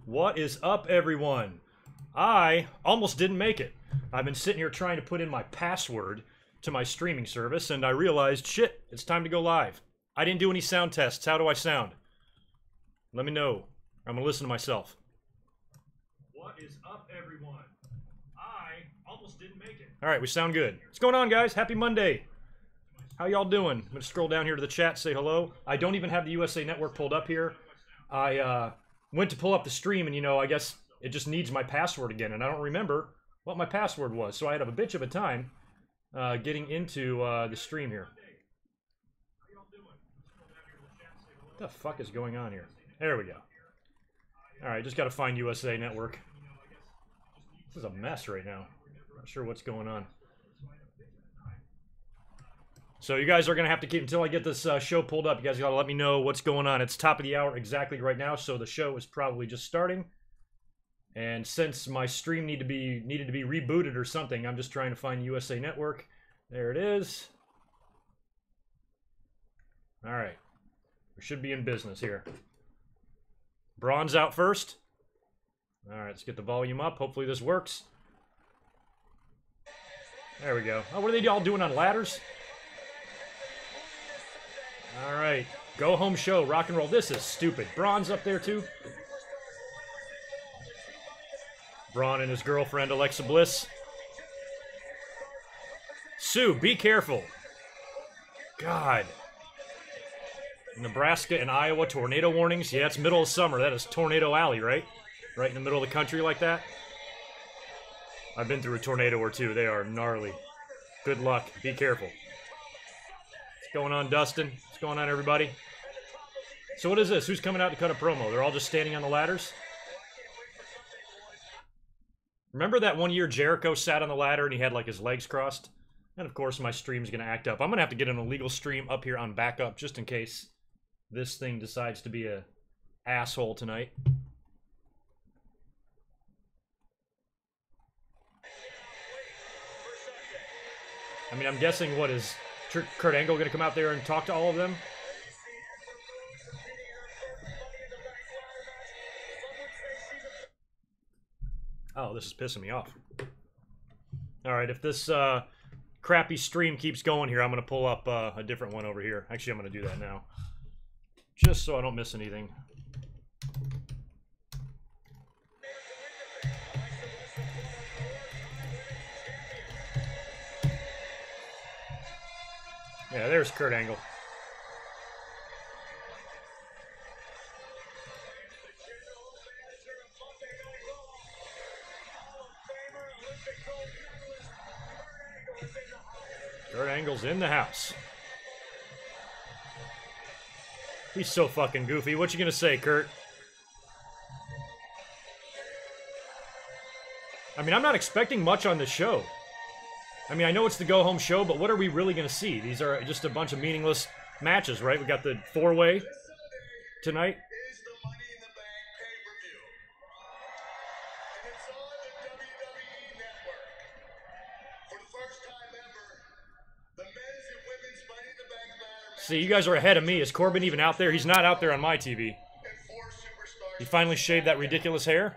What is up, everyone? I almost didn't make it. I've been sitting here trying to put in my password to my streaming service, and I realized, shit, it's time to go live. I didn't do any sound tests. How do I sound? Let me know. I'm gonna listen to myself. What is up, everyone? I almost didn't make it. All right, we sound good. What's going on, guys? Happy Monday. How y'all doing? I'm gonna scroll down here to the chat, say hello. I don't even have the USA Network pulled up here. I went to pull up the stream, and I guess it just needs my password again, and I don't remember what my password was, so I had a bitch of a time getting into the stream here. What the fuck is going on here? There we go. Alright, just gotta find USA Network. This is a mess right now. Not sure what's going on. So you guys are gonna have to keep, until I get this show pulled up, you guys gotta let me know what's going on. It's top of the hour exactly right now, so the show is probably just starting. And since my stream needed to be rebooted or something, I'm just trying to find USA Network. There it is. Alright. We should be in business here. Braun's out first. Alright, let's get the volume up. Hopefully this works. There we go. Oh, what are they all doing on ladders? Alright. Go home show. Rock and roll. This is stupid. Braun's up there too. Braun and his girlfriend, Alexa Bliss. Sue, be careful. God. Nebraska and Iowa tornado warnings. Yeah, it's middle of summer. That is Tornado Alley, right? Right in the middle of the country like that. I've been through a tornado or two. They are gnarly. Good luck. Be careful. What's going on, Dustin? What's going on, everybody? So what is this? Who's coming out to cut a promo? They're all just standing on the ladders? Remember that one year Jericho sat on the ladder and he had like his legs crossed? And of course my stream's going to act up. I'm going to have to get an illegal stream up here on backup just in case this thing decides to be a asshole tonight. I mean, I'm guessing, what, is Kurt Angle going to come out there and talk to all of them? Oh, this is pissing me off. Alright, if this crappy stream keeps going here, I'm going to pull up a different one over here. Actually, I'm going to do that now. Just so I don't miss anything. Yeah, there's Kurt Angle. Kurt Angle's in the house. He's so fucking goofy. What you gonna say, Kurt? I mean, I'm not expecting much on this show. I mean, I know it's the go-home show, but what are we really gonna see? These are just a bunch of meaningless matches, right? We got the four-way tonight. See, you guys are ahead of me. Is Corbin even out there? He's not out there on my TV. He finally shaved that ridiculous hair.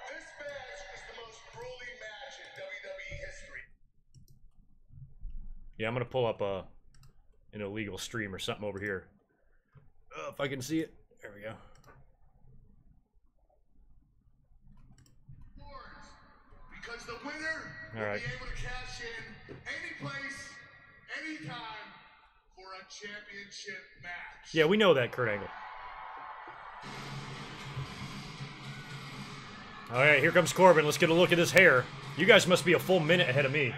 This match is the most grueling match in WWE history. Yeah, I'm gonna pull up an illegal stream or something over here. If I can see it. There we go. Because the winner will be able to cash in any place, anytime, for a championship match. Yeah, we know that, Kurt Angle. Alright, here comes Corbin. Let's get a look at his hair. You guys must be a full minute ahead of me.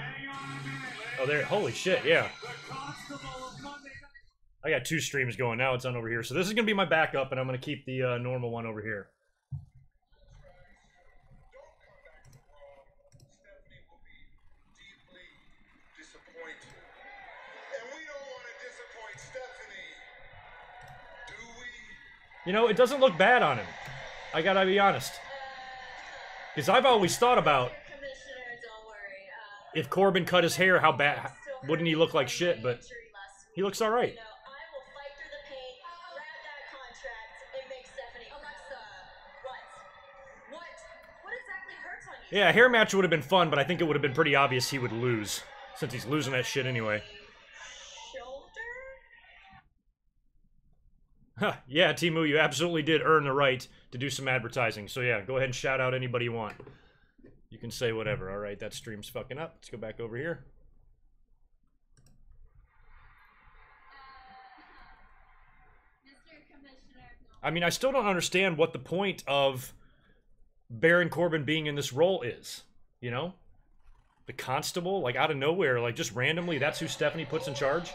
Oh, there. Holy shit, yeah. I got two streams going. Now it's on over here. So this is going to be my backup, and I'm going to keep the normal one over here. You know, it doesn't look bad on him. I gotta be honest. Because I've always thought about if Corbin cut his hair, how bad wouldn't he look like shit? But he looks all right. Yeah, a hair match would have been fun, but I think it would have been pretty obvious he would lose, since he's losing that shit anyway. Huh, yeah, Timu, you absolutely did earn the right to do some advertising. So yeah, go ahead and shout out anybody you want. You can say whatever. All right, that stream's fucking up. Let's go back over here. I mean, I still don't understand what the point of Baron Corbin being in this role is. You know? The constable, like out of nowhere, like just randomly, that's who Stephanie puts in charge?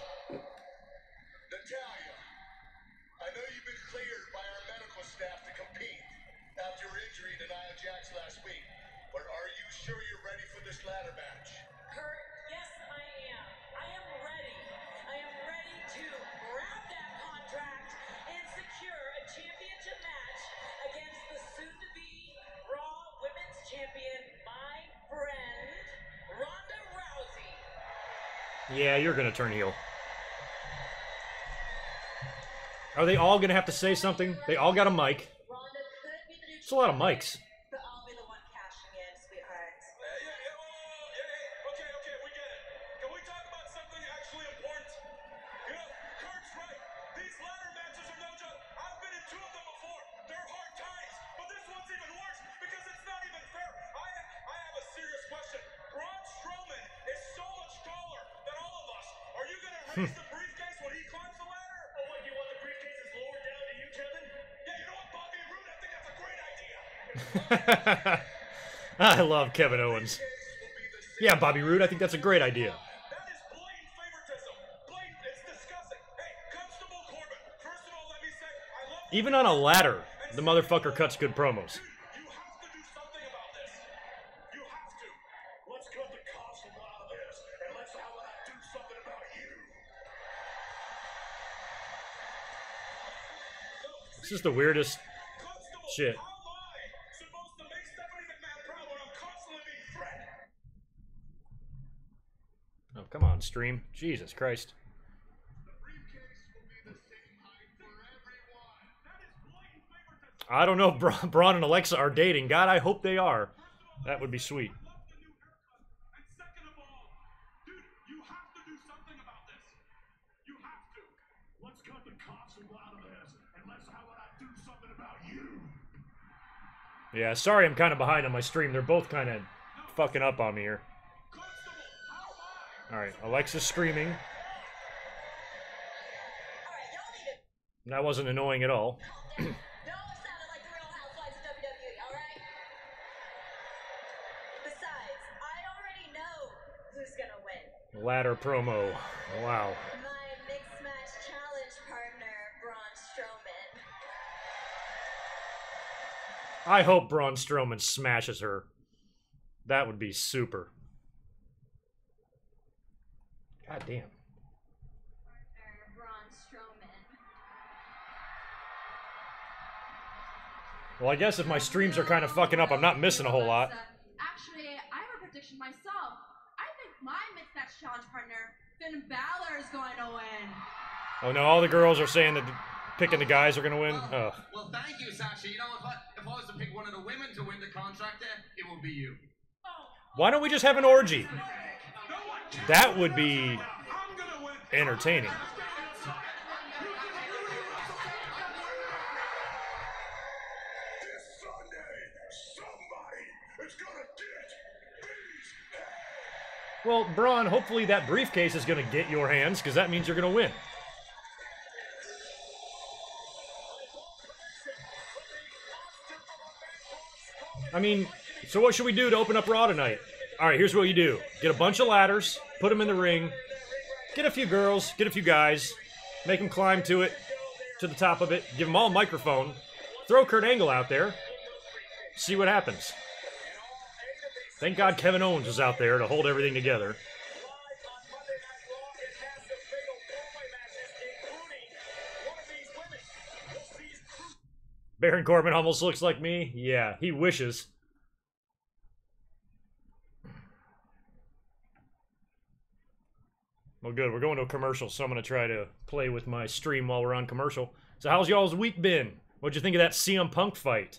Yeah, you're gonna turn heel. Are they all gonna have to say something? They all got a mic. It's a lot of mics. Raise the briefcase when he climbs the ladder? Oh, what, you want the briefcases lowered down to you, Kevin? Yeah, you know what, Bobby Roode? I think that's a great idea. I love Kevin Owens. Yeah, Bobby Roode, I think that's a great idea. That is blatant favoritism. Blatant, it's disgusting. Hey, Constable Corbin, first of all, let me say, I love... Even on a ladder, the motherfucker cuts good promos. You have to do something about this. You have to. Let's cut the constable out of this, and let's how about I do something about you. This is the weirdest shit. Oh, come on, stream. Jesus Christ. I don't know if Braun and Alexa are dating. God, I hope they are. That would be sweet. Yeah, sorry I'm kind of behind on my stream. They're both kind of fucking up on me here. Alright, Alexa's screaming. That wasn't annoying at all. Ladder promo. Wow. My mixed match challenge partner, Braun Strowman. I hope Braun Strowman smashes her. That would be super. God damn. Partner, Braun Strowman. Well, I guess if my streams are kind of fucking up, I'm not missing a whole lot. Actually, I have a prediction myself. I think my mixed match challenge partner, Finn Balor, is going to win. Oh no, all the girls are saying that picking the guys are going to win? Oh. Well, thank you, Sasha. You know, if I was to pick one of the women to win the contract, it would be you. Why don't we just have an orgy? That would be entertaining. Well, Braun, hopefully that briefcase is going to get your hands, because that means you're going to win. I mean, so what should we do to open up Raw tonight? Alright, here's what you do. Get a bunch of ladders, put them in the ring, get a few girls, get a few guys, make them climb to it, to the top of it, give them all a microphone, throw Kurt Angle out there, see what happens. Thank God Kevin Owens was out there to hold everything together. Baron Corbin almost looks like me. Yeah, he wishes. Well, good. We're going to a commercial, so I'm going to try to play with my stream while we're on commercial. So how's y'all's week been? What'd you think of that CM Punk fight?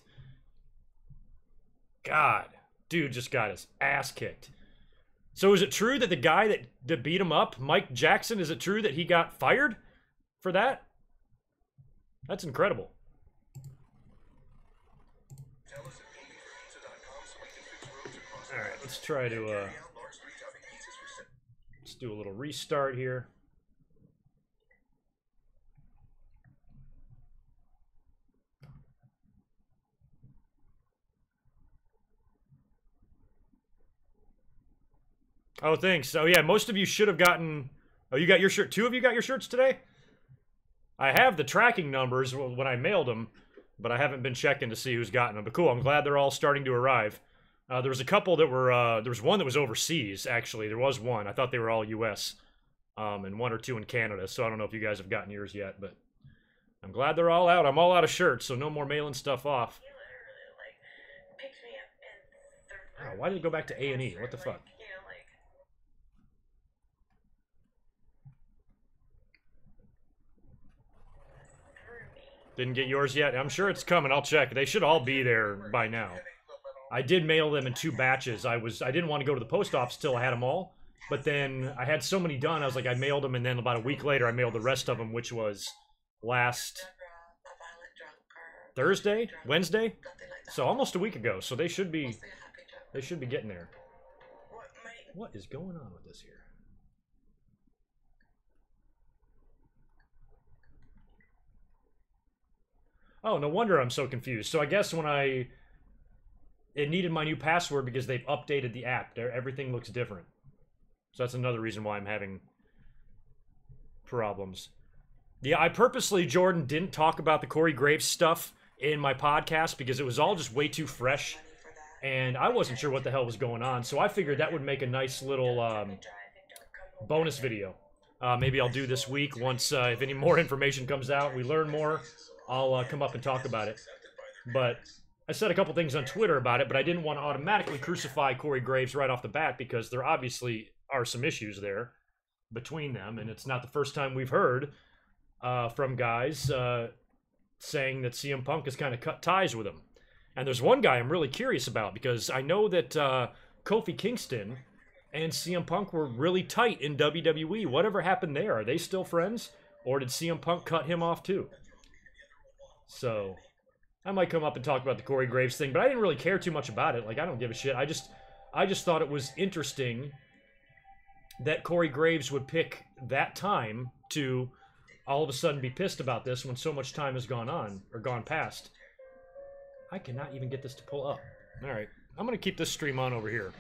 God. dude just got his ass kicked. So is it true that the guy that beat him up, Mike Jackson, is it true that he got fired for that? That's incredible. All right, let's try to let's do a little restart here. Oh, thanks. Oh, yeah, most of you should have gotten... Oh, you got your shirt? 2 of you got your shirts today? I have the tracking numbers when I mailed them, but I haven't been checking to see who's gotten them. But cool, I'm glad they're all starting to arrive. There was a couple that were... there was one that was overseas, actually. There was one. I thought they were all U.S. And 1 or 2 in Canada, so I don't know if you guys have gotten yours yet, but... I'm glad they're all out. I'm all out of shirts, so no more mailing stuff off. Oh, why did it go back to A&E? What the fuck? Didn't get yours yet? I'm sure it's coming. I'll check. They should all be there by now. I did mail them in 2 batches. I didn't want to go to the post office till I had them all. But then I had so many done, I was like, I mailed them, and then about a week later, I mailed the rest of them, which was last Thursday? Wednesday? So almost a week ago. So they should be getting there. What is going on with this here? Oh, no wonder I'm so confused. So I guess when it needed my new password because they've updated the app. Everything looks different. So that's another reason why I'm having problems. Yeah, I purposely, Jordan, didn't talk about the Corey Graves stuff in my podcast because it was all just way too fresh. And I wasn't sure what the hell was going on. So I figured that would make a nice little bonus video. Maybe I'll do this week once, if any more information comes out, we learn more. I'll come up and talk about it. But I said a couple things on Twitter about it, but I didn't want to automatically crucify Corey Graves right off the bat because there obviously are some issues there between them, and it's not the first time we've heard from guys saying that CM Punk has kind of cut ties with him. And there's one guy I'm really curious about because I know that Kofi Kingston and CM Punk were really tight in WWE. Whatever happened there? Are they still friends? Or did CM Punk cut him off too? So, I might come up and talk about the Corey Graves thing, but I didn't really care too much about it. Like, I don't give a shit. I just thought it was interesting that Corey Graves would pick that time to all of a sudden be pissed about this when so much time has gone on, or gone past. I cannot even get this to pull up. All right, I'm going to keep this stream on over here.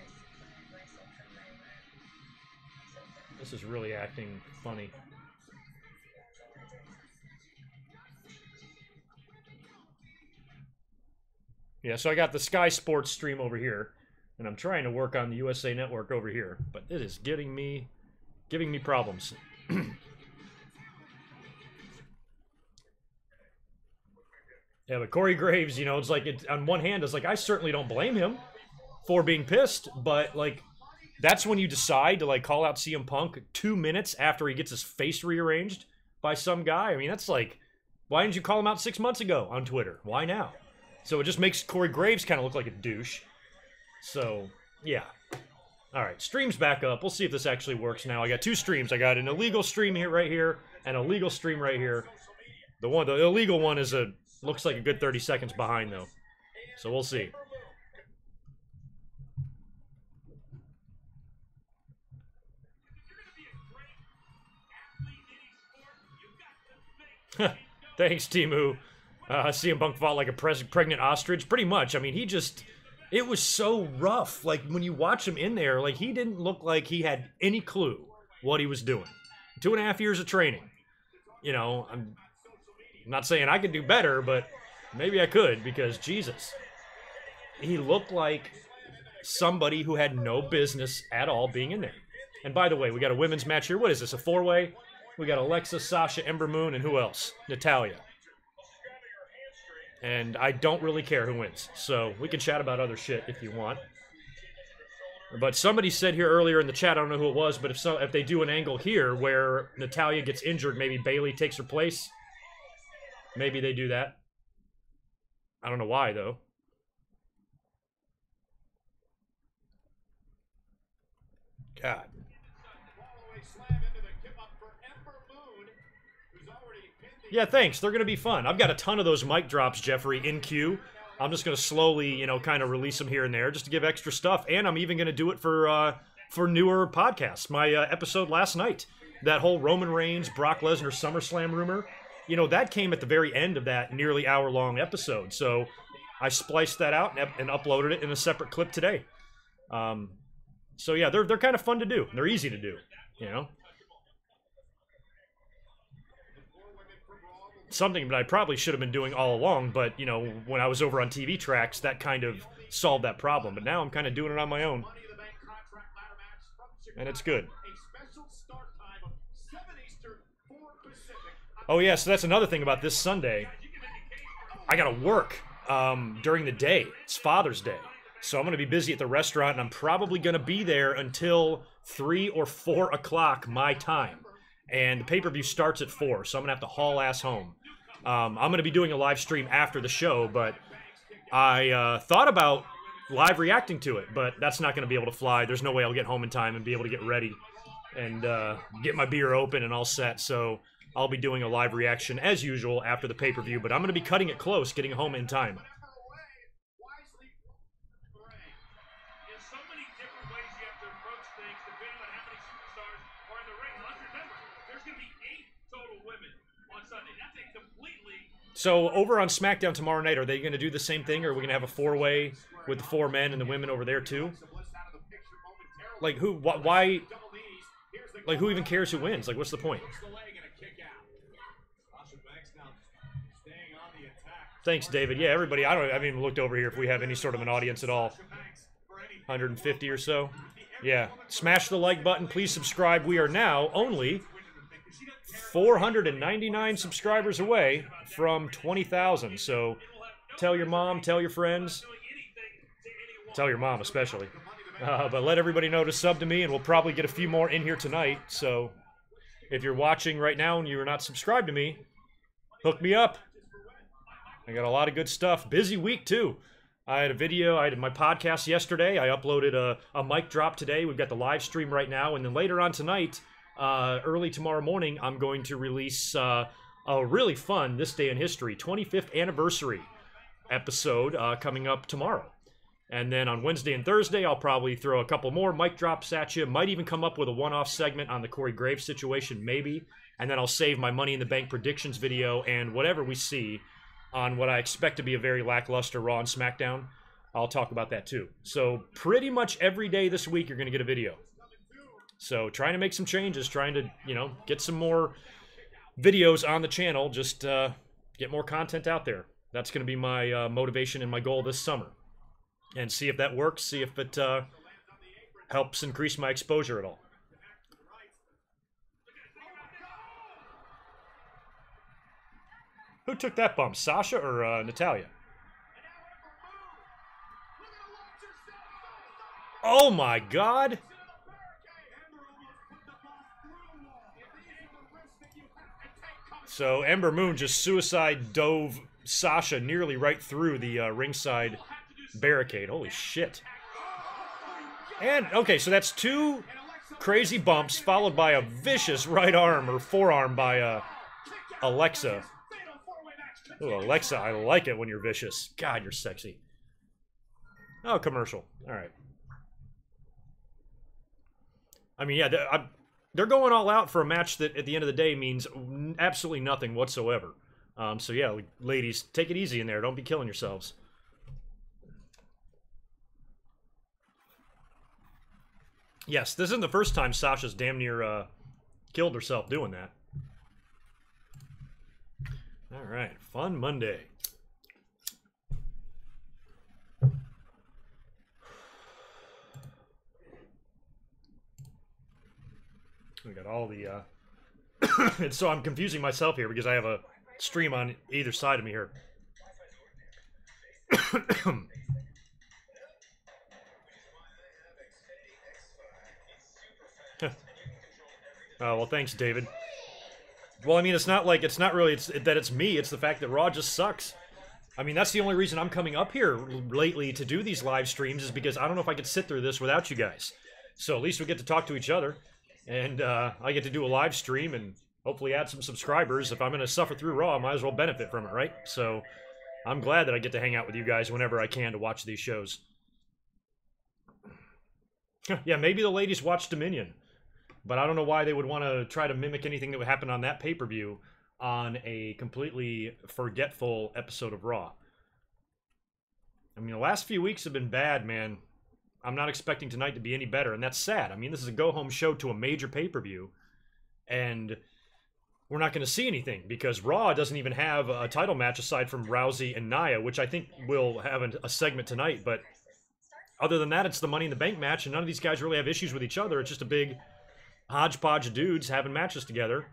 This is really acting funny. Yeah, so I got the Sky Sports stream over here, and I'm trying to work on the USA Network over here, but it is giving me problems. Yeah, but Corey Graves, you know, it's like, on one hand, it's like, I certainly don't blame him for being pissed, but, like, that's when you decide to, like, call out CM Punk 2 minutes after he gets his face rearranged by some guy. I mean, that's like, why didn't you call him out 6 months ago on Twitter? Why now? So it just makes Corey Graves kind of look like a douche. So, yeah. All right, stream's back up. We'll see if this actually works now. I got 2 streams. I got an illegal stream here, right here, and a legal stream right here. The illegal one is looks like a good 30 seconds behind, though. So we'll see. Thanks, Timu. CM Punk fought like a pregnant ostrich. Pretty much. I mean, it was so rough. Like, when you watch him in there, like, he didn't look like he had any clue what he was doing. 2.5 years of training. You know, I'm not saying I could do better, but maybe I could, because, Jesus. He looked like somebody who had no business at all being in there. And by the way, we got a women's match here. What is this, a 4-way? We got Alexa, Sasha, Ember Moon, and who else? Natalya. And I don't really care who wins. So we can chat about other shit if you want. But somebody said here earlier in the chat, I don't know who it was, but if they do an angle here where Natalya gets injured, maybe Bayley takes her place. Maybe they do that. I don't know why, though. God. Yeah, thanks. They're going to be fun. I've got a ton of those mic drops, Jeffrey, in queue. I'm just going to slowly, you know, kind of release them here and there just to give extra stuff. And I'm even going to do it for newer podcasts. My episode last night, that whole Roman Reigns, Brock Lesnar SummerSlam rumor, you know, that came at the very end of that nearly hour-long episode. So I spliced that out and uploaded it in a separate clip today. So yeah, they're kind of fun to do. They're easy to do, you know. Something that I probably should have been doing all along, but, you know, when I was over on TVTrax, that kind of solved that problem. But now I'm kind of doing it on my own. And it's good. Oh, yeah, so that's another thing about this Sunday. I got to work during the day. It's Father's Day. So I'm going to be busy at the restaurant, and I'm probably going to be there until 3 or 4 o'clock my time. And the pay-per-view starts at 4, so I'm going to have to haul ass home. I'm going to be doing a live stream after the show, but I thought about live reacting to it, but that's not going to be able to fly. There's no way I'll get home in time and be able to get ready and get my beer open and all set. So I'll be doing a live reaction as usual after the pay-per-view, but I'm going to be cutting it close, getting home in time. So over on SmackDown tomorrow night, are they going to do the same thing, or are we going to have a 4-way with the 4 men and the women over there too? Like who? Why? Like who even cares who wins? Like what's the point? Thanks, David. Yeah, everybody. I haven't even looked over here if we have any sort of an audience at all. 150 or so. Yeah. Smash the like button. Please subscribe. We are now only 499 subscribers away from 20,000. So tell your mom, tell your friends, tell your mom especially. But let everybody know to sub to me, and we'll probably get a few more in here tonight. So if you're watching right now and you're not subscribed to me, hook me up. I got a lot of good stuff. Busy week too. I had a video, I did my podcast yesterday. I uploaded a mic drop today. We've got the live stream right now, and then later on tonight, early tomorrow morning, I'm going to release a really fun This Day in History 25th anniversary episode coming up tomorrow. And then on Wednesday and Thursday, I'll probably throw a couple more mic drops at you. Might even come up with a one-off segment on the Corey Graves situation, maybe. And then I'll save my Money in the Bank predictions video and whatever we see on what I expect to be a very lackluster Raw and SmackDown. I'll talk about that too. So pretty much every day this week, you're going to get a video. So trying to make some changes, trying to, you know, get some more videos on the channel, just get more content out there. That's going to be my motivation and my goal this summer. And see if that works, see if it helps increase my exposure at all. Who took that bump, Sasha or Natalya? Oh my God! So Ember Moon just suicide dove Sasha nearly right through the ringside barricade. Holy shit. And, okay, so that's 2 crazy bumps followed by a vicious right arm or forearm by Alexa. Ooh, Alexa, I like it when you're vicious. God, you're sexy. Oh, commercial. All right. I mean, yeah, they're going all out for a match that at the end of the day means absolutely nothing whatsoever. So yeah, ladies, take it easy in there. Don't be killing yourselves. Yes, this isn't the first time Sasha's damn near killed herself doing that. All right, fun Monday. We got all the and so I'm confusing myself here because I have a stream on either side of me here. Oh, well, thanks, David. Well, I mean, it's not really that it's me. It's the fact that Raw just sucks. I mean, that's the only reason I'm coming up here lately to do these live streams is because I don't know if I could sit through this without you guys. So at least we get to talk to each other. And I get to do a live stream and hopefully add some subscribers. If I'm going to suffer through Raw, I might as well benefit from it, right? So I'm glad that I get to hang out with you guys whenever I can to watch these shows. Yeah, maybe the ladies watch Dominion. But I don't know why they would want to try to mimic anything that would happen on that pay-per-view on a completely forgetful episode of Raw. I mean, the last few weeks have been bad, man. I'm not expecting tonight to be any better, and that's sad. I mean, this is a go-home show to a major pay-per-view, and we're not going to see anything because Raw doesn't even have a title match aside from Rousey and Nia, which I think will have a segment tonight, but other than that, it's the Money in the Bank match, and none of these guys really have issues with each other. It's just a big hodgepodge of dudes having matches together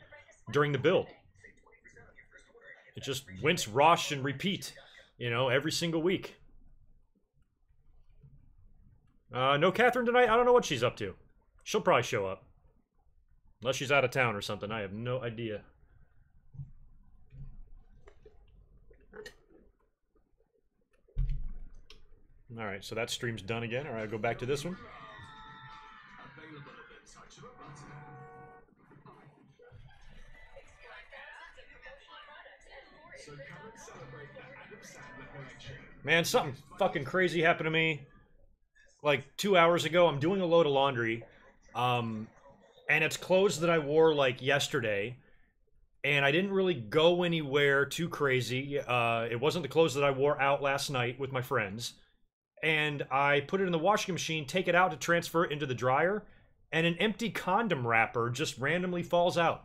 during the build. It's just rinse, wash, and repeat, you know, every single week. No Catherine tonight? I don't know what she's up to. She'll probably show up. Unless she's out of town or something. I have no idea. Alright, so that stream's done again. Alright, I'll go back to this one. Man, something fucking crazy happened to me like 2 hours ago. I'm doing a load of laundry, and it's clothes that I wore like yesterday, and I didn't really go anywhere too crazy. It wasn't the clothes that I wore out last night with my friends, and I put it in the washing machine, take it out to transfer it into the dryer, and an empty condom wrapper just randomly falls out.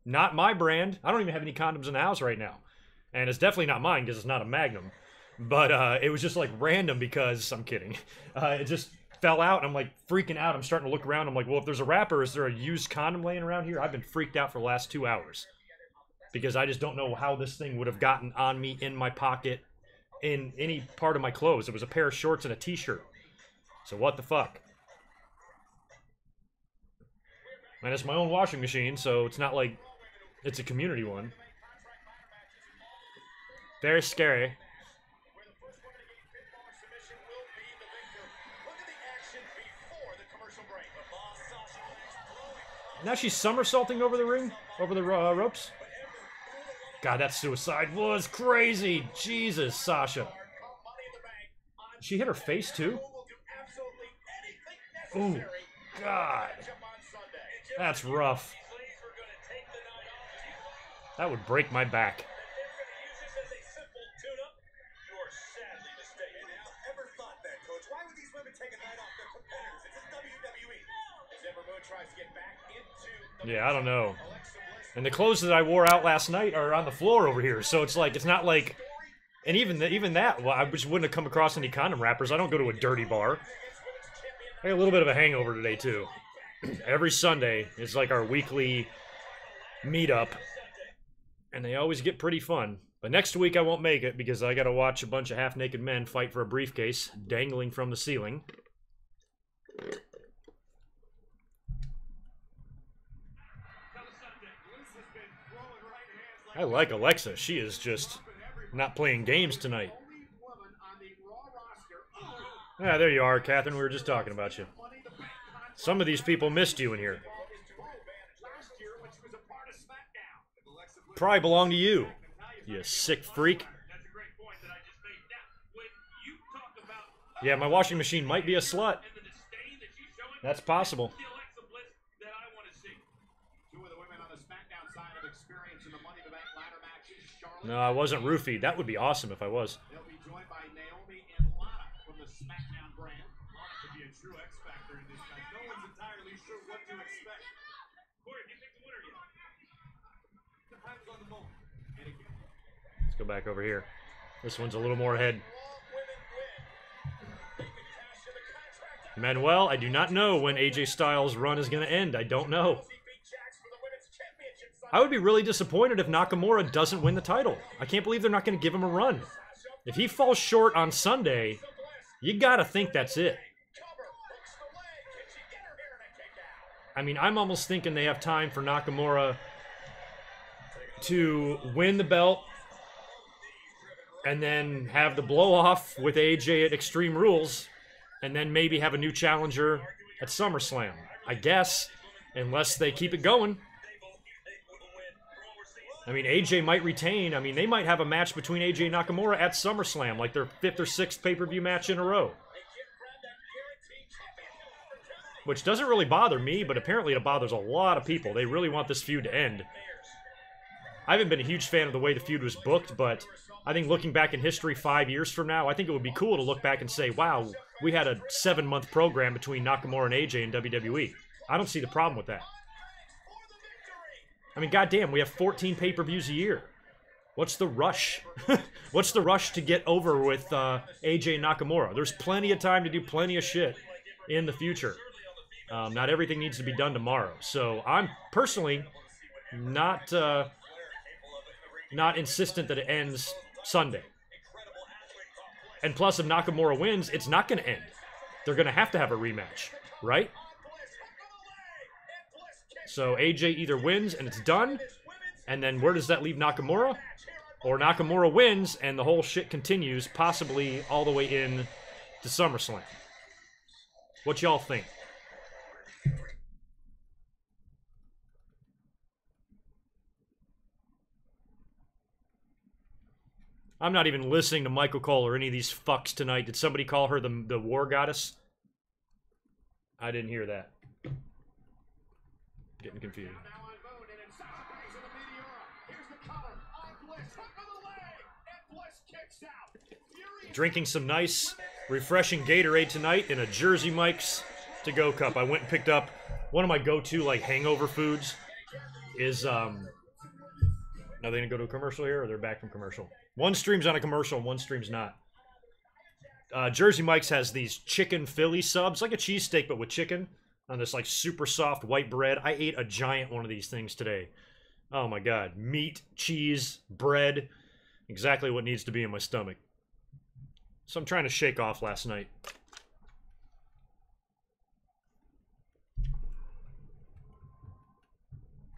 Not my brand. I don't even have any condoms in the house right now, and it's definitely not mine because it's not a Magnum. But it was just like random because, I'm kidding, it just fell out and I'm like freaking out. I'm starting to look around. I'm like, well, if there's a wrapper, is there a used condom laying around here? I've been freaked out for the last 2 hours because I just don't know how this thing would have gotten on me, in my pocket, in any part of my clothes. It was a pair of shorts and a t-shirt. So what the fuck? And it's my own washing machine, so it's not like it's a community one. Very scary. Now she's somersaulting over the ring, over the ropes. God, that suicide was crazy. Jesus, Sasha. She hit her face too? Oh, God. That's rough. That would break my back. Yeah, I don't know. And the clothes that I wore out last night are on the floor over here, so it's like, it's not like... And even that, well, I just wouldn't have come across any condom wrappers. I don't go to a dirty bar. I got a little bit of a hangover today, too. Every Sunday is like our weekly meetup, and they always get pretty fun. But next week I won't make it because I gotta watch a bunch of half-naked men fight for a briefcase dangling from the ceiling. I like Alexa. She is just not playing games tonight. Yeah, there you are, Catherine. We were just talking about you. Some of these people missed you in here. Probably belong to you, you sick freak. Yeah, my washing machine might be a slut. That's possible. No, I wasn't roofied. That would be awesome if I was. They'll be joined by Naomi and Lana from the SmackDown brand. Lana could be a true X factor in this match. No one's entirely sure what to expect. Corey, have you picked the winner yet? Depends on the moment. And again. Let's go back over here. This one's a little more ahead. Manuel, I do not know when AJ Styles' run is going to end. I don't know. I would be really disappointed if Nakamura doesn't win the title. I can't believe they're not going to give him a run. If he falls short on Sunday, you got to think that's it. I mean, I'm almost thinking they have time for Nakamura to win the belt and then have the blow-off with AJ at Extreme Rules and then maybe have a new challenger at SummerSlam. I guess, unless they keep it going. I mean, AJ might retain. I mean, they might have a match between AJ and Nakamura at SummerSlam, like their 5th or 6th pay-per-view match in a row. Which doesn't really bother me, but apparently it bothers a lot of people. They really want this feud to end. I haven't been a huge fan of the way the feud was booked, but I think looking back in history 5 years from now, I think it would be cool to look back and say, wow, we had a 7-month program between Nakamura and AJ in WWE. I don't see the problem with that. I mean, goddamn, we have 14 pay-per-views a year. What's the rush? What's the rush to get over with AJ and Nakamura? There's plenty of time to do plenty of shit in the future. Not everything needs to be done tomorrow. So I'm personally not insistent that it ends Sunday. And plus, if Nakamura wins, it's not going to end. They're going to have a rematch, right? So AJ either wins and it's done, and then where does that leave Nakamura? Or Nakamura wins and the whole shit continues, possibly all the way in to SummerSlam. What y'all think? I'm not even listening to Michael Cole or any of these fucks tonight. Did somebody call her the war goddess? I didn't hear that. Getting confused. Drinking some nice, refreshing Gatorade tonight in a Jersey Mike's to-go cup. I went and picked up one of my go-to, like, hangover foods is, Are they gonna go to a commercial here, or they're back from commercial? One stream's on a commercial and one stream's not. Jersey Mike's has these chicken Philly subs, like a cheesesteak but with chicken, on this like super soft white bread. I ate a giant one of these things today. Oh my god. Meat, cheese, bread. Exactly what needs to be in my stomach. So I'm trying to shake off last night.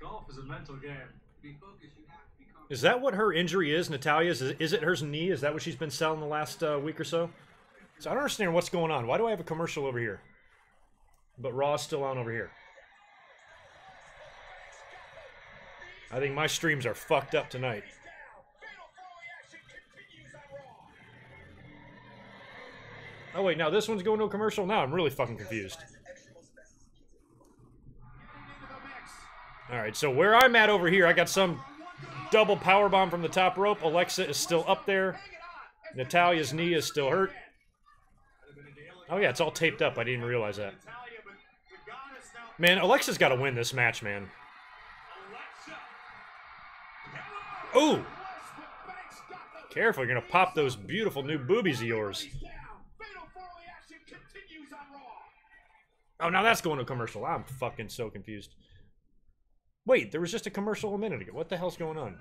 Golf is a mental game. Is that what her injury is, Natalia's? Is it her knee? Is that what she's been selling the last week or so? So I don't understand what's going on. Why do I have a commercial over here? But Raw's still on over here. I think my streams are fucked up tonight. Oh wait, now this one's going to a commercial? Now I'm really fucking confused. Alright, so where I'm at over here, I got some double powerbomb from the top rope. Alexa is still up there. Natalia's knee is still hurt. Oh yeah, it's all taped up. I didn't even realize that. Man, Alexa's got to win this match, man. Ooh! Careful, you're going to pop those beautiful new boobies of yours. Oh, now that's going to a commercial. I'm fucking so confused. Wait, there was just a commercial a minute ago. What the hell's going on?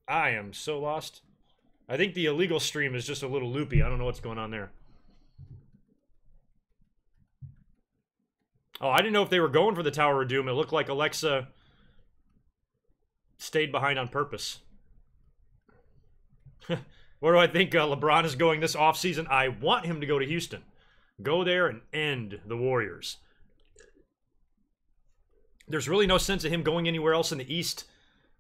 I am so lost. I think the illegal stream is just a little loopy. I don't know what's going on there. Oh, I didn't know if they were going for the Tower of Doom. It looked like Alexa stayed behind on purpose. Where do I think LeBron is going this offseason? I want him to go to Houston. Go there and end the Warriors. There's really no sense of him going anywhere else in the East.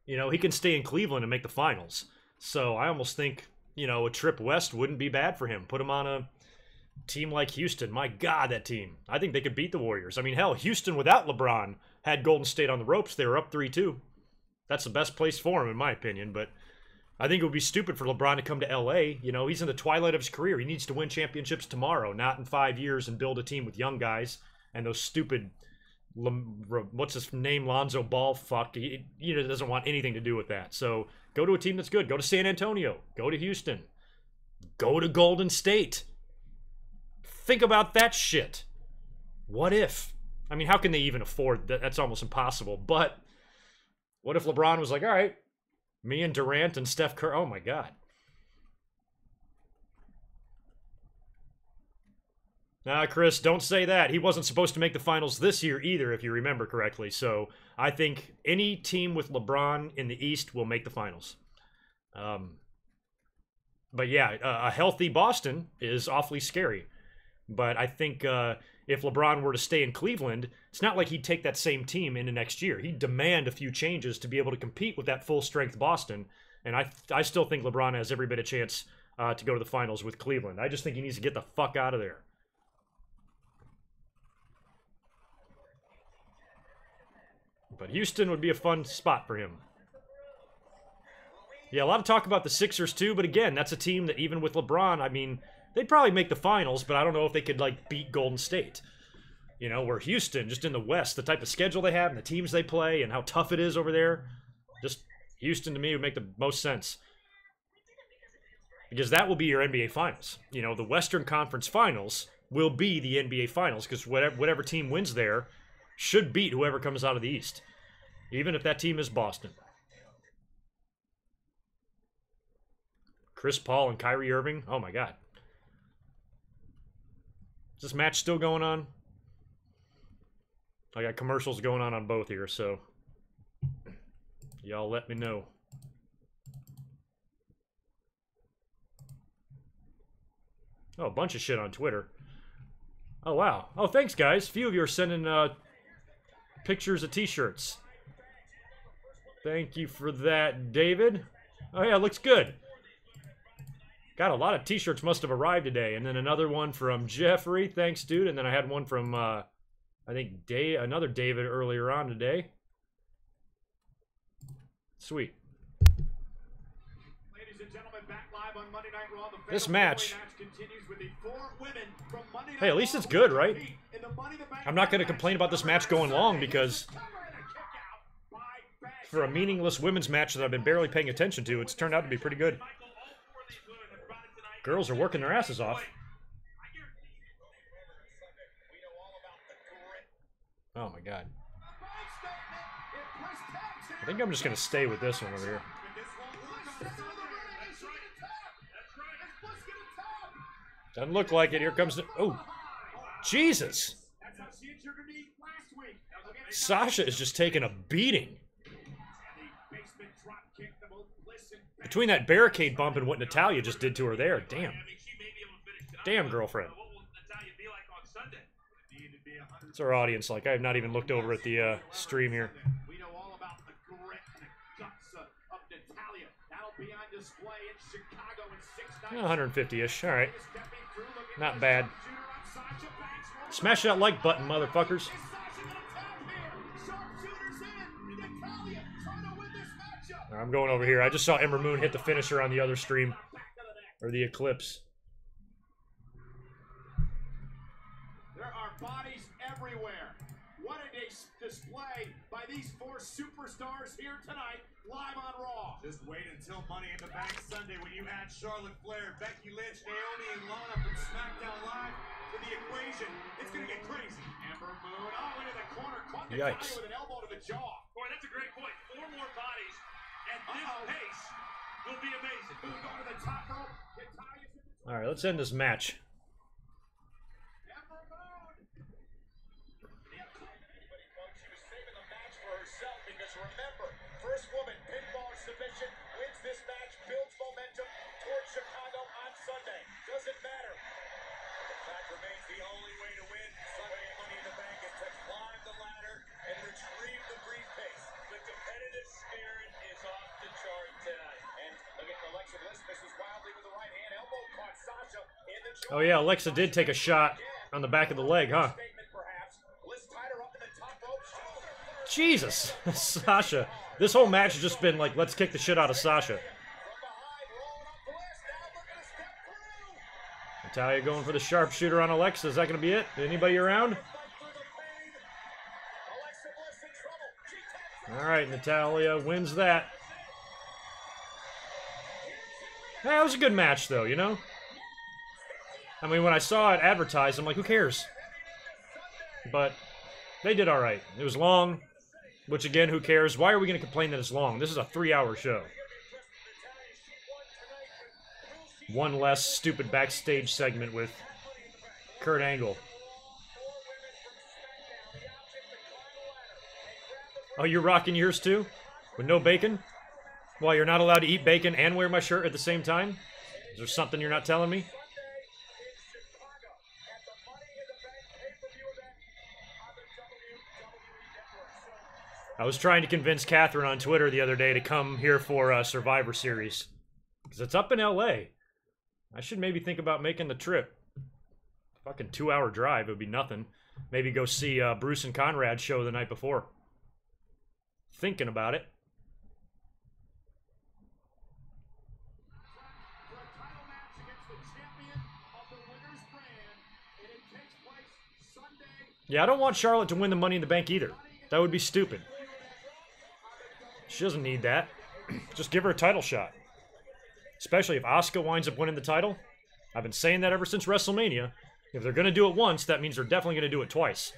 You know, he can stay in Cleveland and make the finals. So I almost think, you know, a trip west wouldn't be bad for him. Put him on a team like Houston. My God, that team. I think they could beat the Warriors. I mean, hell, Houston without LeBron had Golden State on the ropes. They were up 3-2. That's the best place for him, in my opinion. But I think it would be stupid for LeBron to come to LA. You know, he's in the twilight of his career. He needs to win championships tomorrow, not in 5 years, and build a team with young guys and those stupid, what's his name, Lonzo Ball fuck. He doesn't want anything to do with that. So go to a team that's good. Go to San Antonio. Go to Houston. Go to Golden State. Think about that shit. What if? I mean, how can they even afford that? That's almost impossible. But what if LeBron was like, all right, me and Durant and Steph Curry. Oh, my God. Nah, Chris, don't say that. He wasn't supposed to make the finals this year either, if you remember correctly. So I think any team with LeBron in the East will make the finals. But yeah, a healthy Boston is awfully scary. But I think if LeBron were to stay in Cleveland, it's not like he'd take that same team into next year. He'd demand a few changes to be able to compete with that full-strength Boston. And I still think LeBron has every bit of chance to go to the finals with Cleveland. I just think he needs to get the fuck out of there. But Houston would be a fun spot for him. Yeah, a lot of talk about the Sixers too, but again, that's a team that even with LeBron, I mean, they'd probably make the finals, but I don't know if they could, like, beat Golden State. You know, where Houston, just in the West, the type of schedule they have and the teams they play and how tough it is over there, just Houston to me would make the most sense. Because that will be your NBA Finals. You know, the Western Conference Finals will be the NBA Finals because whatever team wins there should beat whoever comes out of the East. Even if that team is Boston. Chris Paul and Kyrie Irving. Oh my God. Is this match still going on? I got commercials going on both here, so y'all let me know. Oh, a bunch of shit on Twitter. Oh, wow. Oh, thanks, guys. A few of you are sending pictures of t-shirts. Thank you for that, David. Oh, yeah, looks good. God, a lot of t-shirts must have arrived today. And then another one from Jeffrey. Thanks, dude. And then I had one from, I think, another David earlier on today. Sweet. Ladies and gentlemen, back live on Monday Night Raw. This match. Continues with the 4 women from Monday Night Hey, at least it's good, right? I'm not going to complain about this match going long because for a meaningless women's match that I've been barely paying attention to, it's turned out to be pretty good. Girls are working their asses off. Oh my God. I think I'm just going to stay with this one over here. Doesn't look like it. Here comes the... Oh, Jesus. Sasha is just taking a beating. Between that barricade bump and what Natalya just did to her there, damn. Damn, girlfriend. What's our audience like? I have not even looked over at the stream here. 150-ish. All right. Not bad. Smash that like button, motherfuckers. I'm going over here. I just saw Ember Moon hit the finisher on the other stream. Or the Eclipse. There are bodies everywhere. What a display by these 4 superstars here tonight, live on Raw. Just wait until Money in the Bank Sunday when you add Charlotte Flair, Becky Lynch, Naomi, and Lana from SmackDown Live to the equation. It's going to get crazy. Ember Moon, into the corner, caught Natalya with an elbow to the jaw. Boy, that's a great point. 4 more bodies. At this pace will be amazing. We'll go to the top rope. All right, let's end this match. Because remember, first woman pinfall submission wins this match, builds momentum towards Chicago on Sunday. Doesn't matter. The fact remains the only way to win Sunday Money in the Bank is to climb the ladder and retrieve the briefcase. The competitive spirit is off the chart tonight. And look at Alexa Bliss misses wildly with the right hand. Elbow caught Sasha in the jaw. Oh yeah, Alexa did take a shot on the back of the leg, huh? Jesus, Sasha. This whole match has just been like, let's kick the shit out of Sasha. Natalya going for the sharpshooter on Alexa. Is that going to be it? Anybody around? All right, Natalya wins that. Hey, that was a good match, though, you know? I mean, when I saw it advertised, I'm like, who cares? But they did all right. It was long. Which, again, who cares? Why are we going to complain that it's long? This is a 3-hour show. One less stupid backstage segment with Kurt Angle. Oh, you're rocking yours too? With no bacon? Well, you're not allowed to eat bacon and wear my shirt at the same time? Is there something you're not telling me? I was trying to convince Catherine on Twitter the other day to come here for Survivor Series. Because it's up in LA. I should maybe think about making the trip. Fucking 2-hour drive, it would be nothing. Maybe go see Bruce and Conrad's show the night before. Thinking about it. Yeah, I don't want Charlotte to win the Money in the Bank either. That would be stupid. She doesn't need that. Just give her a title shot. Especially if Asuka winds up winning the title. I've been saying that ever since WrestleMania. If they're going to do it once, that means they're definitely going to do it twice.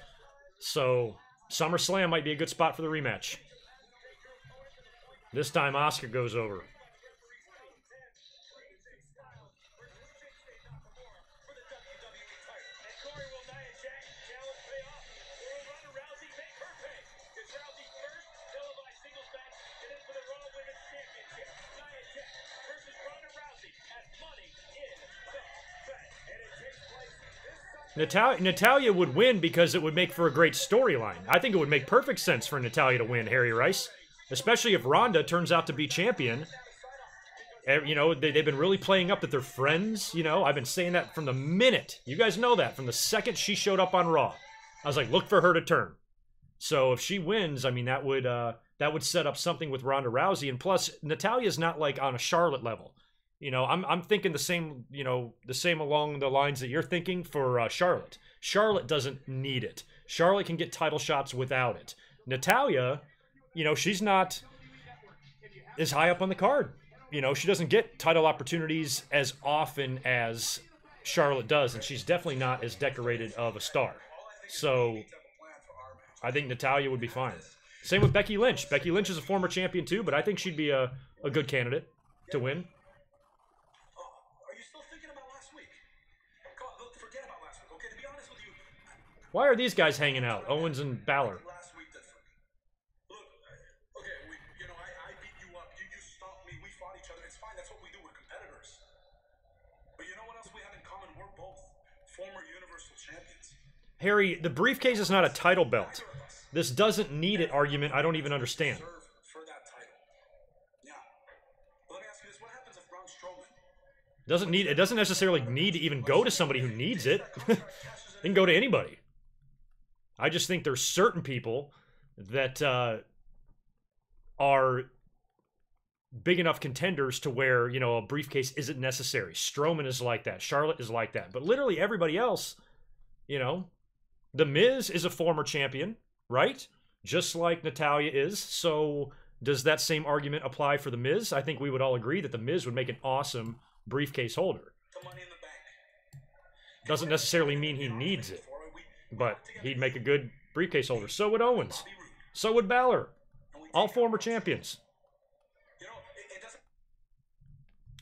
So, SummerSlam might be a good spot for the rematch. This time, Asuka goes over. Natalya would win because it would make for a great storyline. I think it would make perfect sense for Natalya to win, Harry Rice. Especially if Ronda turns out to be champion. You know, they've been really playing up that they're friends, you know. I've been saying that from the minute. You guys know that. From the second she showed up on Raw. I was like, look for her to turn. So if she wins, I mean, that would set up something with Ronda Rousey. And plus, Natalya's not like on a Charlotte level. You know, I'm thinking the same, you know, the same along the lines that you're thinking for Charlotte. Charlotte doesn't need it. Charlotte can get title shots without it. Natalya, you know, she's not as high up on the card. You know, she doesn't get title opportunities as often as Charlotte does, and she's definitely not as decorated of a star. So, I think Natalya would be fine. Same with Becky Lynch. Becky Lynch is a former champion too, but I think she'd be a good candidate to win. Why are these guys hanging out? Owens and Balor. Harry, the briefcase is not a title belt. This doesn't need it argument I don't even understand. It doesn't necessarily need to even go to somebody who needs it. It can go to anybody. I just think there's certain people that are big enough contenders to where, you know, a briefcase isn't necessary. Strowman is like that. Charlotte is like that. But literally everybody else, you know, The Miz is a former champion, right? Just like Natalya is. So does that same argument apply for The Miz? I think we would all agree that The Miz would make an awesome briefcase holder. Doesn't necessarily mean he needs it, but he'd make a good briefcase holder. So would Owens. So would Balor. All former champions.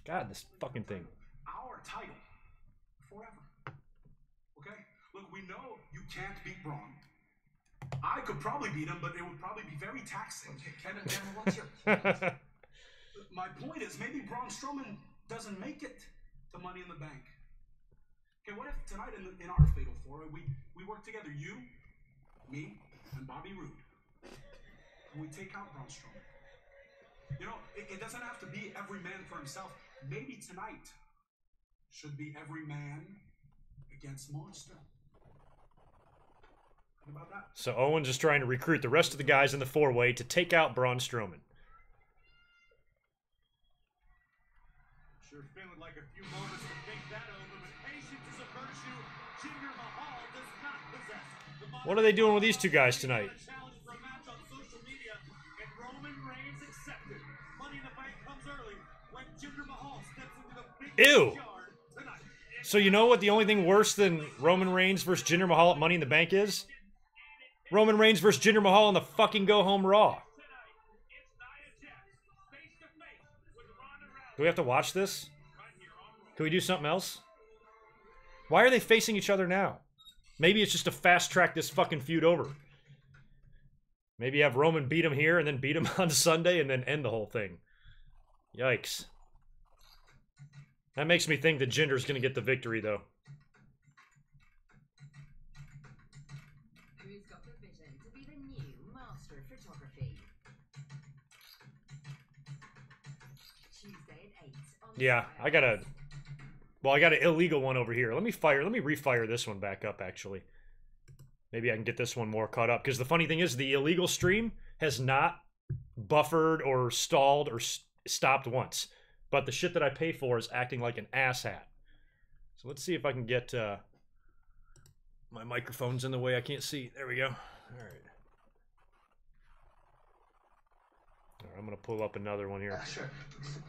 God, this fucking thing. Our title forever. Okay? Look, we know you can't beat Braun. I could probably beat him, but it would probably be very taxing. Kevin, what's your point? My point is, maybe Braun Strowman doesn't make it to Money in the Bank. Okay, what if tonight in our Fatal 4 we work together, you, me, and Bobby Roode, and we take out Braun Strowman? You know, it doesn't have to be every man for himself. Maybe tonight should be every man against monster. Think about that. So Owens is trying to recruit the rest of the guys in the four-way to take out Braun Strowman. Sure feeling like a few moments to think that over, but patience is a virtue Jinder Mahal does not possess. What are they doing with these two guys tonight? Challenge for a match on social media, and Roman Reigns accepted. Money in the Bank comes early when Jinder Mahal steps into the big Ew. yard tonight. So you know what the only thing worse than Roman Reigns versus Jinder Mahal at Money in the Bank is? Roman Reigns versus Jinder Mahal on the fucking Go Home Raw. Do we have to watch this? Can we do something else? Why are they facing each other now? Maybe it's just to fast track this fucking feud over. Maybe have Roman beat him here and then beat him on Sunday and then end the whole thing. Yikes. That makes me think that Jinder's going to get the victory, though. Who's got the vision to be the new master of photography. Tuesday at 8 on Yeah, I got a... Well, I got an illegal one over here. Let me refire this one back up, actually. Maybe I can get this one more caught up. Because the funny thing is, the illegal stream has not buffered or stalled or stopped once. But the shit that I pay for is acting like an asshat. So let's see if I can get... my microphone's in the way. I can't see. There we go. All right. I'm going to pull up another one here. Sure.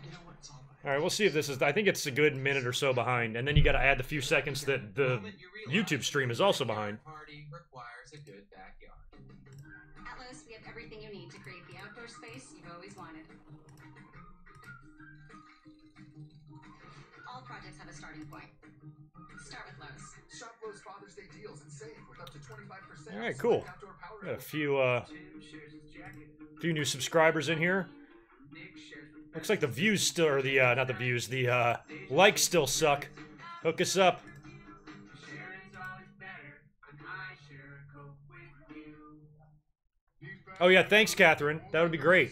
You know what it's all about. All right, we'll see if this is... I think it's a good minute or so behind. And then you got to add the few seconds that the YouTube stream is also behind. Party requires a good backyard. At Lowe's, we have everything you need to create the outdoor space you've always wanted. All projects have a starting point. Start with Lowe's. Shop Lowe's Father's Day deals and save with up to 25%. All right, cool. Got a few new subscribers in here. Looks like the views still, or the not the views, the likes still suck. Hook us up. Oh yeah, thanks, Catherine. That would be great.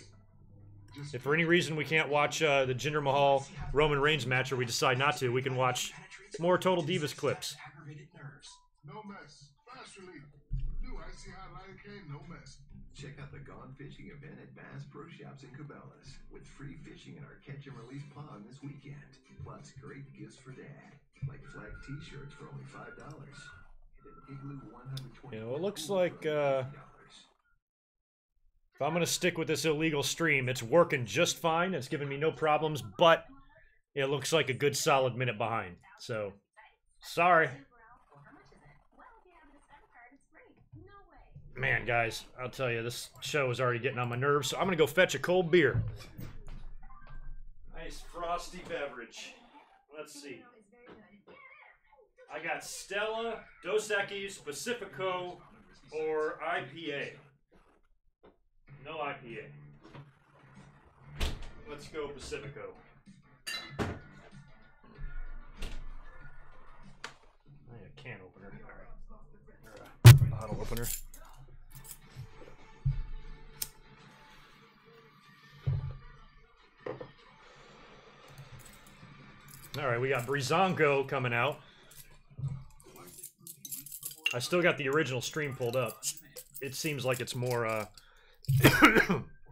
If for any reason we can't watch the Jinder Mahal Roman Reigns match, or we decide not to, we can watch more Total Divas clips. No mess. Fast relief. New icy hot lidocaine, no mess. Check out the Gone Fishing event at Bass Pro Shops in Cabela's with free fishing in our Catch and Release pond this weekend. Plus great gifts for dad, like flag t-shirts for only $5 and an Igloo 120. You know, it looks like if I'm gonna stick with this illegal stream, it's working just fine. It's giving me no problems, but it looks like a good solid minute behind. So, sorry. Man, guys, I'll tell you, this show is already getting on my nerves, so I'm gonna go fetch a cold beer. Nice frosty beverage. Let's see. I got Stella, Dos Equis, Pacifico, or IPA. No IPA. Let's go Pacifico. I need a can opener. All right. Bottle opener. All right, we got Breezango coming out. I still got the original stream pulled up. It seems like it's more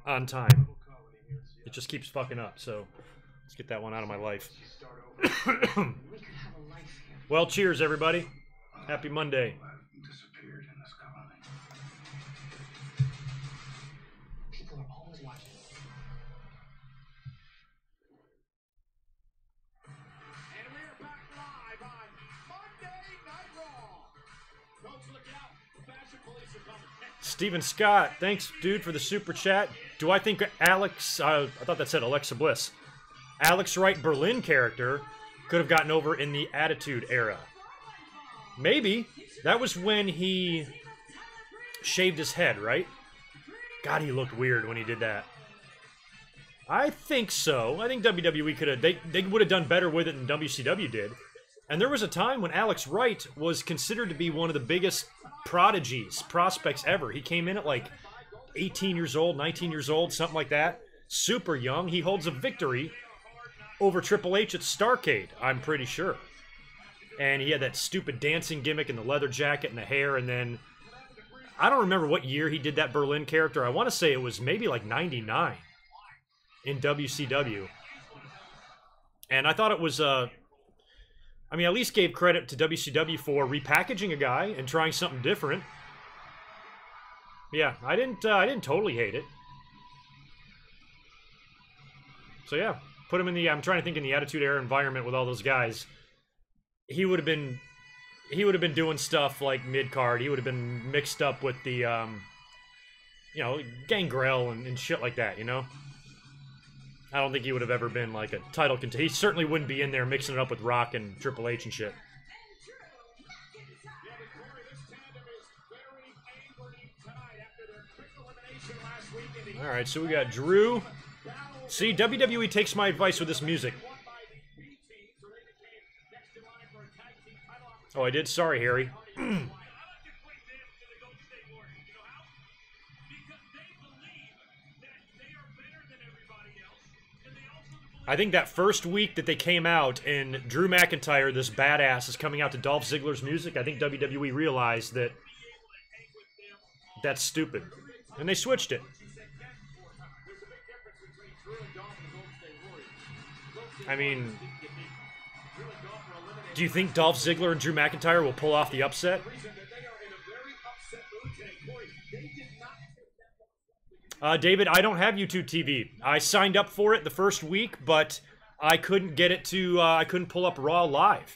on time. It just keeps fucking up, so let's get that one out of my life. Well, cheers, everybody. Happy Monday. People are always watching. And we're back live on Monday Night Raw. Folks, look out. Fashion police are coming. Steven Scott, thanks, dude, for the super chat. Do I think Alex, I thought that said Alexa Bliss, Alex Wright Berlin character could have gotten over in the Attitude Era? Maybe. That was when he shaved his head, right? God, he looked weird when he did that. I think so. I think WWE could have, they would have done better with it than WCW did. And there was a time when Alex Wright was considered to be one of the biggest prodigies, prospects ever. He came in at like 18 years old, 19 years old, something like that. Super young. He holds a victory over Triple H at Starrcade, I'm pretty sure. And he had that stupid dancing gimmick and the leather jacket and the hair, and then I don't remember what year he did that Berlin character. I want to say it was maybe like 99 in WCW. And I thought it was I mean, at least gave credit to WCW for repackaging a guy and trying something different. Yeah, I didn't totally hate it. So yeah, put him in the, I'm trying to think, in the Attitude Era environment with all those guys. He would have been doing stuff like mid-card. He would have been mixed up with the, you know, Gangrel and shit like that, you know? I don't think he would have ever been like a title contender. He certainly wouldn't be in there mixing it up with Rock and Triple H and shit. Alright, so we got Drew. See, WWE takes my advice with this music. Oh, I did? Sorry, Harry. I think that first week that they came out and Drew McIntyre, this badass, is coming out to Dolph Ziggler's music, I think WWE realized that that's stupid. And they switched it. I mean, do you think Dolph Ziggler and Drew McIntyre will pull off the upset? David, I don't have YouTube TV. I signed up for it the first week, but I couldn't get it to, I couldn't pull up Raw live.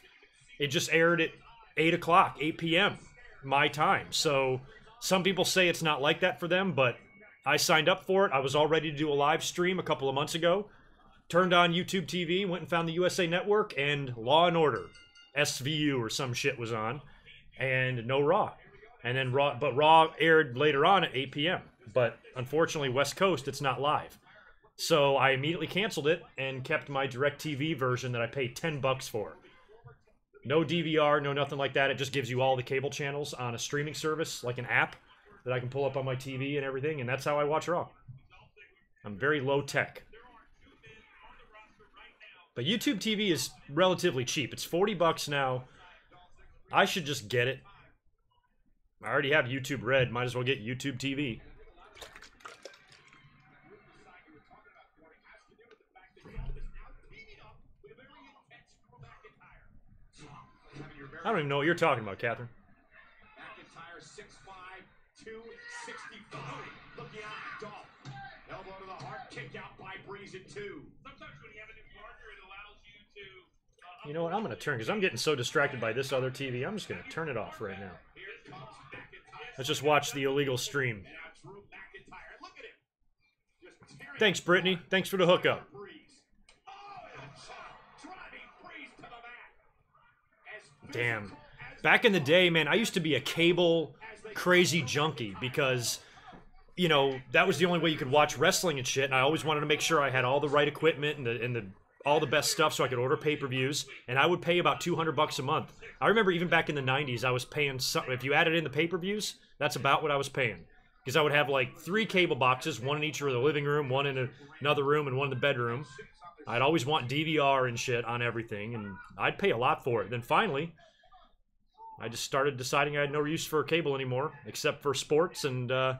It just aired at 8 o'clock, 8 p.m. my time. So some people say it's not like that for them, but I signed up for it. I was all ready to do a live stream a couple of months ago. Turned on YouTube TV, went and found the USA Network, and Law & Order, SVU or some shit was on, and no Raw. And then Raw aired later on at 8 p.m. But unfortunately, West Coast, it's not live. So I immediately canceled it and kept my DirecTV version that I paid $10 for. No DVR, no nothing like that. It just gives you all the cable channels on a streaming service, like an app that I can pull up on my TV and everything, and that's how I watch Raw. I'm very low tech. But YouTube TV is relatively cheap. It's $40 now. I should just get it. I already have YouTube Red. Might as well get YouTube TV. I don't even know what you're talking about, Catherine. McIntyre 6'5", 265. Looking out, Dolph. Elbow to the heart, kick out by Breeze at 2. Sometimes when you have a new partner, it allows you to... You know what? I'm going to turn, because I'm getting so distracted by this other TV, I'm just going to turn it off right now. Let's just watch the illegal stream. Thanks, Brittany. Thanks for the hookup. Damn. Back in the day, man, I used to be a cable crazy junkie because, you know, that was the only way you could watch wrestling and shit, and I always wanted to make sure I had all the right equipment and all the best stuff so I could order pay-per-views, and I would pay about $200 a month. I remember even back in the 90s, I was paying something. If you added in the pay-per-views, that's about what I was paying. Because I would have like 3 cable boxes, one in each of the living room, one in another room, and one in the bedroom. I'd always want DVR and shit on everything, and I'd pay a lot for it. Then finally, I just started deciding I had no use for cable anymore, except for sports and a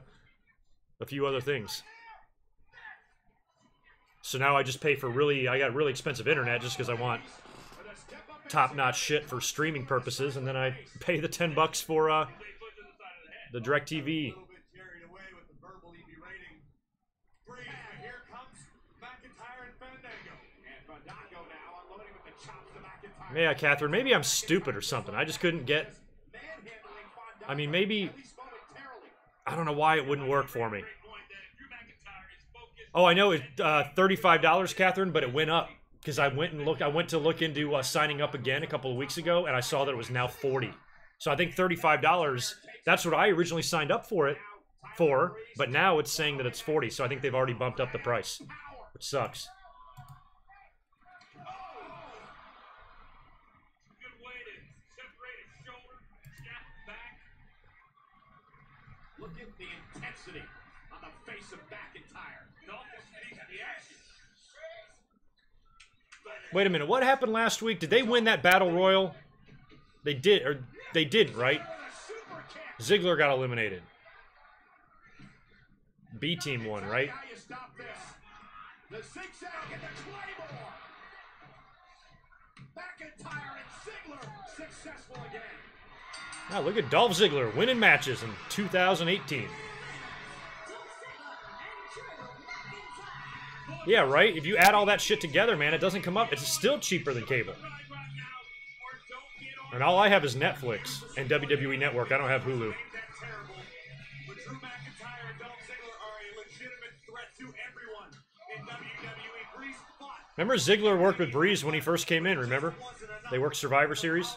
few other things. So now I just pay for I got really expensive internet just because I want top-notch shit for streaming purposes, and then I pay the $10 for the DirecTV. Yeah, Catherine, maybe I'm stupid or something. I just couldn't get... I mean, maybe... I don't know why it wouldn't work for me. Oh, I know it's $35, Catherine, but it went up. Because I went to look into signing up again a couple of weeks ago, and I saw that it was now $40. So I think $35, that's what I originally signed up for, but now it's saying that it's $40, so I think they've already bumped up the price, which sucks. Look at the intensity on the face of McIntyre. Wait a minute, what happened last week? Did they win that Battle Royal? They did, or they didn't, right? Ziggler got eliminated. B team won, right? The zigzag and the Claymore. McIntyre and Ziggler successful again. Now look at Dolph Ziggler winning matches in 2018. Yeah, right? If you add all that shit together, man, it doesn't come up. It's still cheaper than cable. And all I have is Netflix and WWE Network. I don't have Hulu. Remember Ziggler worked with Breeze when he first came in, remember? They worked Survivor Series.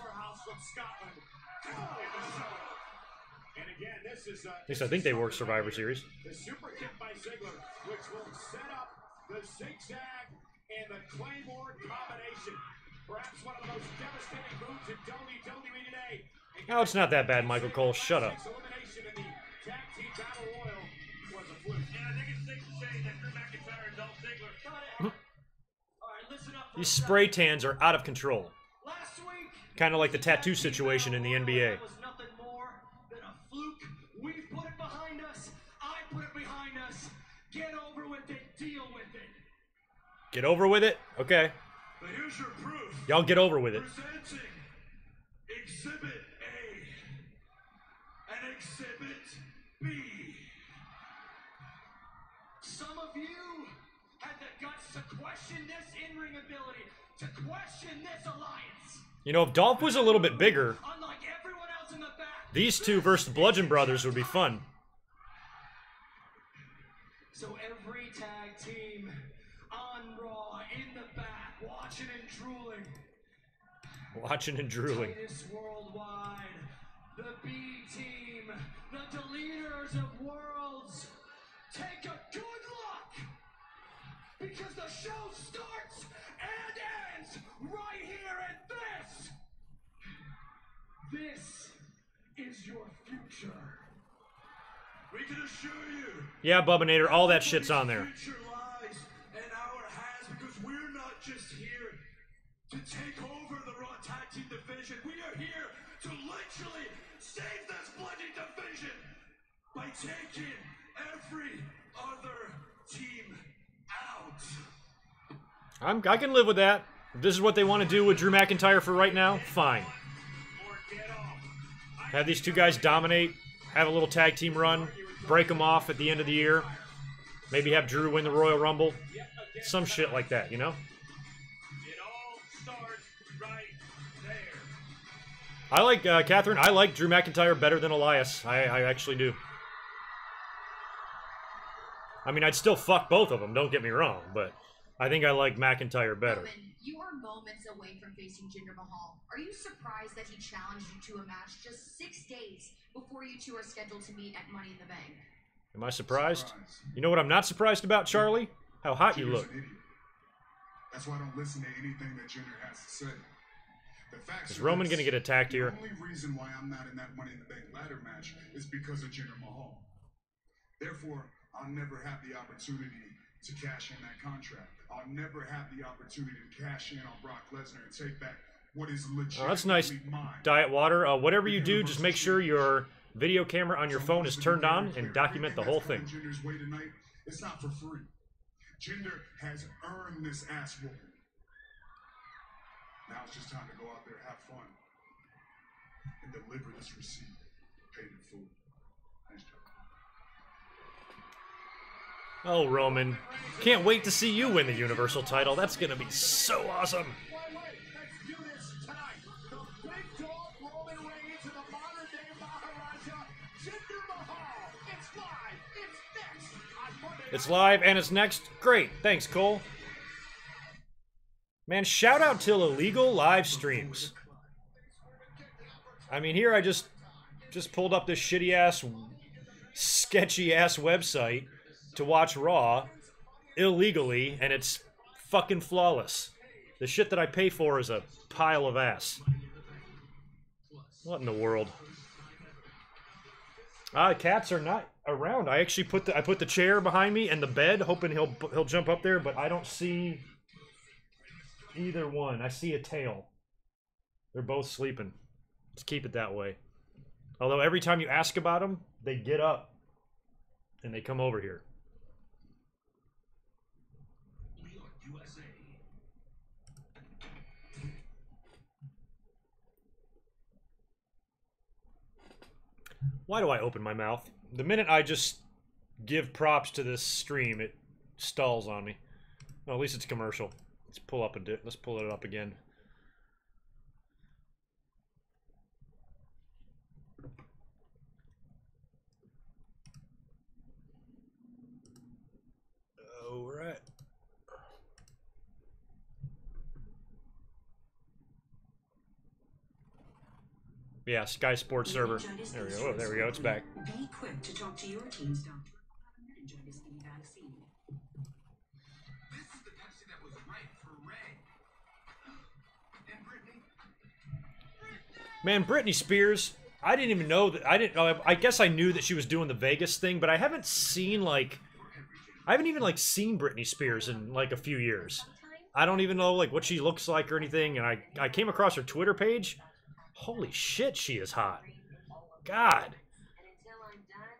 At least I think they worked Survivor Series. The super kick by Ziggler, which will set up the zigzag and the Claymore combination. Perhaps one of the most devastating moves in WWE today. Oh, it's not that bad, Michael Cole. Shut up. Elimination in the tag team battle royal was a fluke. And I think it's safe to say that Drew McIntyre and Dolph Ziggler. All right, These spray tans are out of control. Last week, Kind of like the tattoo situation in the NBA. that was nothing more than a fluke. We put it behind us. I put it behind us. Get over with it. Deal with it. Get over with it? Okay. But here's your proof. Y'all get over with it. Presenting Exhibit A and Exhibit B. Some of you had the guts to question this in-ring ability, to question this alliance. You know, if Dolph was a little bit bigger, Unlike everyone else in the back. these two versus the Bludgeon Brothers would be fun. So every tag team on Raw in the back, watching and drooling. Watching and drooling. Titus Worldwide, the B Team, the Deleters of Worlds. Take a good look, because the show starts and ends right here at this. This is your future. We can assure you. Yeah, Bubbinator, all that shit's on there. Future lies in our hands, because we're not just here to take over the Raw Tag Team division. We are here to literally save this bloody division by taking every other team out. I can live with that. If this is what they want to do with Drew McIntyre for right now, fine. Or get off. Have these two guys dominate, have a little tag team run, break them off at the end of the year. Maybe have Drew win the Royal Rumble. Some shit like that, you know? It all starts right there. I like, Catherine, I like Drew McIntyre better than Elias. I actually do. I mean, I'd still fuck both of them, don't get me wrong, but I think I like McIntyre better. Roman, you are moments away from facing Jinder Mahal. Are you surprised that he challenged you to a match just 6 days before you two are scheduled to meet at Money in the Bank? Am I surprised? You know what I'm not surprised about, Charlie? How hot you look. That's why I don't listen to anything that Jinder has to say. The facts Is are Roman this. going to get attacked here? The only reason why I'm not in that Money in the Bank ladder match is because of Jinder Mahal. Therefore, I'll never have the opportunity to cash in that contract. I'll never have the opportunity to cash in on Brock Lesnar and take back what is legitimately Oh, that's nice. mine. Diet water. Whatever you do, just make sure your video camera on your phone is turned on and document the whole thing. Jinder's way tonight, it's not for free. Jinder has earned this ass whooping. Now it's just time to go out there, have fun, and deliver this receipt. Paid in full. Nice job. Oh, Roman. Can't wait to see you win the Universal title. That's going to be so awesome. Wait, let's do this tonight. The big dog Roman Reigns and the modern day Maharaja, Jinder Mahal. It's live. It's next on Monday It's live and it's next. Great. Thanks, Cole. Man, shout out to illegal live streams. I mean, here I just pulled up this shitty-ass, sketchy-ass website to watch Raw illegally, and it's fucking flawless. The shit that I pay for is a pile of ass. What in the world? Cats are not around. I actually put the chair behind me and the bed, hoping he'll jump up there, but I don't see either one. I see a tail. They're both sleeping. Let's keep it that way. Although every time you ask about them, they get up and they come over here. USA. Why do I open my mouth? The minute I just give props to this stream, it stalls on me. Well, at least it's commercial. Let's pull it up again. All right. Yeah, Sky Sports server. There we go. Oh, there we go. It's back. Be quick to talk to your team's doctor. Enjoy this mini vaccine. This is the Pepsi that was right for Ray. And Brittany. Man, Britney Spears. I didn't even know that. I guess I knew that she was doing the Vegas thing, but I haven't seen I haven't even seen Britney Spears in like a few years. I don't even know like what she looks like or anything. And I came across her Twitter page. Holy shit, she is hot. God.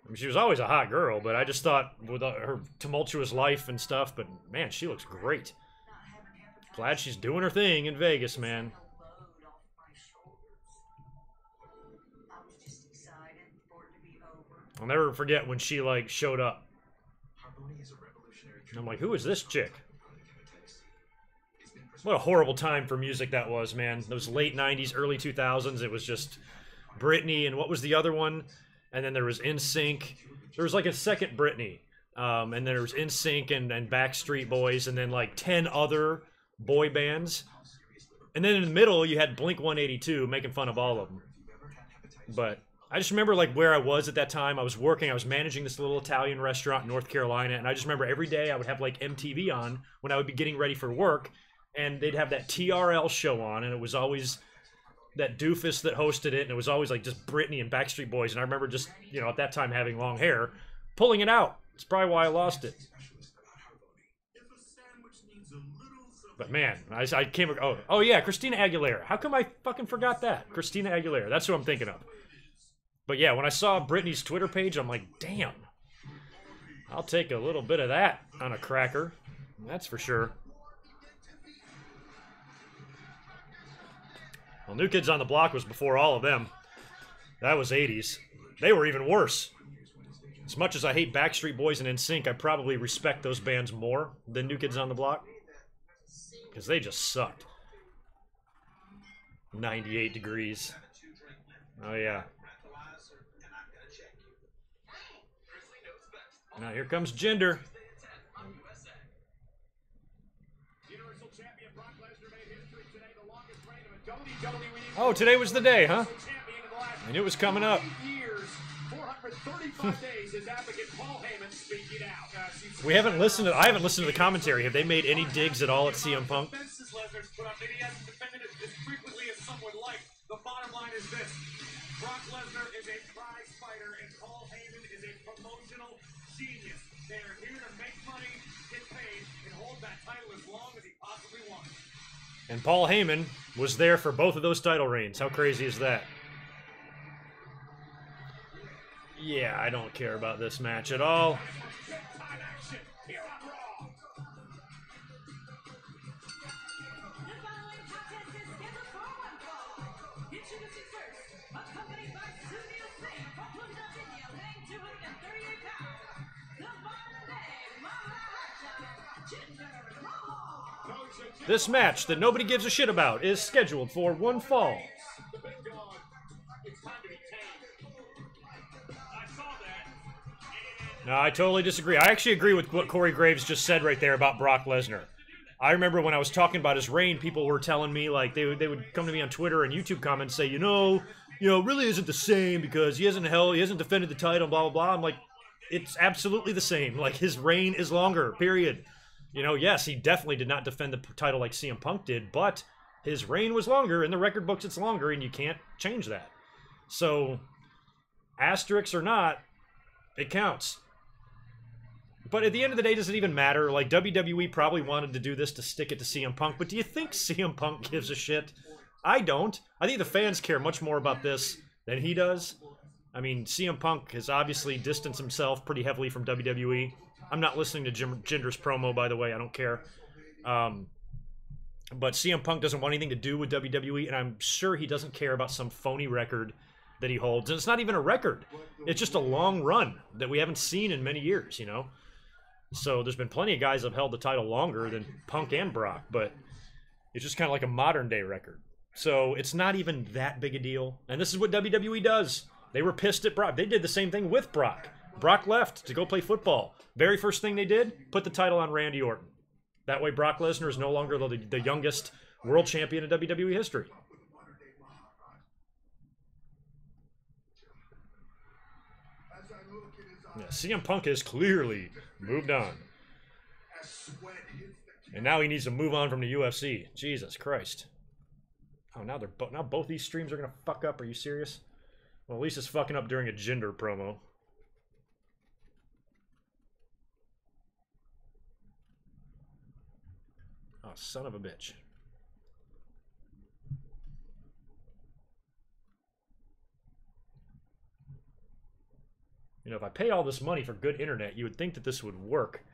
I mean, she was always a hot girl, but I just thought with her tumultuous life and stuff, but man, she looks great. Glad she's doing her thing in Vegas, man. I'll never forget when she like showed up. And I'm like, who is this chick? What a horrible time for music that was, man. Those late 90s, early 2000s, it was just Britney, and what was the other one? And then there was NSYNC. There was like a second Britney. And then there was NSYNC and Backstreet Boys, and then like 10 other boy bands. And then in the middle, you had Blink-182 making fun of all of them. But I just remember like where I was at that time. I was working, I was managing this little Italian restaurant in North Carolina, and I just remember every day I would have like MTV on when I would be getting ready for work, and they'd have that TRL show on, and it was always that doofus that hosted it, and it was always like just Britney and Backstreet Boys, and I remember just, you know, at that time having long hair, pulling it out. It's probably why I lost it. But man, I came, oh yeah, Christina Aguilera. How come I fucking forgot that? Christina Aguilera, that's who I'm thinking of. But yeah, when I saw Britney's Twitter page, I'm like, damn. I'll take a little bit of that on a cracker. That's for sure. Well, New Kids on the Block was before all of them. That was 80s. They were even worse. As much as I hate Backstreet Boys and NSYNC, I probably respect those bands more than New Kids on the Block. Because they just sucked. 98 degrees. Oh, yeah. Now here comes Gender. Oh, today was the day, huh? I knew it was coming up. We haven't listened to. I haven't listened to the commentary. Have they made any digs at all at CM Punk? The bottom line is this: Brock Lesnar is a prize fighter, and Paul Heyman is a promotional genius. They are here to make money, get paid, and hold that title as long as he possibly wants. And Paul Heyman was there for both of those title reigns. How crazy is that? Yeah, I don't care about this match at all. This match that nobody gives a shit about is scheduled for one fall. No, I totally disagree. I actually agree with what Corey Graves just said right there about Brock Lesnar. I remember when I was talking about his reign, people were telling me, like, they would come to me on Twitter and YouTube comments and say, you know, it really isn't the same because he hasn't defended the title, blah, blah, blah. I'm like, it's absolutely the same. Like, his reign is longer, period. You know, yes, he definitely did not defend the title like CM Punk did, but his reign was longer. In the record books, it's longer, and you can't change that. So, asterisks or not, it counts. But at the end of the day, does it even matter? Like, WWE probably wanted to do this to stick it to CM Punk, but do you think CM Punk gives a shit? I don't. I think the fans care much more about this than he does. I mean, CM Punk has obviously distanced himself pretty heavily from WWE. I'm not listening to Jinder's promo, by the way. I don't care. But CM Punk doesn't want anything to do with WWE, and I'm sure he doesn't care about some phony record that he holds. And it's not even a record. It's just a long run that we haven't seen in many years, you know? So there's been plenty of guys that have held the title longer than Punk and Brock, but it's just kind of like a modern-day record. So it's not even that big a deal. And this is what WWE does. They were pissed at Brock. They did the same thing with Brock. Brock left to go play football. Very first thing they did, put the title on Randy Orton. That way Brock Lesnar is no longer the youngest world champion in WWE history. Yeah, CM Punk has clearly moved on. And now he needs to move on from the UFC. Jesus Christ. Oh, now now both these streams are going to fuck up. Are you serious? Well, at least it's fucking up during a Jinder promo. Oh, son of a bitch. You know, if I pay all this money for good internet, you would think that this would work.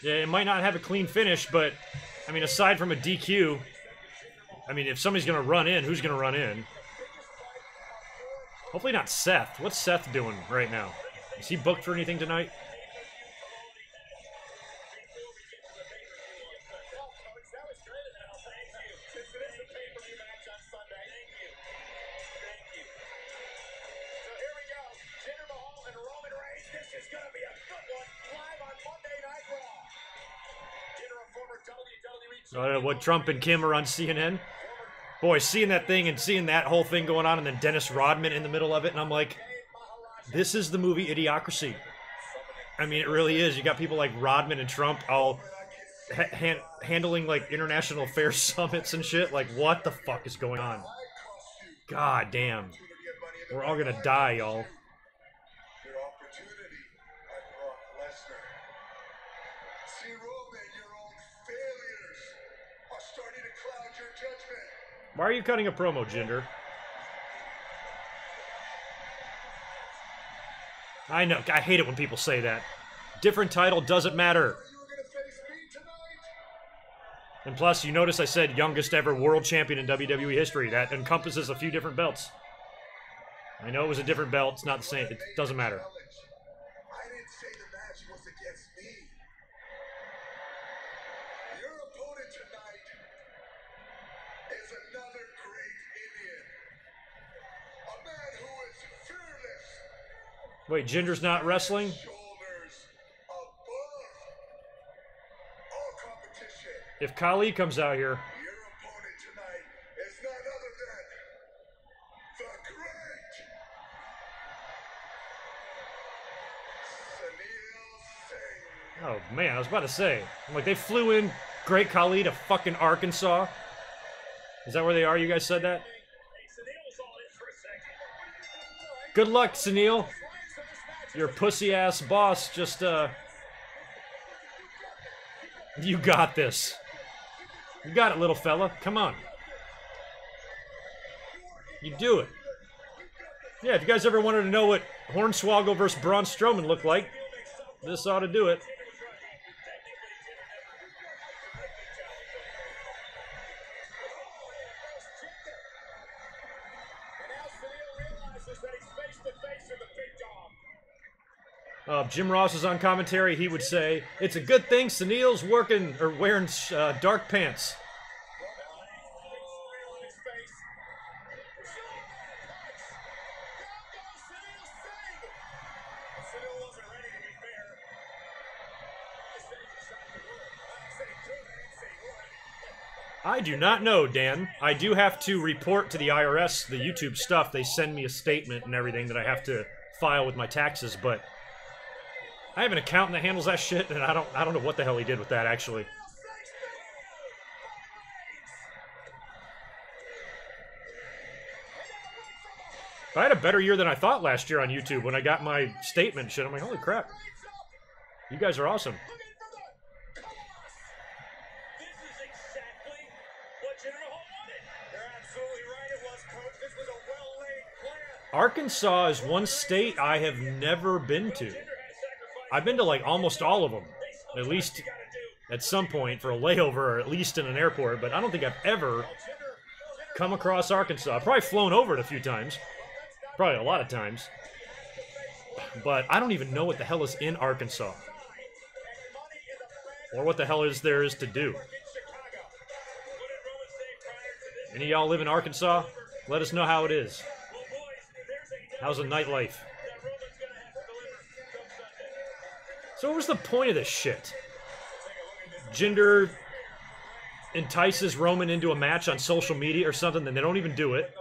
Yeah, it might not have a clean finish, but, I mean, aside from a DQ, I mean, if somebody's going to run in, who's going to run in? Hopefully not Seth. What's Seth doing right now? Is he booked for anything tonight? I don't know what Trump and Kim are on CNN. Boy, seeing that thing and seeing that whole thing going on and then Dennis Rodman in the middle of it, and I'm like, this is the movie Idiocracy. I mean, it really is. You got people like Rodman and Trump all handling like international affairs summits and shit. Like, what the fuck is going on? God damn. We're all gonna die, y'all. Why are you cutting a promo, Jinder? I know. I hate it when people say that. Different title doesn't matter. And plus, you notice I said youngest ever world champion in WWE history. That encompasses a few different belts. I know it was a different belt. It's not the same. It doesn't matter. I didn't say the match was against me. Your opponent tonight is another great Indian. A man who is fearless. Wait, Jinder's not wrestling? Shoulders above all competition. If Kali comes out here... Your opponent tonight is none other than the great Sunil Singh. Oh, man, I was about to say. Like, they flew in Great Khali to fucking Arkansas. Is that where they are? You guys said that? Good luck, Sunil. Your pussy-ass boss just, You got this. You got it, little fella. Come on. You do it. Yeah, if you guys ever wanted to know what Hornswoggle versus Braun Strowman looked like, this ought to do it. Jim Ross is on commentary. He would say, "It's a good thing Sunil's working or wearing dark pants." I do not know, Dan. I do have to report to the IRS the YouTube stuff. They send me a statement and everything that I have to file with my taxes, but I have an accountant that handles that shit, and I don't know what the hell he did with that, actually. I had a better year than I thought last year on YouTube when I got my statement shit. I'm like, holy crap. You guys are awesome. Arkansas is one state I have never been to. I've been to like almost all of them, at least at some point for a layover or at least in an airport, but I don't think I've ever come across Arkansas. I've probably flown over it a few times, probably a lot of times, but I don't even know what the hell is in Arkansas or what the hell there is to do. Any of y'all live in Arkansas? Let us know how it is. How's the nightlife? So what was the point of this shit? Jinder entices Roman into a match on social media or something, then they don't even do it.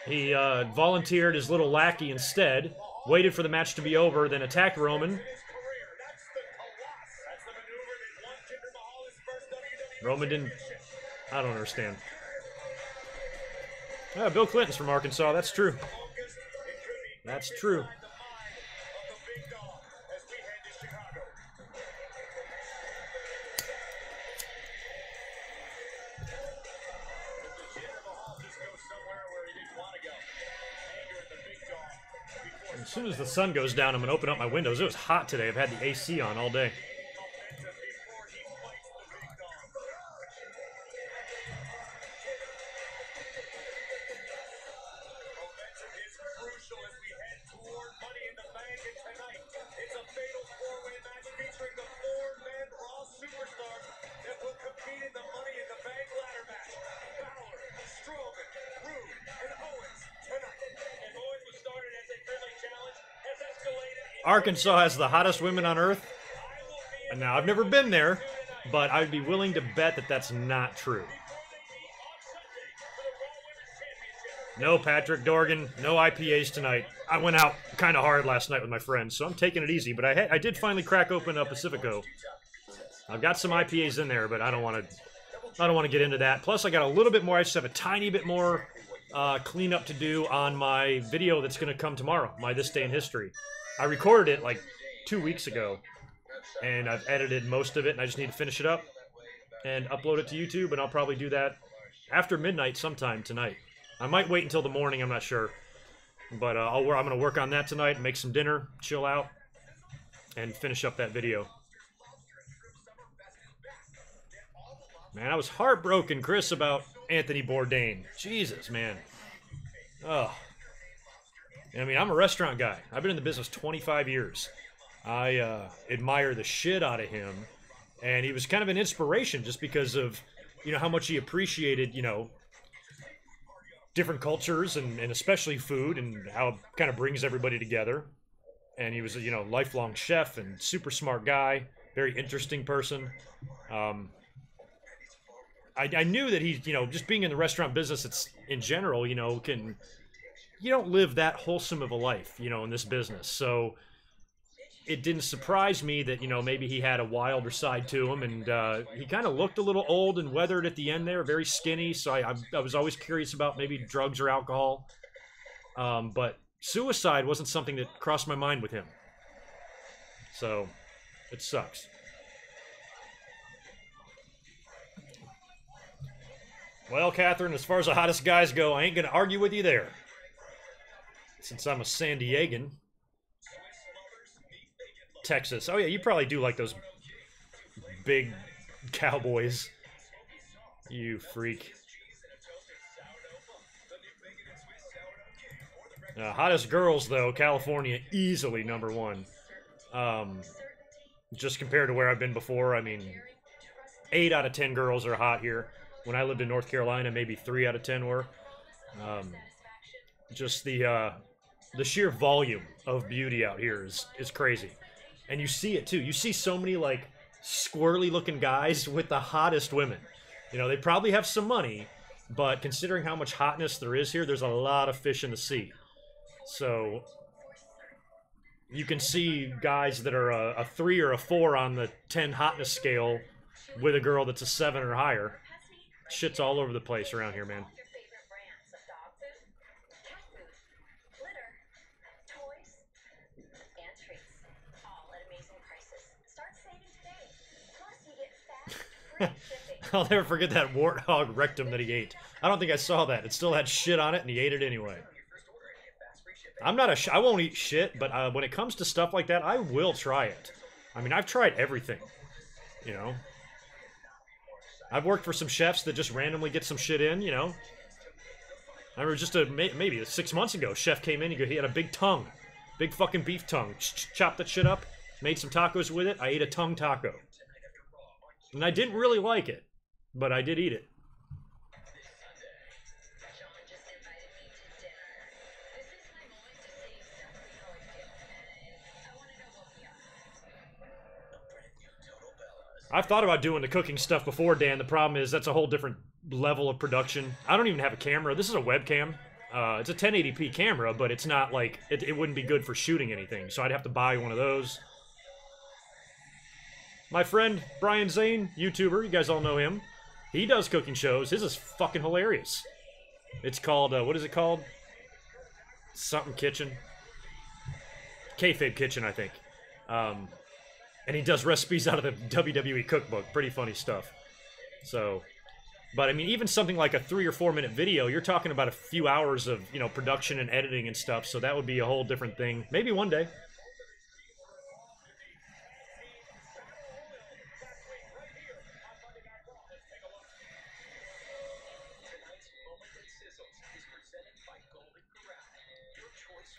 He volunteered his little lackey instead, waited for the match to be over, then attacked Roman. Roman didn't... I don't understand. Yeah, Bill Clinton's from Arkansas, that's true. That's true. As soon as the sun goes down, I'm going to open up my windows. It was hot today. I've had the AC on all day. Arkansas has the hottest women on earth. Now, I've never been there, but I'd be willing to bet that that's not true. No Patrick Dorgan, no IPAs tonight. I went out kind of hard last night with my friends, so I'm taking it easy. But I did finally crack open a Pacifico. I've got some IPAs in there, but I don't want to get into that. Plus, I got a little bit more. I just have a tiny bit more cleanup to do on my video that's going to come tomorrow, my This Day in History. I recorded it like 2 weeks ago, and I've edited most of it, and I just need to finish it up and upload it to YouTube, and I'll probably do that after midnight sometime tonight. I might wait until the morning, I'm not sure. But I'm going to work on that tonight, make some dinner, chill out, and finish up that video. Man, I was heartbroken, Chris, about Anthony Bourdain. Jesus, man. Ugh. I mean, I'm a restaurant guy. I've been in the business 25 years. I admire the shit out of him. And he was kind of an inspiration just because of, you know, how much he appreciated, you know, different cultures and especially food and how it kind of brings everybody together. And he was a, you know, lifelong chef and super smart guy, very interesting person. I knew that he, you know, just being in the restaurant business, it's in general, you know, you don't live that wholesome of a life, you know, in this business. So it didn't surprise me that, you know, maybe he had a wilder side to him, and he kind of looked a little old and weathered at the end there, very skinny. So I was always curious about maybe drugs or alcohol. But suicide wasn't something that crossed my mind with him. So it sucks. Well, Catherine, as far as the hottest guys go, I ain't going to argue with you there. Since I'm a San Diegan. Texas. Oh, yeah, you probably do like those big cowboys. You freak. Hottest girls, though, California, easily #1. Just compared to where I've been before, I mean, 8 out of 10 girls are hot here. When I lived in North Carolina, maybe 3 out of 10 were. Just the sheer volume of beauty out here is crazy. And you see it, too. You see so many, like, squirrely-looking guys with the hottest women. You know, they probably have some money, but considering how much hotness there is here, there's a lot of fish in the sea. So you can see guys that are a 3 or a 4 on the 10 hotness scale with a girl that's a 7 or higher. Shit's all over the place around here, man. I'll never forget that warthog rectum that he ate. I don't think I saw that. It still had shit on it, and he ate it anyway. I won't eat shit, but when it comes to stuff like that, I will try it. I mean, I've tried everything, you know. I've worked for some chefs that just randomly get some shit in, you know. I remember just maybe 6 months ago, chef came in, he had a big tongue. Big fucking beef tongue. Chopped that shit up, made some tacos with it. I ate a tongue taco. And I didn't really like it, but I did eat it. I've thought about doing the cooking stuff before, Dan. The problem is that's a whole different level of production. I don't even have a camera. This is a webcam. It's a 1080p camera, but it's not like, it wouldn't be good for shooting anything, so I'd have to buy one of those. My friend, Brian Zane, YouTuber, you guys all know him. He does cooking shows. His is fucking hilarious. It's called, what is it called? Something Kitchen. Kayfabe Kitchen, I think. And he does recipes out of the WWE cookbook. Pretty funny stuff. So, but I mean, even something like a 3 or 4 minute video, you're talking about a few hours of, you know, production and editing and stuff. So that would be a whole different thing. Maybe one day.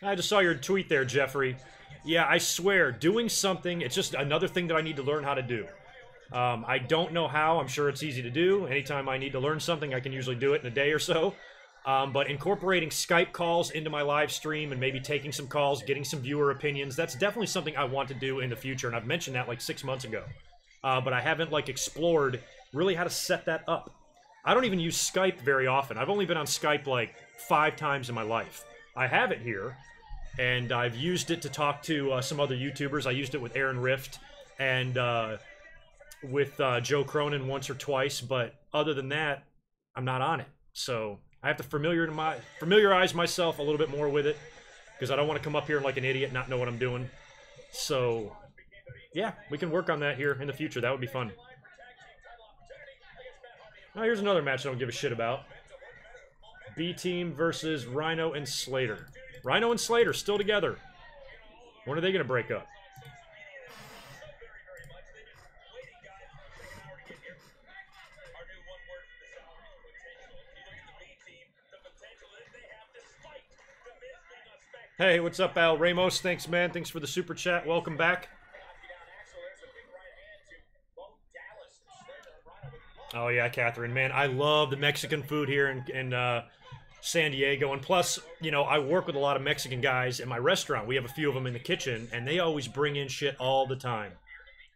I just saw your tweet there, Jeffrey. Yeah, I swear, doing something, it's just another thing that I need to learn how to do. I don't know how. I'm sure it's easy to do. Anytime I need to learn something, I can usually do it in a day or so. But incorporating Skype calls into my live stream and maybe taking some calls, getting some viewer opinions, that's definitely something I want to do in the future. And I've mentioned that like 6 months ago. But I haven't like explored really how to set that up. I don't even use Skype very often. I've only been on Skype like 5 times in my life. I have it here. And I've used it to talk to some other YouTubers. I used it with Aaron Rift and with Joe Cronin once or twice. But other than that, I'm not on it. So I have to familiarize myself a little bit more with it. Because I don't want to come up here like an idiot, not know what I'm doing. So, yeah, we can work on that here in the future. That would be fun. Now, here's another match I don't give a shit about. B-Team versus Rhino and Slater. Rhino and Slater still together. When are they going to break up? Hey, what's up, Al Ramos? Thanks, man. Thanks for the super chat. Welcome back. Oh, yeah, Catherine. Man, I love the Mexican food here in San Diego, and plus, you know, I work with a lot of Mexican guys in my restaurant. We have a few of them in the kitchen, and they always bring in shit all the time.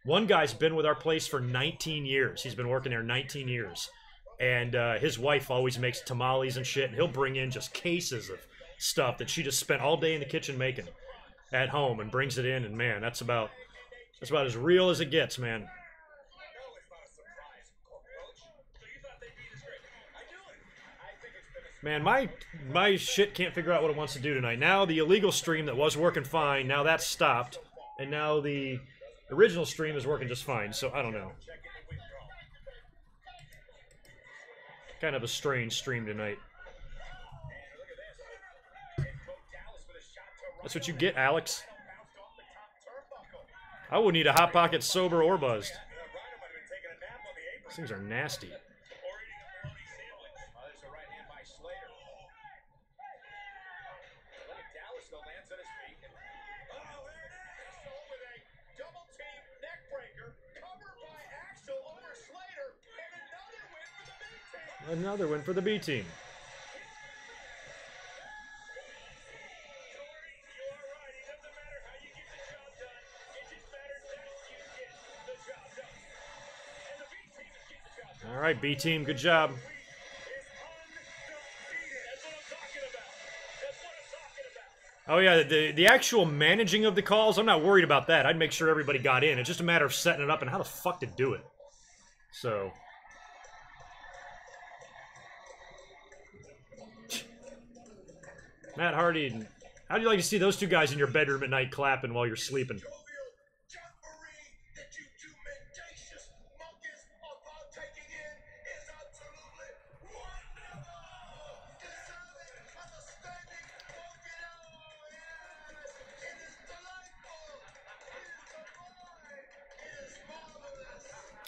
One guy's been with our place for 19 years. He's been working there 19 years, and his wife always makes tamales and shit, and he'll bring in just cases of stuff that she just spent all day in the kitchen making at home and brings it in, and man, that's about as real as it gets, man. Man, my shit can't figure out what it wants to do tonight. Now the illegal stream that was working fine, now that's stopped. And now the original stream is working just fine, so I don't know. Kind of a strange stream tonight. That's what you get, Alex. I wouldn't eat a Hot Pocket sober or buzzed. These things are nasty. Another win for the B team. All right, B team, good job. Oh yeah, the actual managing of the calls, I'm not worried about that. I'd make sure everybody got in. It's just a matter of setting it up and how the fuck to do it. So... Matt Hardy, how do you like to see those two guys in your bedroom at night clapping while you're sleeping?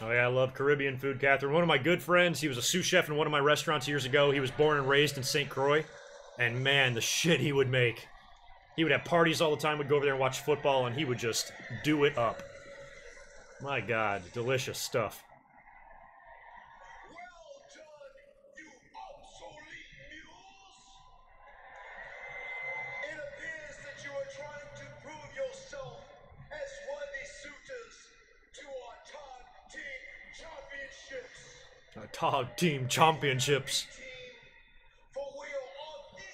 Oh yeah, I love Caribbean food, Catherine. One of my good friends, he was a sous chef in one of my restaurants years ago. He was born and raised in St. Croix. And man, the shit he would make. He would have parties all the time. We'd go over there and watch football, and he would just do it up. My God, delicious stuff. It appears that you are trying to prove yourself as worthy suitors to our top team Tag Team Championships.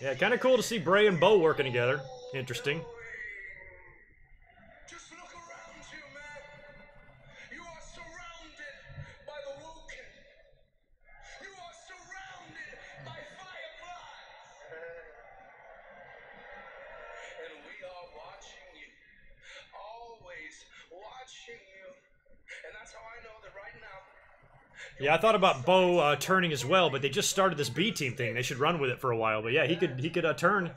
Yeah, kind of cool to see Bray and Bo working together. Interesting. Just look around you, man. You are surrounded by the Woken. You are surrounded by fireflies. And we are watching you. Always watching you. And that's how I know that right now. Yeah, I thought about Bo turning as well, but they just started this B team thing. They should run with it for a while. But yeah, he could turn.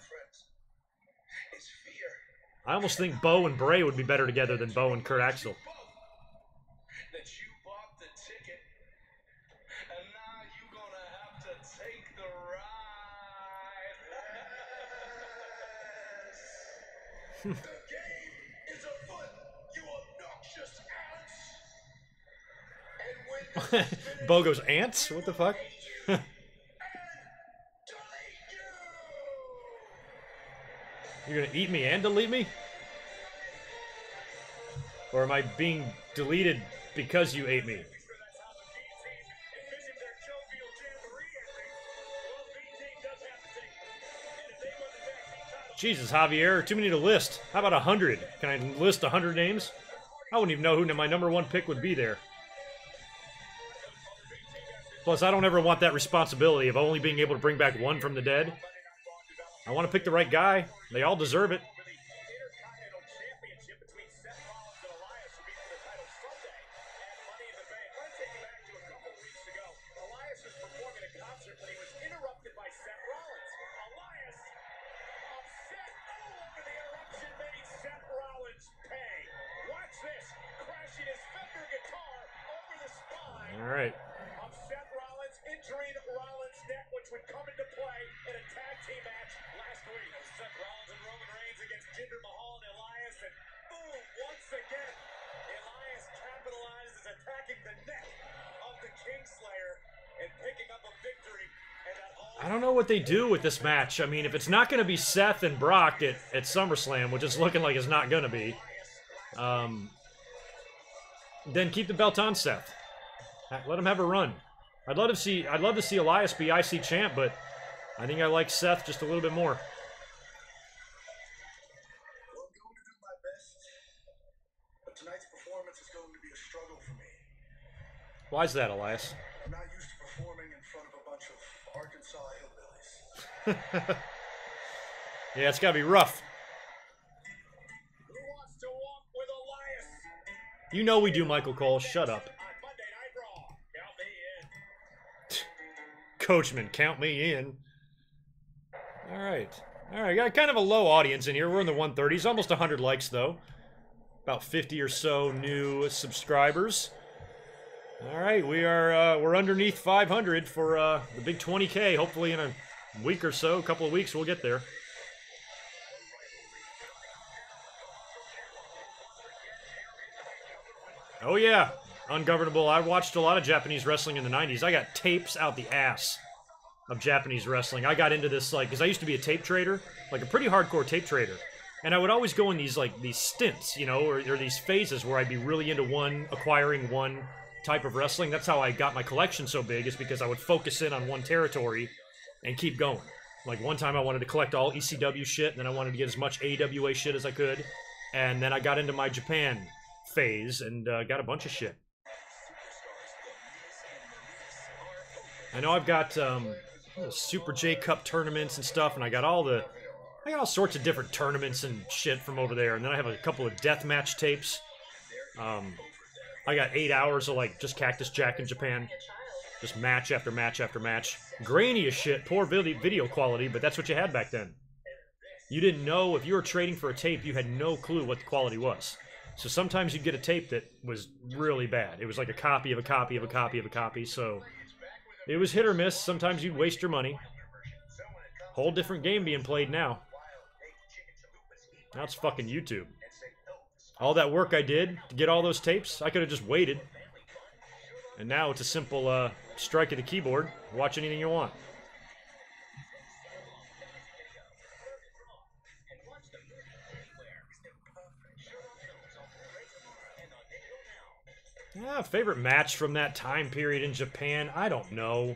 I almost think Bo and Bray would be better together than Bo and Kurt Axel. That you bought the ticket, and now you're gonna have to take the ride. The game is afoot, you obnoxious ants. And when this Bo goes, ants? What the fuck? You're gonna eat me and delete me? Or am I being deleted because you ate me? Jesus, Javier, too many to list. How about 100? Can I list 100 names? I wouldn't even know who my #1 pick would be there. Plus, I don't ever want that responsibility of only being able to bring back one from the dead. I want to pick the right guy. They all deserve it. All right. Of Seth Rollins injuring Rollins' neck, which would come into play in a tag team match last week. Seth Rollins and Roman Reigns against Jinder Mahal and Elias, and boom, once again, Elias capitalizes, attacking the neck of the Kingslayer and picking up a victory. I don't know what they do with this match. I mean, if it's not going to be Seth and Brock at SummerSlam, which is looking like it's not going to be, then keep the belt on Seth. Let him have a run. I'd love to see Elias be IC champ, but I think I like Seth just a little bit more. Well, I'm going to do my best, but tonight's performance is going to be a struggle for me. Why is that, Elias? I'm not used to performing in front of a bunch of Arkansas hillbillies. Yeah, it's got to be rough. Who wants to walk with Elias? You know we do, Michael Cole. Shut up. Coachman, count me in. All right, got kind of a low audience in here. We're in the 130s, almost 100 likes though. About 50 or so new subscribers. All right, we're underneath 500 for the big 20K. Hopefully in a week or so, a couple of weeks, we'll get there. Oh yeah. Ungovernable. I watched a lot of Japanese wrestling in the 90s. I got tapes out the ass of Japanese wrestling. I got into this, like, because I used to be a tape trader, like a pretty hardcore tape trader. And I would always go in these, like, these stints, you know, or these phases where I'd be really into acquiring one type of wrestling. That's how I got my collection so big, is because I would focus in on one territory and keep going. Like, one time I wanted to collect all ECW shit, and then I wanted to get as much AWA shit as I could. And then I got into my Japan phase and got a bunch of shit. I know I've got Super J Cup tournaments and stuff, and I got all sorts of different tournaments and shit from over there. And then I have a couple of deathmatch tapes. I got 8 hours of like just Cactus Jack in Japan, just match after match after match. Grainy as shit, poor video quality, but that's what you had back then. You didn't know, if you were trading for a tape, you had no clue what the quality was. So sometimes you'd get a tape that was really bad. It was like a copy of a copy of a copy of a copy, so it was hit or miss. Sometimes you'd waste your money. Whole different game being played now. Now it's fucking YouTube. All that work I did to get all those tapes, I could have just waited. And now it's a simple strike of the keyboard. Watch anything you want. Yeah, favorite match from that time period in Japan? I don't know.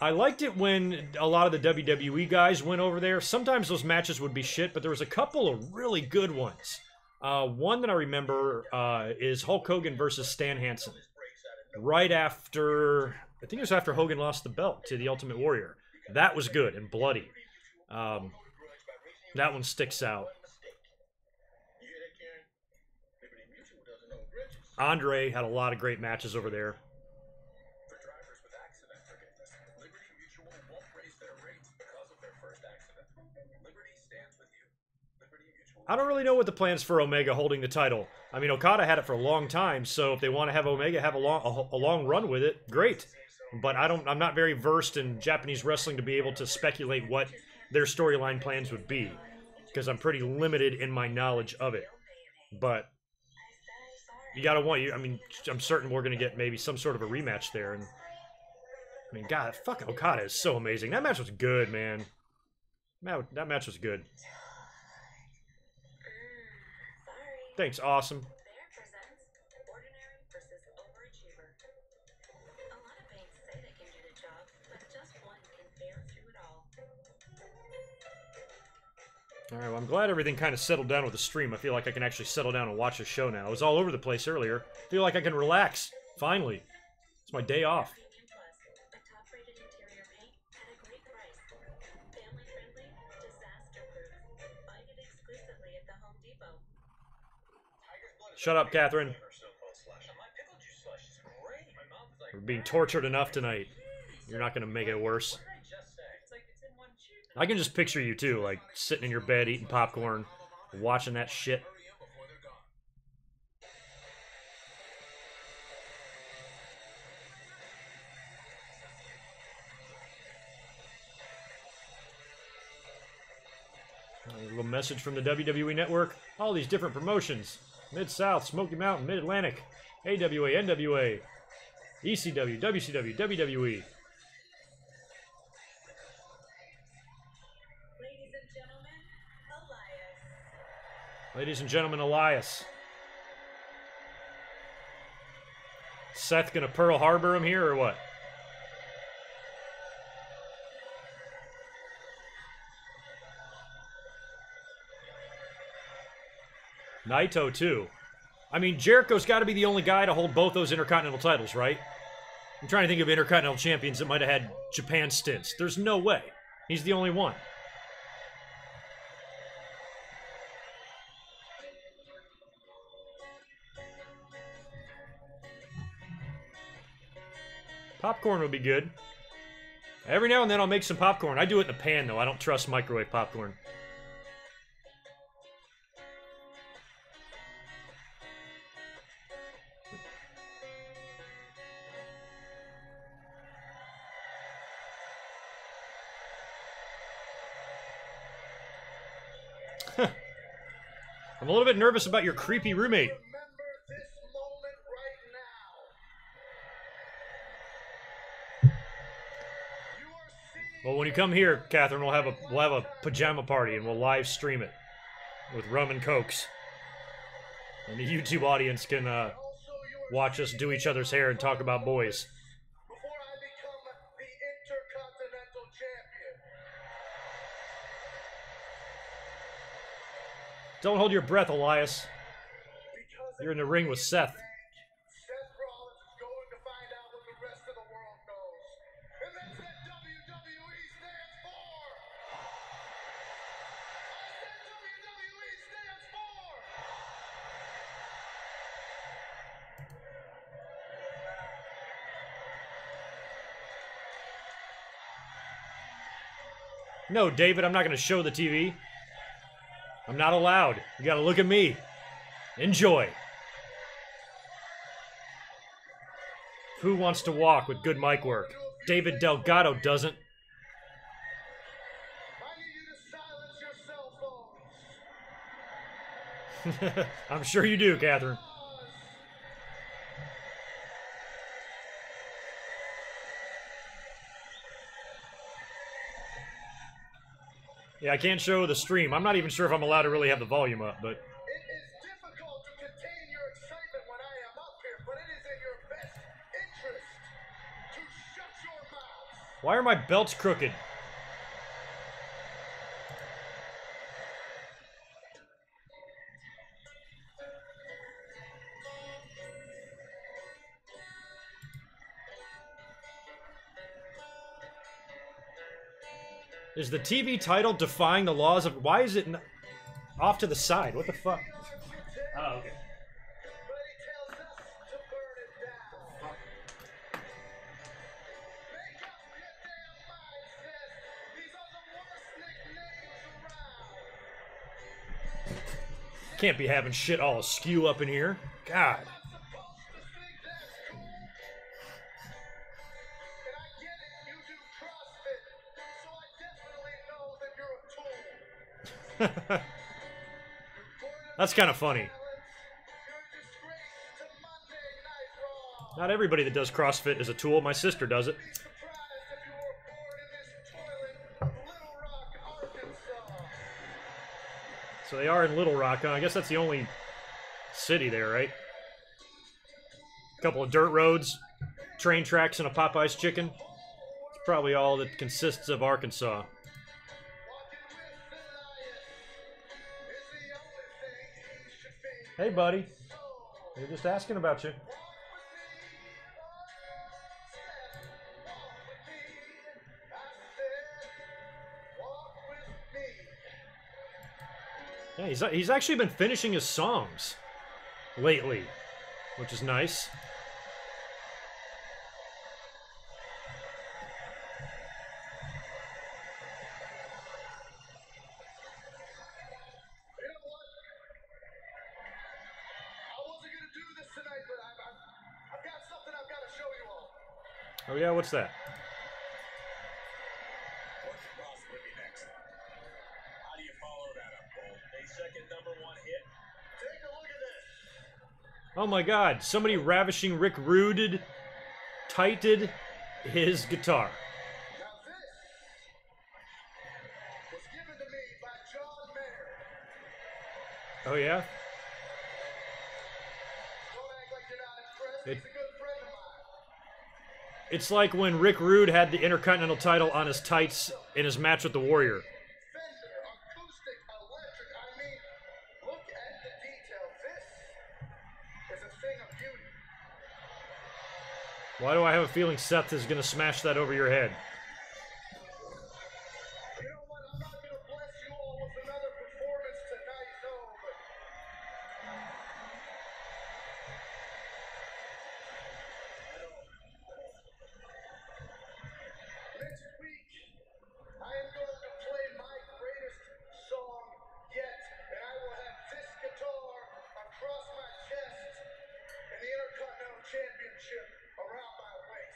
I liked it when a lot of the WWE guys went over there. Sometimes those matches would be shit, but there was a couple of really good ones. One that I remember is Hulk Hogan versus Stan Hansen. Right after, I think it was after Hogan lost the belt to the Ultimate Warrior. That was good and bloody. That one sticks out. Andre had a lot of great matches over there. I don't really know what the plans for Omega holding the title. I mean, Okada had it for a long time, so if they want to have Omega have a long run with it, great. But I'm not very versed in Japanese wrestling to be able to speculate what their storyline plans would be, because I'm pretty limited in my knowledge of it. But you gotta I mean, I'm certain we're gonna get maybe some sort of a rematch there. And I mean, God, fucking Okada is so amazing. That match was good, man. That match was good. Thanks, awesome. Alright, well, I'm glad everything kind of settled down with the stream. I feel like I can actually settle down and watch a show now. I was all over the place earlier. I feel like I can relax. Finally. It's my day off. Shut up, Catherine. We're being tortured enough tonight. You're not going to make it worse. I can just picture you, too, like, sitting in your bed, eating popcorn, watching that shit. A little message from the WWE Network. All these different promotions. Mid-South, Smoky Mountain, Mid-Atlantic, AWA, NWA, ECW, WCW, WWE. Ladies and gentlemen, Elias. Seth gonna Pearl Harbor him here or what? Naito, too. I mean, Jericho's got to be the only guy to hold both those Intercontinental titles, right? I'm trying to think of Intercontinental champions that might have had Japan stints. There's no way. He's the only one. Popcorn would be good. Every now and then I'll make some popcorn. I do it in a pan, though. I don't trust microwave popcorn. I'm a little bit nervous about your creepy roommate. Well, when you come here, Catherine, we'll have a pajama party and we'll live stream it with rum and cokes, and the YouTube audience can watch us do each other's hair and talk about boys. Before I become the Intercontinental Champion. Don't hold your breath, Elias. You're in the ring with Seth. Seth Rollins is going to find out what the rest of the world knows. And that's what WWE stands for. I said WWE stands for. No, David, I'm not going to show the TV. I'm not allowed. You got to look at me. Enjoy. Who wants to walk with good mic work? David Delgado doesn't. I need you to silence your cell phones. I'm sure you do, Catherine. Yeah, I can't show the stream. I'm not even sure if I'm allowed to really have the volume up, but... It is difficult to contain Why are my belts crooked? Is the TV title defying the laws of... Why is it off to the side? What the fuck? Oh, okay. Can't be having shit all askew up in here. God. That's kind of funny. Not everybody that does CrossFit is a tool. My sister does it. So they are in Little Rock, huh? I guess that's the only city there, right? A couple of dirt roads, train tracks, and a Popeye's chicken. It's probably all that consists of Arkansas. Hey, buddy. They're just asking about you. Yeah, he's actually been finishing his songs lately, which is nice. Oh yeah, what's that? What's possibly next? How do you follow that up, Cole? A second #1 hit? Take a look at this. Oh my God! Somebody ravishing Rick Rude tighted his guitar. Now this was given to me by John Mayer. Oh yeah? Don't act like you're not impressed. He's a good friend of mine. It's like when Rick Rude had the Intercontinental title on his tights in his match with the Warrior. Fender, acoustic, electric. I mean, look at the detail. This is a thing of beauty. Why do I have a feeling Seth is gonna smash that over your head? You know what? I'm not going to bless you all with another performance tonight, no, but next week, I am going to play my greatest song yet, and I will have this guitar across my chest and the Intercontinental Championship around my waist.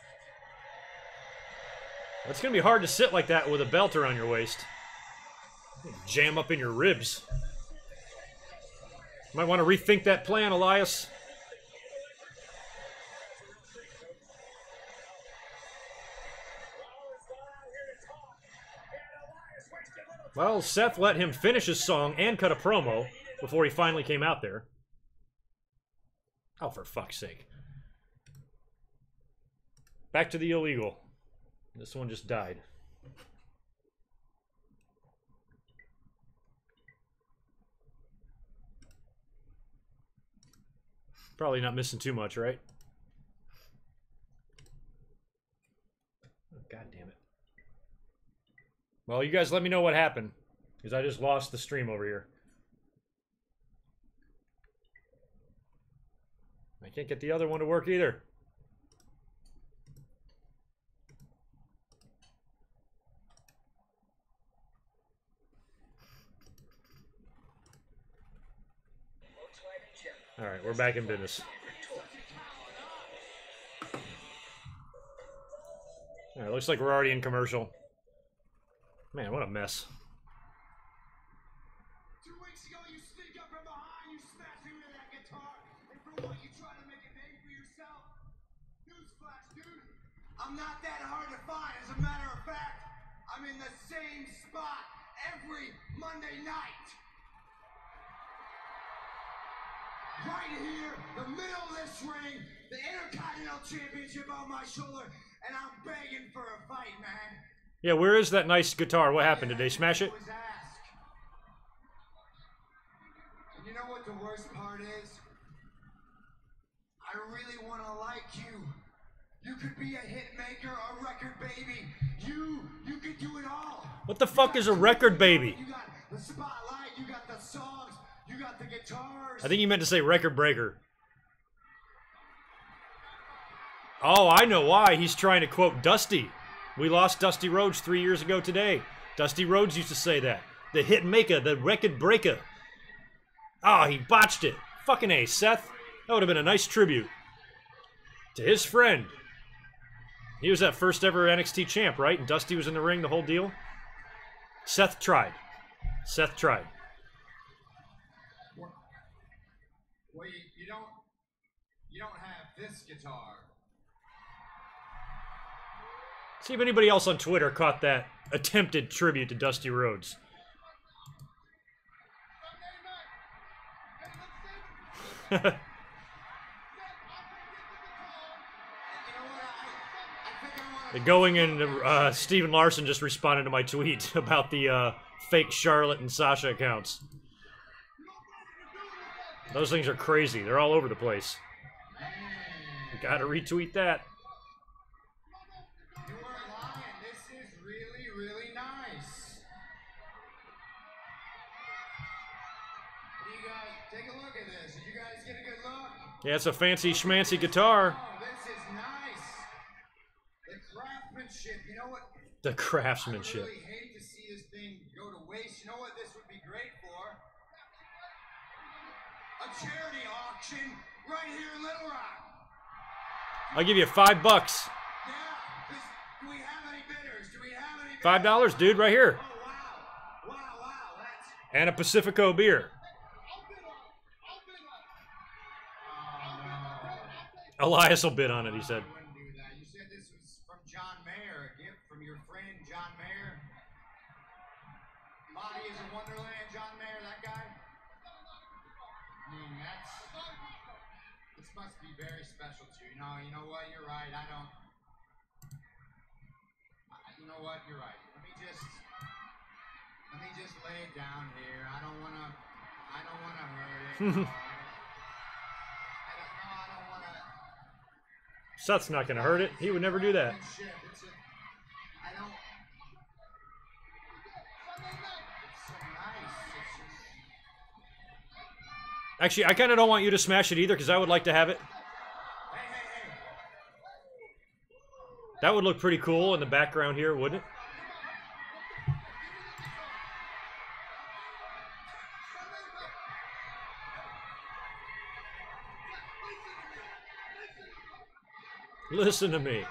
It's gonna be hard to sit like that with a belt around your waist. Jam up in your ribs. Might want to rethink that plan, Elias. Well, Seth let him finish his song and cut a promo before he finally came out there. Oh, for fuck's sake. Back to the illegal. This one just died. Probably not missing too much, right? Oh, God damn it. Well, you guys let me know what happened, because I just lost the stream over here. I can't get the other one to work either. All right, we're back in business. All right, looks like we're already in commercial. Man, what a mess. 2 weeks ago, you sneak up from behind, you smash me with that guitar, and for what, you try to make a name for yourself? Newsflash, dude. I'm not that hard to find. As a matter of fact, I'm in the same spot every Monday night. Right here, the middle of this ring, the Intercontinental Championship on my shoulder, and I'm begging for a fight, man. Yeah, where is that nice guitar? What happened? Did they smash it? And you know what the worst part is? I really want to like you. You could be a hit maker, a record baby. You could do it all. What the fuck is a record baby? You got the spotlight, you got the songs, you got the guitars. I think you meant to say record breaker. Oh, I know why. He's trying to quote Dusty. We lost Dusty Rhodes 3 years ago today. Dusty Rhodes used to say that. The hit maker, the record breaker. Oh, he botched it. Fucking A, Seth. That would have been a nice tribute to his friend. He was that first ever NXT champ, right? And Dusty was in the ring, the whole deal. Seth tried. Seth tried. Well, you don't have this guitar. See if anybody else on Twitter caught that attempted tribute to Dusty Rhodes. Going and Steven Larson just responded to my tweet about the fake Charlotte and Sasha accounts. Those things are crazy. They're all over the place. You gotta retweet that. You weren't lying. This is really, really nice. What do you guys take a look at this? Did you guys get a good look? Yeah, it's a fancy schmancy guitar. Oh, this is nice. The craftsmanship. You know what? The craftsmanship. I really hate to see this thing go to waste. You know what this would be great for? A charity auction right here in Little Rock. I'll give you $5. Yeah. Do we have any bidders? Do we have any bidders? $5, dude, right here. Oh, wow. Wow. That's... And a Pacifico beer. Elias will bid on it, he said. I wouldn't do that. You said this was from John Mayer, a gift from your friend John Mayer. Body is a Wonderland, John Mayer, that guy. This must be very special to you. No, you know what? You're right. You know what? You're right. Let me just lay it down here. I don't wanna hurt it. Seth's not gonna hurt it. He would never do that. Actually, I kind of don't want you to smash it either, because I would like to have it. That would look pretty cool in the background here, wouldn't it? Listen to me.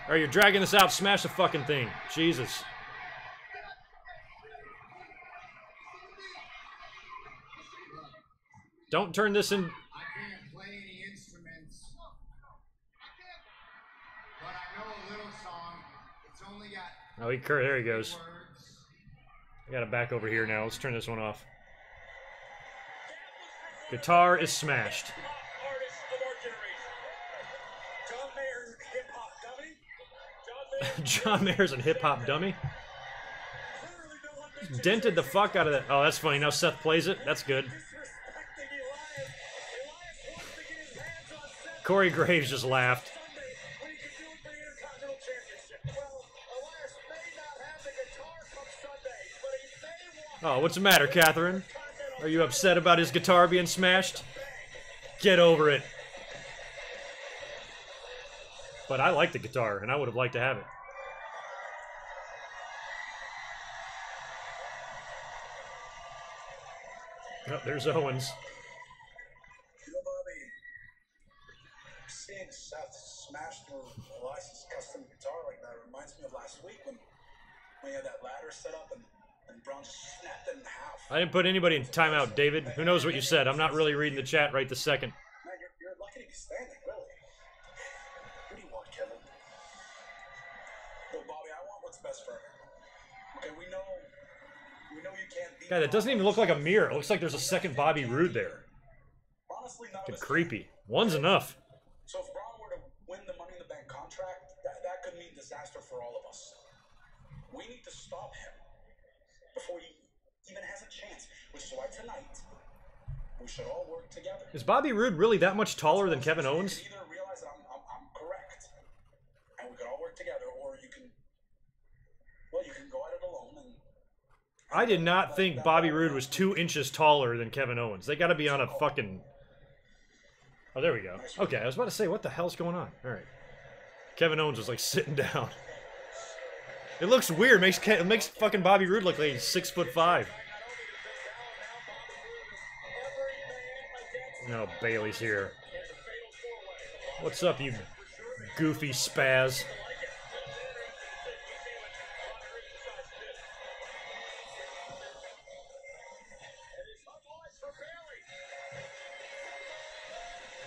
Alright, you're dragging this out. Smash the fucking thing. Jesus. Don't turn this in. I can't play any instruments, but I know a little song. It's only got... Oh, there he goes. words. I got it back over here now. Let's turn this one off. Guitar is smashed. John Mayer's a hip-hop dummy? Dented the fuck out of that. Oh, that's funny. Now Seth plays it. That's good. Corey Graves just laughed. Oh, what's the matter, Catherine? Are you upset about his guitar being smashed? Get over it. But I like the guitar, and I would have liked to have it. Oh, there's Owens. You know, Bobby, seeing Seth smash through Elias's custom guitar like that reminds me of last week when we had that ladder set up and Braun just snapped it in half. I didn't put anybody in timeout, David. Who knows what you said? I'm not really reading the chat right this second. Man, you're lucky to be standing, really. What do you want, Kevin? Well, Bobby, I want what's best for her. Okay, we know you can't beat... God, that doesn't even look like a mirror. It looks like there's a second Bobby Roode there. Honestly, none of Fucking us creepy. One's enough. So if Braun were to disaster for all of us. We need to stop him before he even has a chance, which is why tonight we should all work together. Is Bobby Roode really that much taller than Kevin Owens? You can either realize that I'm correct, and we could all work together, or you can, well, you can go at it alone. And I did not think Bobby Roode was 2 inches taller than Kevin Owens. They got to be on a fucking... Oh, there we go. Okay, I was about to say, what the hell's going on? All right. Kevin Owens was like sitting down. It looks weird. It makes fucking Bobby Roode look like he's 6'5". No, Bailey's here. What's up, you goofy spaz?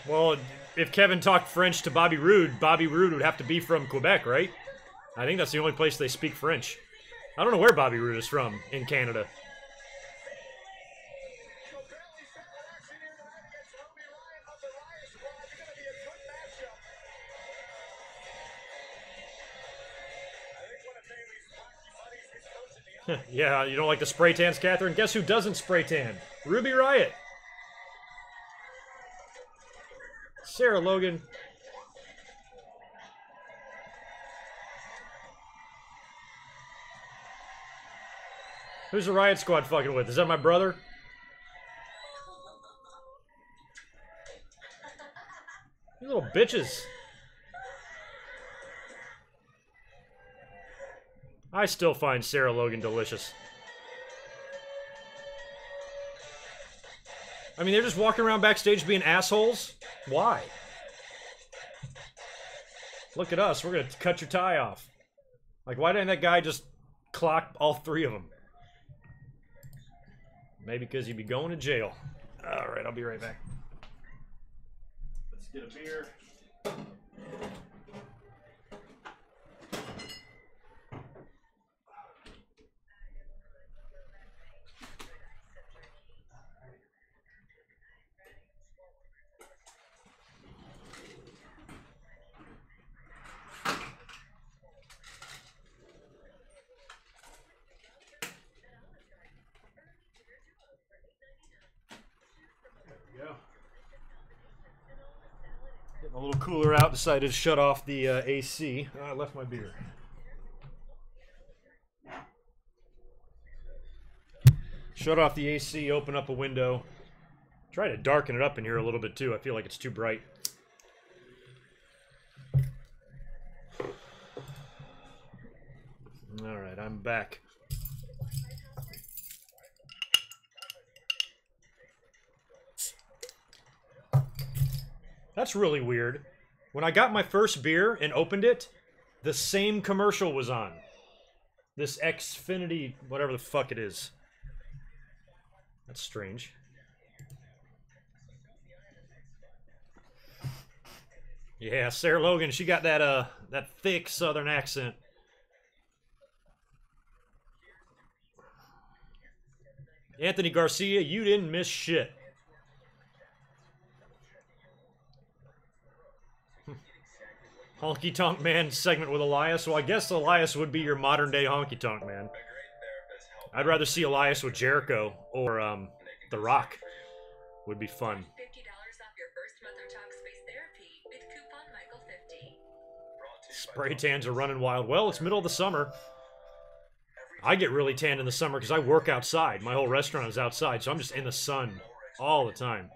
Well, if Kevin talked French to Bobby Roode would have to be from Quebec, right? I think that's the only place they speak French. I don't know where Bobby Roode is from in Canada. Yeah, you don't like the spray tans, Catherine? Guess who doesn't spray tan? Ruby Riott. Sarah Logan. Who's the Riot Squad fucking with? Is that my brother? You little bitches. I still find Sarah Logan delicious. I mean, they're just walking around backstage being assholes. Why? Look at us. We're going to cut your tie off. Like, why didn't that guy just clock all 3 of them? Maybe because he'd be going to jail. All right, I'll be right back. Let's get a beer. Getting a little cooler out, decided to shut off the AC. I left my beer. Shut off the AC, open up a window. Try to darken it up in here a little bit too. I feel like it's too bright. Alright, I'm back. That's really weird. When I got my first beer and opened it, the same commercial was on. This Xfinity, whatever the fuck it is. That's strange. Yeah, Sarah Logan, she got that that thick southern accent. Anthony Garcia, you didn't miss shit. Honky Tonk Man segment with Elias. Well, I guess Elias would be your modern day Honky Tonk Man. I'd rather see Elias with Jericho or The Rock. Would be fun. $50 off your first month of Talkspace therapy with coupon Michael50. Spray tans are running wild. Well, it's middle of the summer. I get really tanned in the summer because I work outside. My whole restaurant is outside, so I'm just in the sun all the time.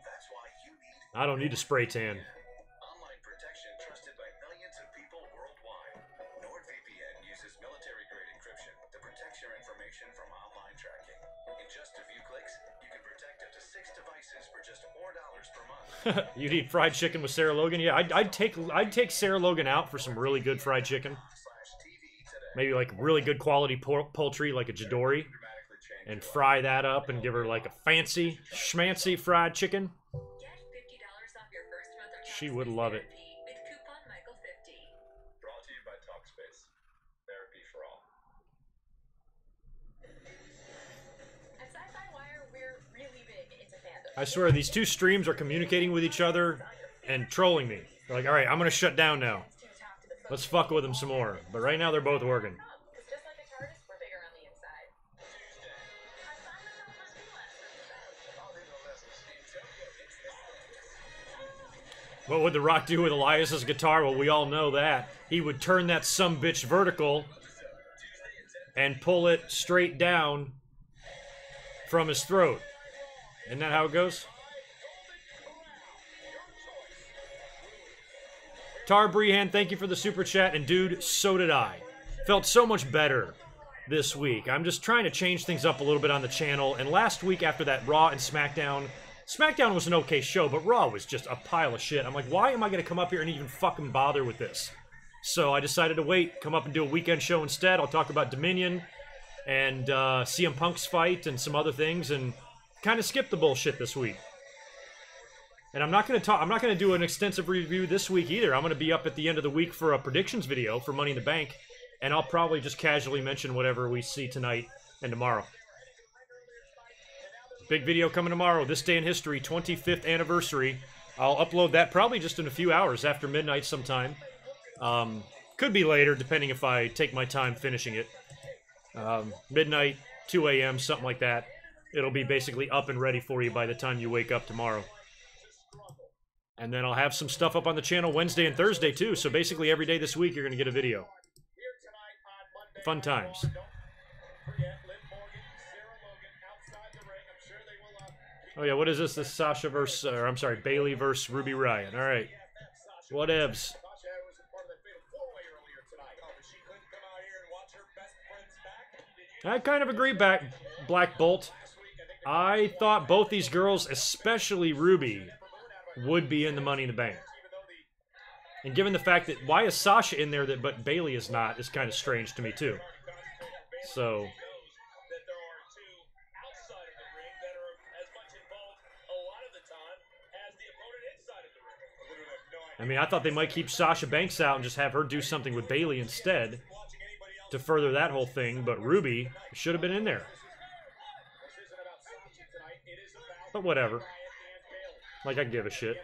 I don't need to spray tan. You'd eat fried chicken with Sarah Logan? Yeah, I'd take Sarah Logan out for some really good fried chicken. Maybe like really good quality poultry, like a Jadori, and fry that up and give her like a fancy, schmancy fried chicken. She would love it. Brought to you by Talkspace. Therapy for all. At Sci-Fi Wire, we're really big into fandom. I swear, these two streams are communicating with each other and trolling me. They're like, all right, I'm going to shut down now. Let's fuck with them some more. But right now they're both working. It's just like a TARDIS, we're bigger on the inside. What would The Rock do with Elias's guitar? Well, we all know that. He would turn that sumbitch vertical and pull it straight down from his throat. Isn't that how it goes? Tar Brehan, thank you for the super chat. And dude, so did I. Felt so much better this week. I'm just trying to change things up a little bit on the channel. And last week after that Raw and SmackDown was an okay show, but Raw was just a pile of shit. I'm like, why am I going to come up here and even fucking bother with this? So I decided to wait, come up and do a weekend show instead. I'll talk about Dominion and CM Punk's fight and some other things, and kind of skip the bullshit this week. And I'm not going to do an extensive review this week either. I'm going to be up at the end of the week for a predictions video for Money in the Bank, and I'll probably just casually mention whatever we see tonight and tomorrow. Big video coming tomorrow, This Day in History, 25th anniversary. I'll upload that probably just in a few hours after midnight sometime. Could be later, depending if I take my time finishing it. Midnight, 2 a.m., something like that. It'll be basically up and ready for you by the time you wake up tomorrow. And then I'll have some stuff up on the channel Wednesday and Thursday, too. So basically every day this week, you're going to get a video. Fun times. Oh, yeah, what is this? This Sasha versus, or I'm sorry, Bailey versus Ruby Riott. All right. Whatevs. I kind of agree, Black Bolt. I thought both these girls, especially Ruby, would be in the Money in the Bank. And given the fact that, why is Sasha in there but Bailey is not, is kind of strange to me, too. So... I mean, I thought they might keep Sasha Banks out and just have her do something with Bailey instead to further that whole thing, but Ruby should have been in there. But whatever. Like, I give a shit.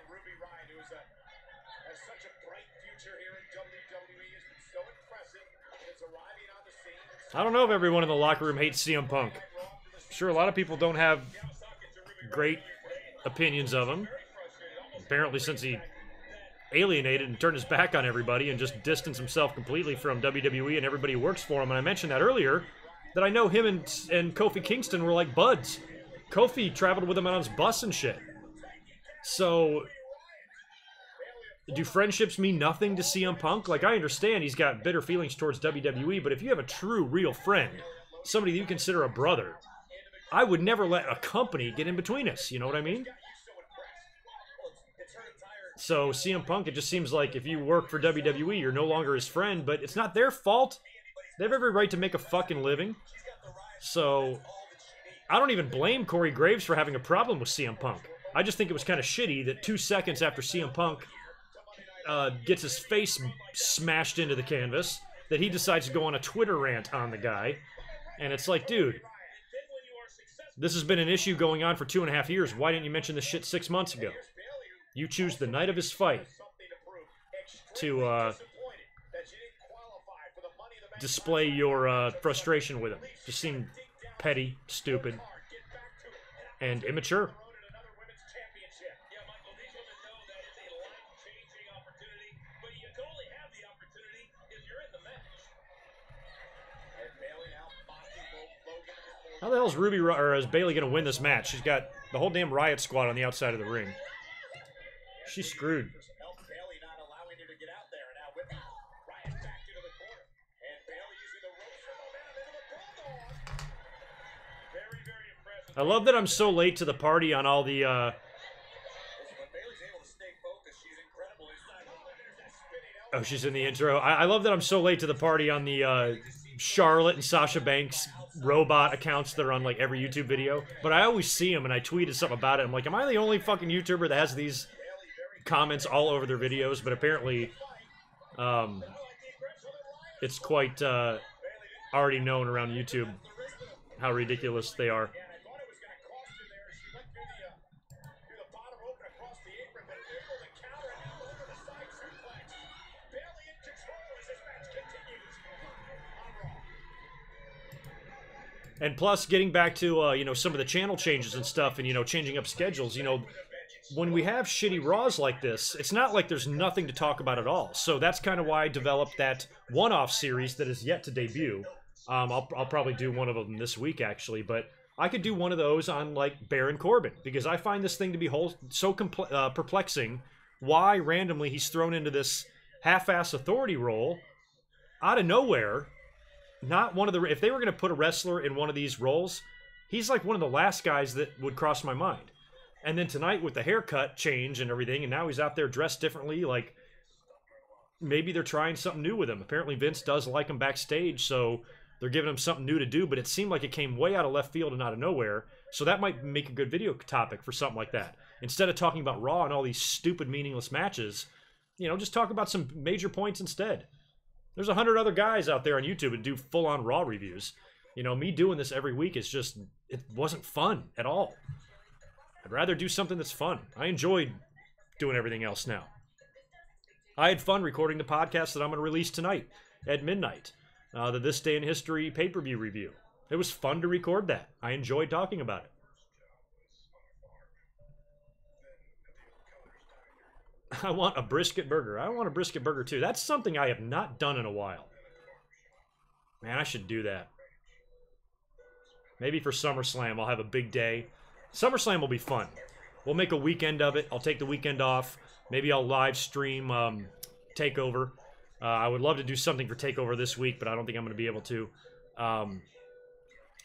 I don't know if everyone in the locker room hates CM Punk. I'm sure a lot of people don't have great opinions of him. Apparently, since he alienated and turned his back on everybody and just distanced himself completely from WWE and everybody who works for him. And I mentioned that earlier, that I know him and Kofi Kingston were like buds. Kofi traveled with him on his bus and shit. So, do friendships mean nothing to CM Punk? Like, I understand he's got bitter feelings towards WWE, but if you have a true, real friend, somebody that you consider a brother, I would never let a company get in between us. You know what I mean? So, CM Punk, it just seems like if you work for WWE, you're no longer his friend, but it's not their fault. They have every right to make a fucking living. So, I don't even blame Corey Graves for having a problem with CM Punk. I just think it was kind of shitty that 2 seconds after CM Punk gets his face smashed into the canvas, that he decides to go on a Twitter rant on the guy. And it's like, dude, this has been an issue going on for 2.5 years. Why didn't you mention this shit 6 months ago? You choose the night of his fight to display your frustration with him. Just seemed petty, stupid, and immature. How the hell is Ruby or is Bailey gonna win this match? She's got the whole damn Riot Squad on the outside of the ring. She's screwed. I love that I'm so late to the party on all the, Oh, she's in the intro. I love that I'm so late to the party on the, Charlotte and Sasha Banks robot accounts that are on, like, every YouTube video. But I always see them, and I tweeted something about it. I'm like, am I the only fucking YouTuber that has these comments all over their videos? But apparently, it's quite, already known around YouTube how ridiculous they are. And plus, getting back to, you know, some of the channel changes and stuff and, you know, changing up schedules, you know, when we have shitty Raws like this, it's not like there's nothing to talk about at all. So that's kind of why I developed that one-off series that is yet to debut. I'll probably do one of them this week, actually, but I could do one of those on, like, Baron Corbin, because I find this thing to be so perplexing. Why, randomly, he's thrown into this half-ass authority role out of nowhere. Not one of the... If they were going to put a wrestler in one of these roles, he's, like, one of the last guys that would cross my mind. And then tonight, with the haircut change and everything, and now he's out there dressed differently, like, maybe they're trying something new with him. Apparently, Vince does like him backstage, so... They're giving him something new to do, but it seemed like it came way out of left field and out of nowhere. So that might make a good video topic for something like that. Instead of talking about Raw and all these stupid, meaningless matches, you know, just talk about some major points instead. There's 100 other guys out there on YouTube that do full-on Raw reviews. You know, me doing this every week is just, it wasn't fun at all. I'd rather do something that's fun. I enjoyed doing everything else now. I had fun recording the podcast that I'm going to release tonight at midnight. The This Day in History pay-per-view review. It was fun to record that. I enjoyed talking about it. I want a brisket burger. I want a brisket burger too. That's something I have not done in a while. Man, I should do that. Maybe for SummerSlam, I'll have a big day. SummerSlam will be fun. We'll make a weekend of it. I'll take the weekend off. Maybe I'll live stream TakeOver. I would love to do something for TakeOver this week, but I don't think I'm going to be able to.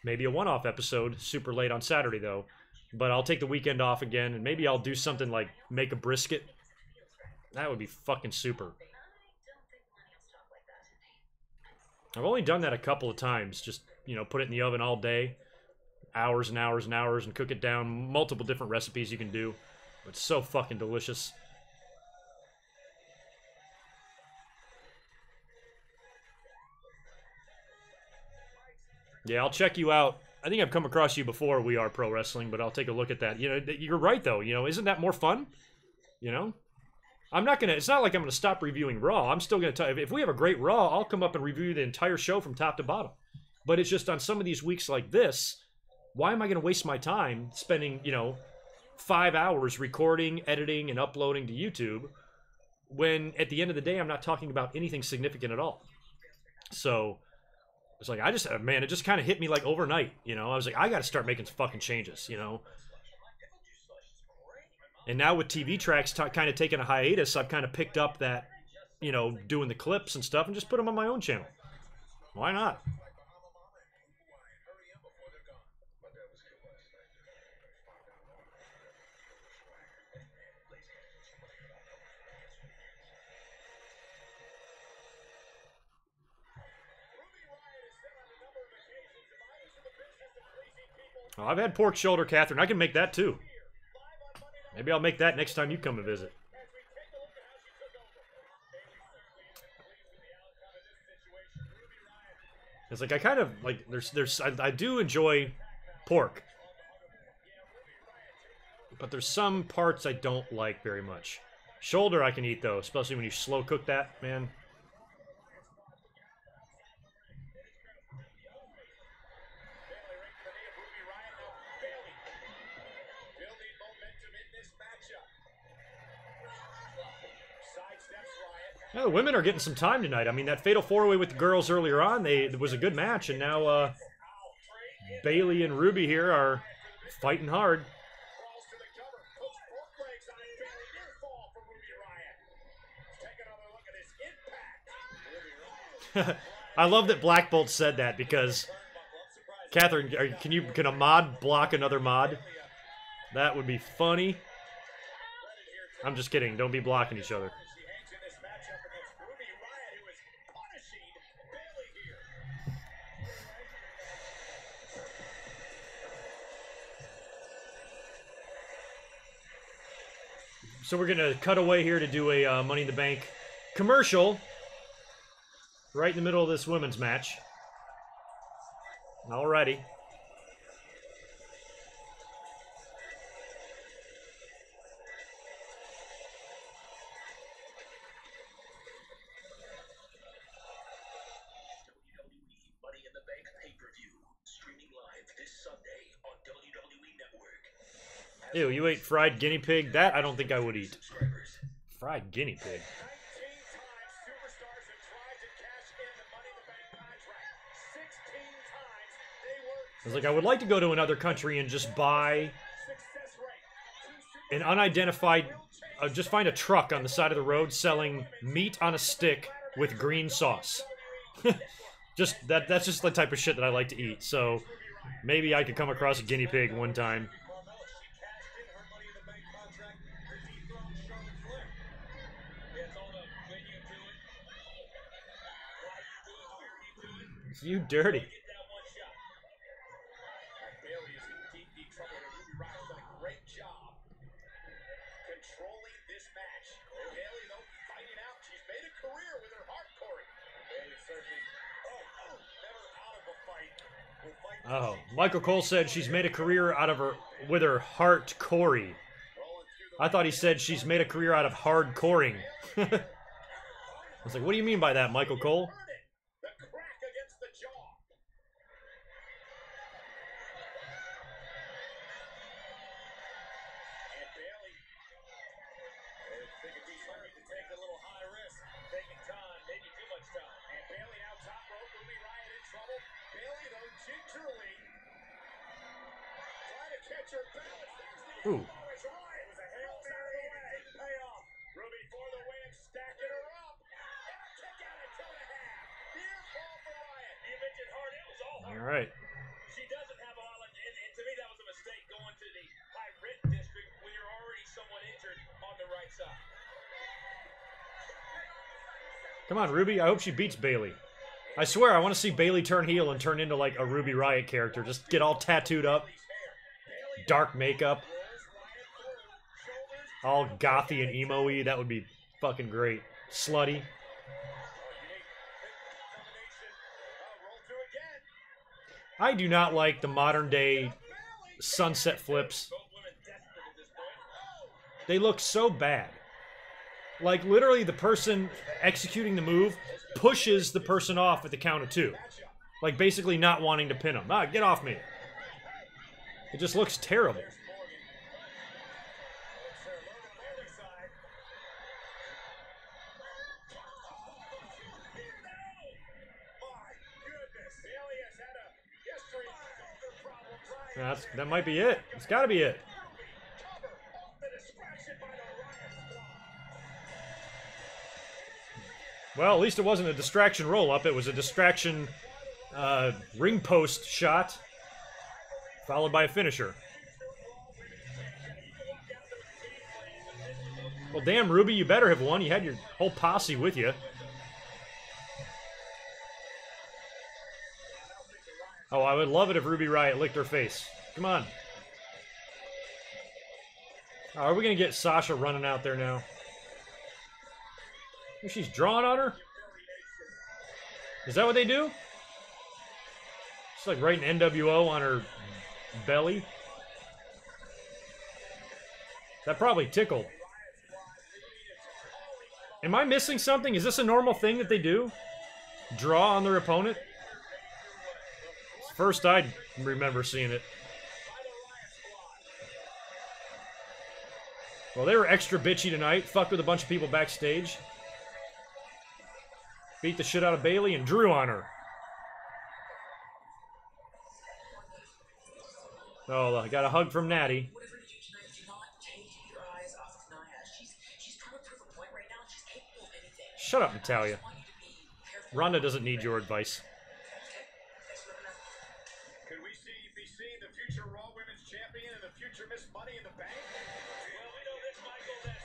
Maybe a one-off episode, super late on Saturday, though. But I'll take the weekend off again, and maybe I'll do something like make a brisket. That would be fucking super. I've only done that a couple of times. Just, you know, put it in the oven all day. Hours and hours and hours, and cook it down. Multiple different recipes you can do. It's so fucking delicious. Yeah, I'll check you out. I think I've come across you before, We Are Pro Wrestling, but I'll take a look at that. You know, you're right, though. You know, isn't that more fun? You know? I'm not gonna... It's not like I'm gonna stop reviewing Raw. I'm still gonna tell you... If we have a great Raw, I'll come up and review the entire show from top to bottom. But it's just on some of these weeks like this, why am I gonna waste my time spending, you know, 5 hours recording, editing, and uploading to YouTube when, at the end of the day, I'm not talking about anything significant at all? So... It's like, I just, man, it just kind of hit me like overnight, you know? I was like, I got to start making some fucking changes, you know? And now with TVTrax kind of taking a hiatus, I've kind of picked up that, you know, doing the clips and stuff and just put them on my own channel. Why not? Oh, I've had pork shoulder, Catherine. I can make that too. Maybe I'll make that next time you come to visit. It's like I kind of like I do enjoy pork, but there's some parts I don't like very much. Shoulder I can eat though, especially when you slow cook that, man. Yeah, the women are getting some time tonight. I mean, that Fatal 4-Way with the girls earlier on, it was a good match, and now Bailey and Ruby here are fighting hard. I love that Black Bolt said that because, Catherine, can a mod block another mod? That would be funny. I'm just kidding. Don't be blocking each other. So we're going to cut away here to do a Money in the Bank commercial right in the middle of this women's match. Alrighty. WWE Money in the Bank pay-per-view, streaming live. Ew, you ate fried guinea pig? That I don't think I would eat. Fried guinea pig. 19 times superstars have tried to cash in the Money in the Bank contract. 16 times they were I was like, I would like to go to another country and just buy success rate. an unidentified, just find a truck on the side of the road selling meat on a stick with green sauce. Just that's just the type of shit that I like to eat. So maybe I could come across a guinea pig one time. It's you dirty. Bailey is in deep, deep trouble. Ruby Riot's done a great job controlling this match. Bailey, though, fighting out. She's made a career with her hardcore. Bailey certainly, never out of a fight. Oh, Michael Cole said she's made a career out of her with her heart Corey. I thought he said she's made a career out of hardcoring. I was like, what do you mean by that, Michael Cole? The crack against the jaw. And Bailey, thinking too sorry to take a little high risk, taking time, maybe too much time. And Bailey now top rope, Ruby Riot in trouble. Bailey, though, gingerly trying to catch her balance. Ooh. It's right. It was a Hail Mary payoff. Ruby for the win, stacking her up. And a kick out at 2.5. Near fall for Riot. You mentioned hard. It was all hard. All right. She doesn't have a lot of, and to me that was a mistake going to the high rent district when you're already somewhat injured on the right side. Come on, Ruby. I hope she beats Bailey. I swear, I want to see Bailey turn heel and turn into like a Ruby Riot character. Just get all tattooed up, dark makeup, all gothy and emo-y. That would be fucking great. Slutty. I do not like the modern day sunset flips. They look so bad. Like, literally, the person executing the move pushes the person off at the count of 2. Like, basically not wanting to pin him. Ah, get off me. It just looks terrible. That might be it. It's got to be it. Well, at least it wasn't a distraction roll-up. It was a distraction ring post shot, followed by a finisher. Well, damn, Ruby, you better have won. You had your whole posse with you. Oh, I would love it if Ruby Riot licked her face. Come on. Oh, are we going to get Sasha running out there now? She's drawing on her? Is that what they do? It's like writing NWO on her belly. That probably tickled. Am I missing something? Is this a normal thing that they do? Draw on their opponent? It's the first I remember seeing it. Well, they were extra bitchy tonight. Fucked with a bunch of people backstage. Beat the shit out of Bailey and drew on her. Oh, I got a hug from Natty. Shut up, Natalia. Ronda doesn't need your advice. Could we be seeing the future Raw Women's Champion and the future Miss Money in the Bank? Well, we know this, Michael, that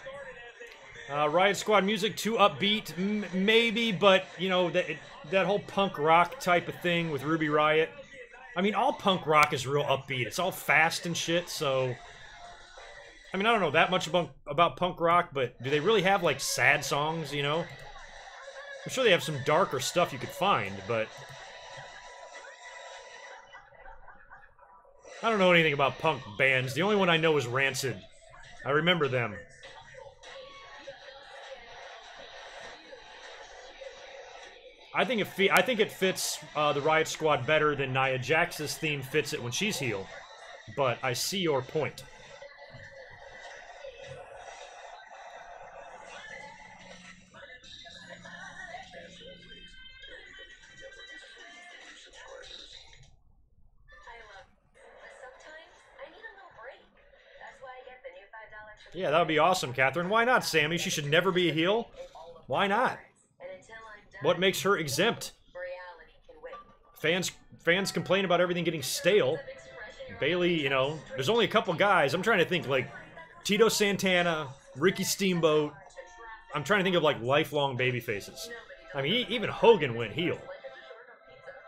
started as a... Riot Squad music, too upbeat, maybe, but, you know, that whole punk rock type of thing with Ruby Riot. I mean, all punk rock is real upbeat. It's all fast and shit, so... I mean, I don't know that much about punk rock, but do they really have, like, sad songs, you know? I'm sure they have some darker stuff you could find, but... I don't know anything about punk bands. The only one I know is Rancid. I remember them. I think it fits the Riot Squad better than Nia Jax's theme fits it when she's heel. But I see your point. Yeah, that would be awesome, Catherine. Why not, Sammy? She should never be a heel. Why not? What makes her exempt? Fans complain about everything getting stale. Bailey, you know, there's only a couple guys. I'm trying to think, like, Tito Santana, Ricky Steamboat. I'm trying to think of, like, lifelong baby faces. I mean, even Hogan went heel.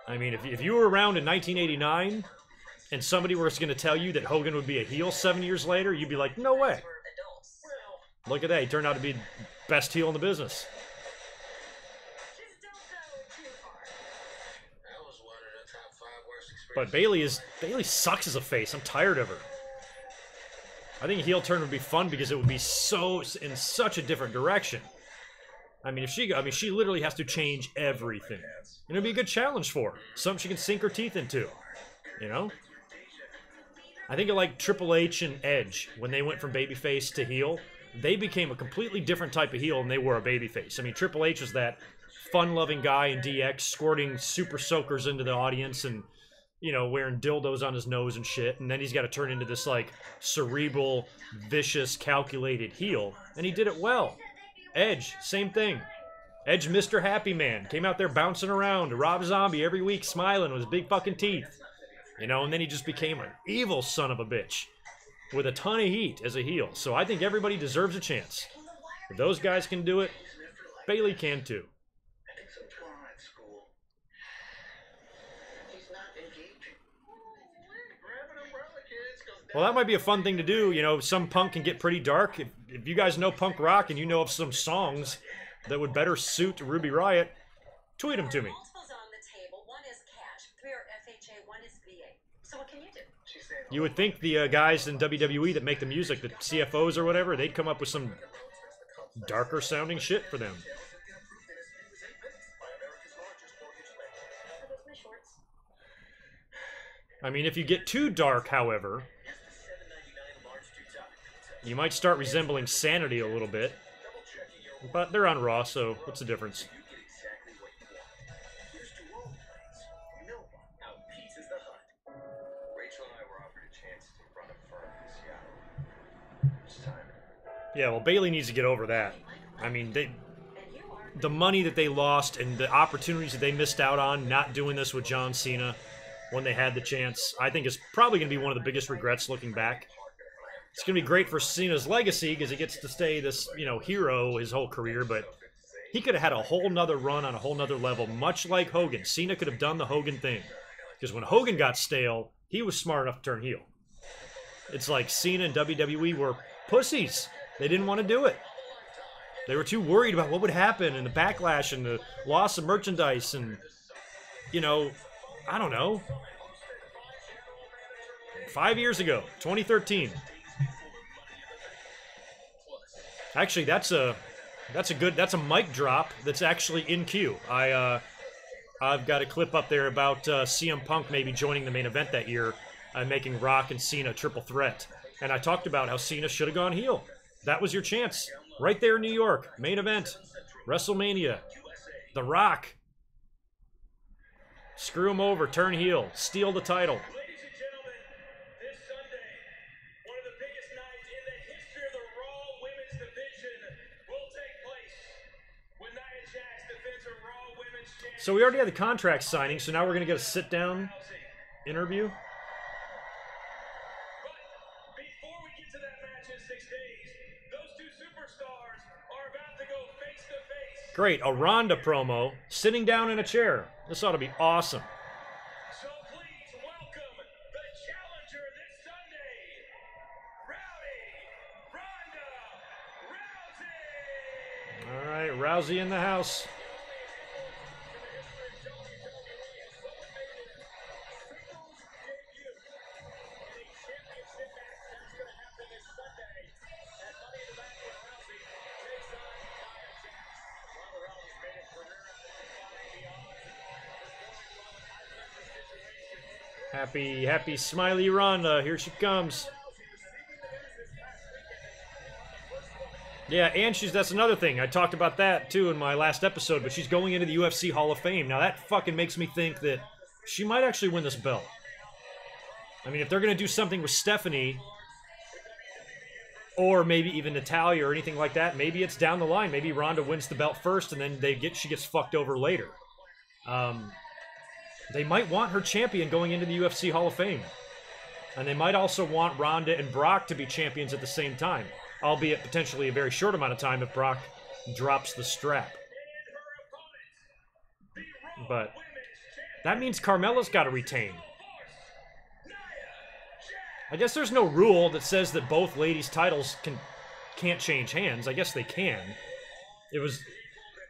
I mean, if you were around in 1989 and somebody was going to tell you that Hogan would be a heel 7 years later, you'd be like, no way. Look at that. He turned out to be the best heel in the business. But Bailey sucks as a face. I'm tired of her. I think a heel turn would be fun because it would be so in such a different direction. I mean, she literally has to change everything. And it'd be a good challenge for her. Something she can sink her teeth into. You know? I think of like Triple H and Edge when they went from babyface to heel. They became a completely different type of heel than they were a babyface. I mean, Triple H was that fun-loving guy in DX, squirting super soakers into the audience and, you know, wearing dildos on his nose and shit. And then he's got to turn into this, like, cerebral, vicious, calculated heel. And he did it well. Edge, same thing. Edge, Mr. Happy Man, came out there bouncing around to Rob Zombie every week, smiling with his big fucking teeth. You know, and then he just became an evil son of a bitch with a ton of heat as a heel. So I think everybody deserves a chance. If those guys can do it, Bailey can too. Well, that might be a fun thing to do. You know, some punk can get pretty dark. If you guys know punk rock and you know of some songs that would better suit Ruby Riott, tweet them to me. You would think the guys in WWE that make the music, the CFOs or whatever, they'd come up with some darker sounding shit for them. I mean, if you get too dark, however, you might start resembling Sanity a little bit. But they're on Raw, so what's the difference? Yeah, well, Bailey needs to get over that. I mean, the money that they lost and the opportunities that they missed out on not doing this with John Cena when they had the chance, I think is probably going to be one of the biggest regrets looking back. It's going to be great for Cena's legacy because he gets to stay this, you know, hero his whole career, but he could have had a whole nother run on a whole nother level, much like Hogan. Cena could have done the Hogan thing because when Hogan got stale, he was smart enough to turn heel. It's like Cena and WWE were pussies. They didn't want to do it. They were too worried about what would happen and the backlash and the loss of merchandise and, you know, I don't know. 5 years ago, 2013. Actually, that's a mic drop that's actually in queue. I've got a clip up there about CM Punk maybe joining the main event that year and making Rock and Cena triple threat. And I talked about how Cena should have gone heel. That was your chance. Right there in New York. Main event. WrestleMania. The Rock. Screw him over. Turn heel. Steal the title. So we already had the contract signing, so now we're going to get a sit-down interview. But before we get to that match in 6 days, those two superstars are about to go face-to-face. Great, a Ronda promo, sitting down in a chair. This ought to be awesome. So please welcome the challenger this Sunday, Ronda Rousey. All right, Rousey in the house. Happy smiley Ronda. Here she comes. Yeah, and that's another thing. I talked about that too in my last episode, but she's going into the UFC Hall of Fame. Now that fucking makes me think that she might actually win this belt. I mean, if they're going to do something with Stephanie, or maybe even Natalia or anything like that. Maybe it's down the line. Maybe Ronda wins the belt first, and then she gets fucked over later. They might want her champion going into the UFC Hall of Fame. And they might also want Ronda and Brock to be champions at the same time, albeit potentially a very short amount of time if Brock drops the strap. But that means Carmella's got to retain. I guess there's no rule that says that both ladies' titles can't change hands. I guess they can.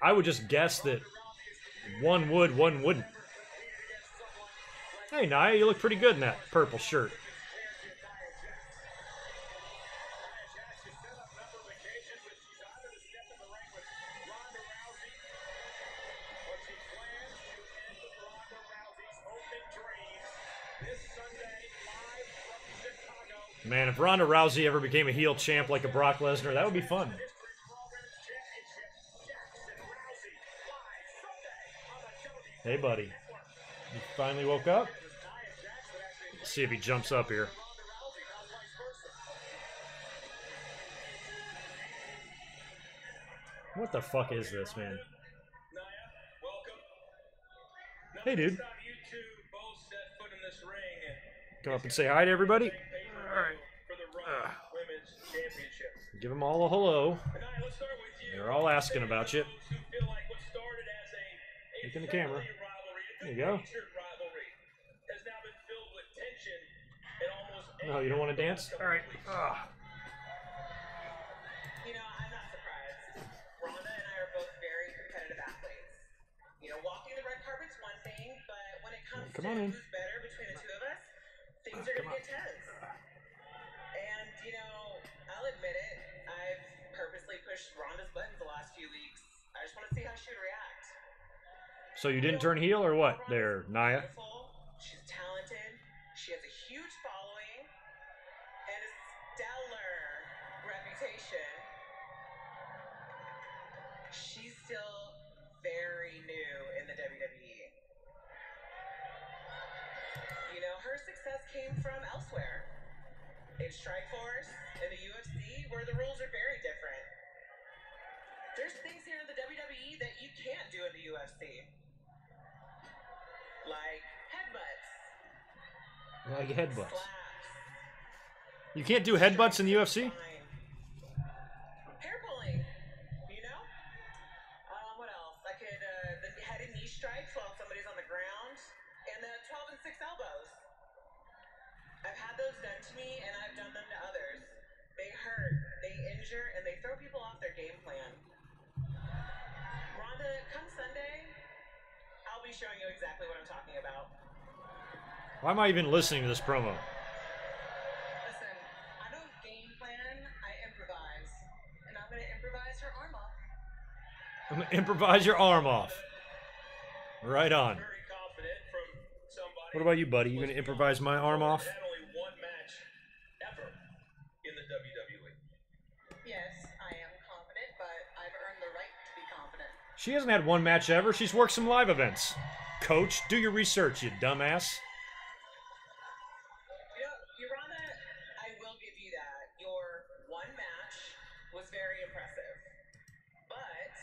I would just guess that one would, one wouldn't. Hey, Nia, you look pretty good in that purple shirt. Man, if Ronda Rousey ever became a heel champ like a Brock Lesnar, that would be fun. Hey, buddy. You finally woke up? Let's see if he jumps up here. What the fuck is this, man? Hey, dude. Come up and say hi to everybody. Alright. Give them all a hello. They're all asking about you. Look in the camera. There you go. No, you don't want to dance? Alright. You know, I'm not surprised. Ronda and I are both very competitive athletes. You know, walking the red carpet's one thing, but when it comes to who's better between the two of us, things are going to get tense. And, you know, I'll admit it, I've purposely pushed Ronda's buttons the last few weeks. I just want to see how she would react. So you didn't turn heel or what there, Nia? She's talented, she has a huge following, and a stellar reputation. She's still very new in the WWE. You know, her success came from elsewhere. In Strikeforce, in the UFC, where the rules are very different. There's things here in the WWE that you can't do in the UFC. Like headbutts. Like headbutts. Slaps. You can't do headbutts in the UFC? Hair pulling. You know? What else? I could, the head and knee strikes while somebody's on the ground. And the 12 and 6 elbows. I've had those done to me, and I've done them to others. They hurt, they injure, and they throw people off their game plan. Ronda, come Sunday, I'll be showing you exactly what I'm talking about. Why am I even listening to this promo? Listen, I don't game plan, I improvise. And I'm going to improvise her arm off. I'm going to improvise your arm off. Right on. What about you, buddy? You going to improvise my arm off? Yes, I am confident, but I've earned the right to be confident. She hasn't had one match ever. She's worked some live events. Coach, do your research, you dumbass. You know, Ronda, I will give you that. Your one match was very impressive. But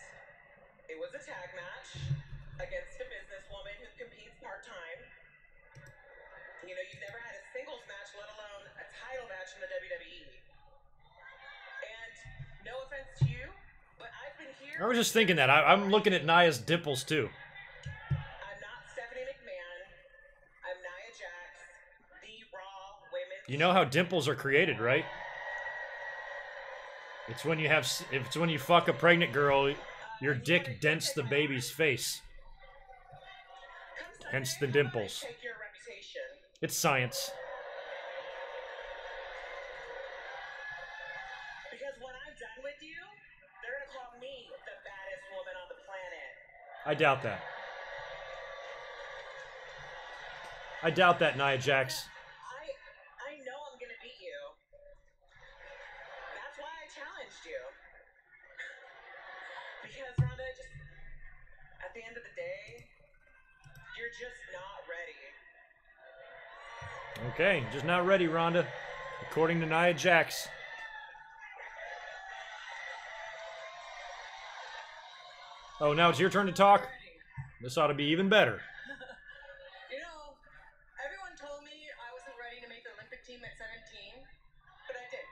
it was a tag match against a businesswoman who competes part-time. You know, you've never had a singles match, let alone a title match in the WWE. And no offense to you, but I've been here. I was just thinking that. I'm looking at Nia's dimples too. I'm not Stephanie McMahon. I'm Nia Jax, the Raw Women's. You know how dimples are created, right? It's when you have. It's when you fuck a pregnant girl, your dick dents the baby's face. Hence the dimples. Take your reputation. It's science. Because when I'm done with you, they're gonna call me the baddest woman on the planet. I doubt that. I doubt that, Nia Jax. I know I'm gonna beat you. That's why I challenged you. Because Ronda, just at the end of the day, you're just not ready. Okay, just not ready, Ronda. According to Nia Jax. Oh, now it's your turn to talk? This ought to be even better. You know, everyone told me I wasn't ready to make the Olympic team at 17, but I did.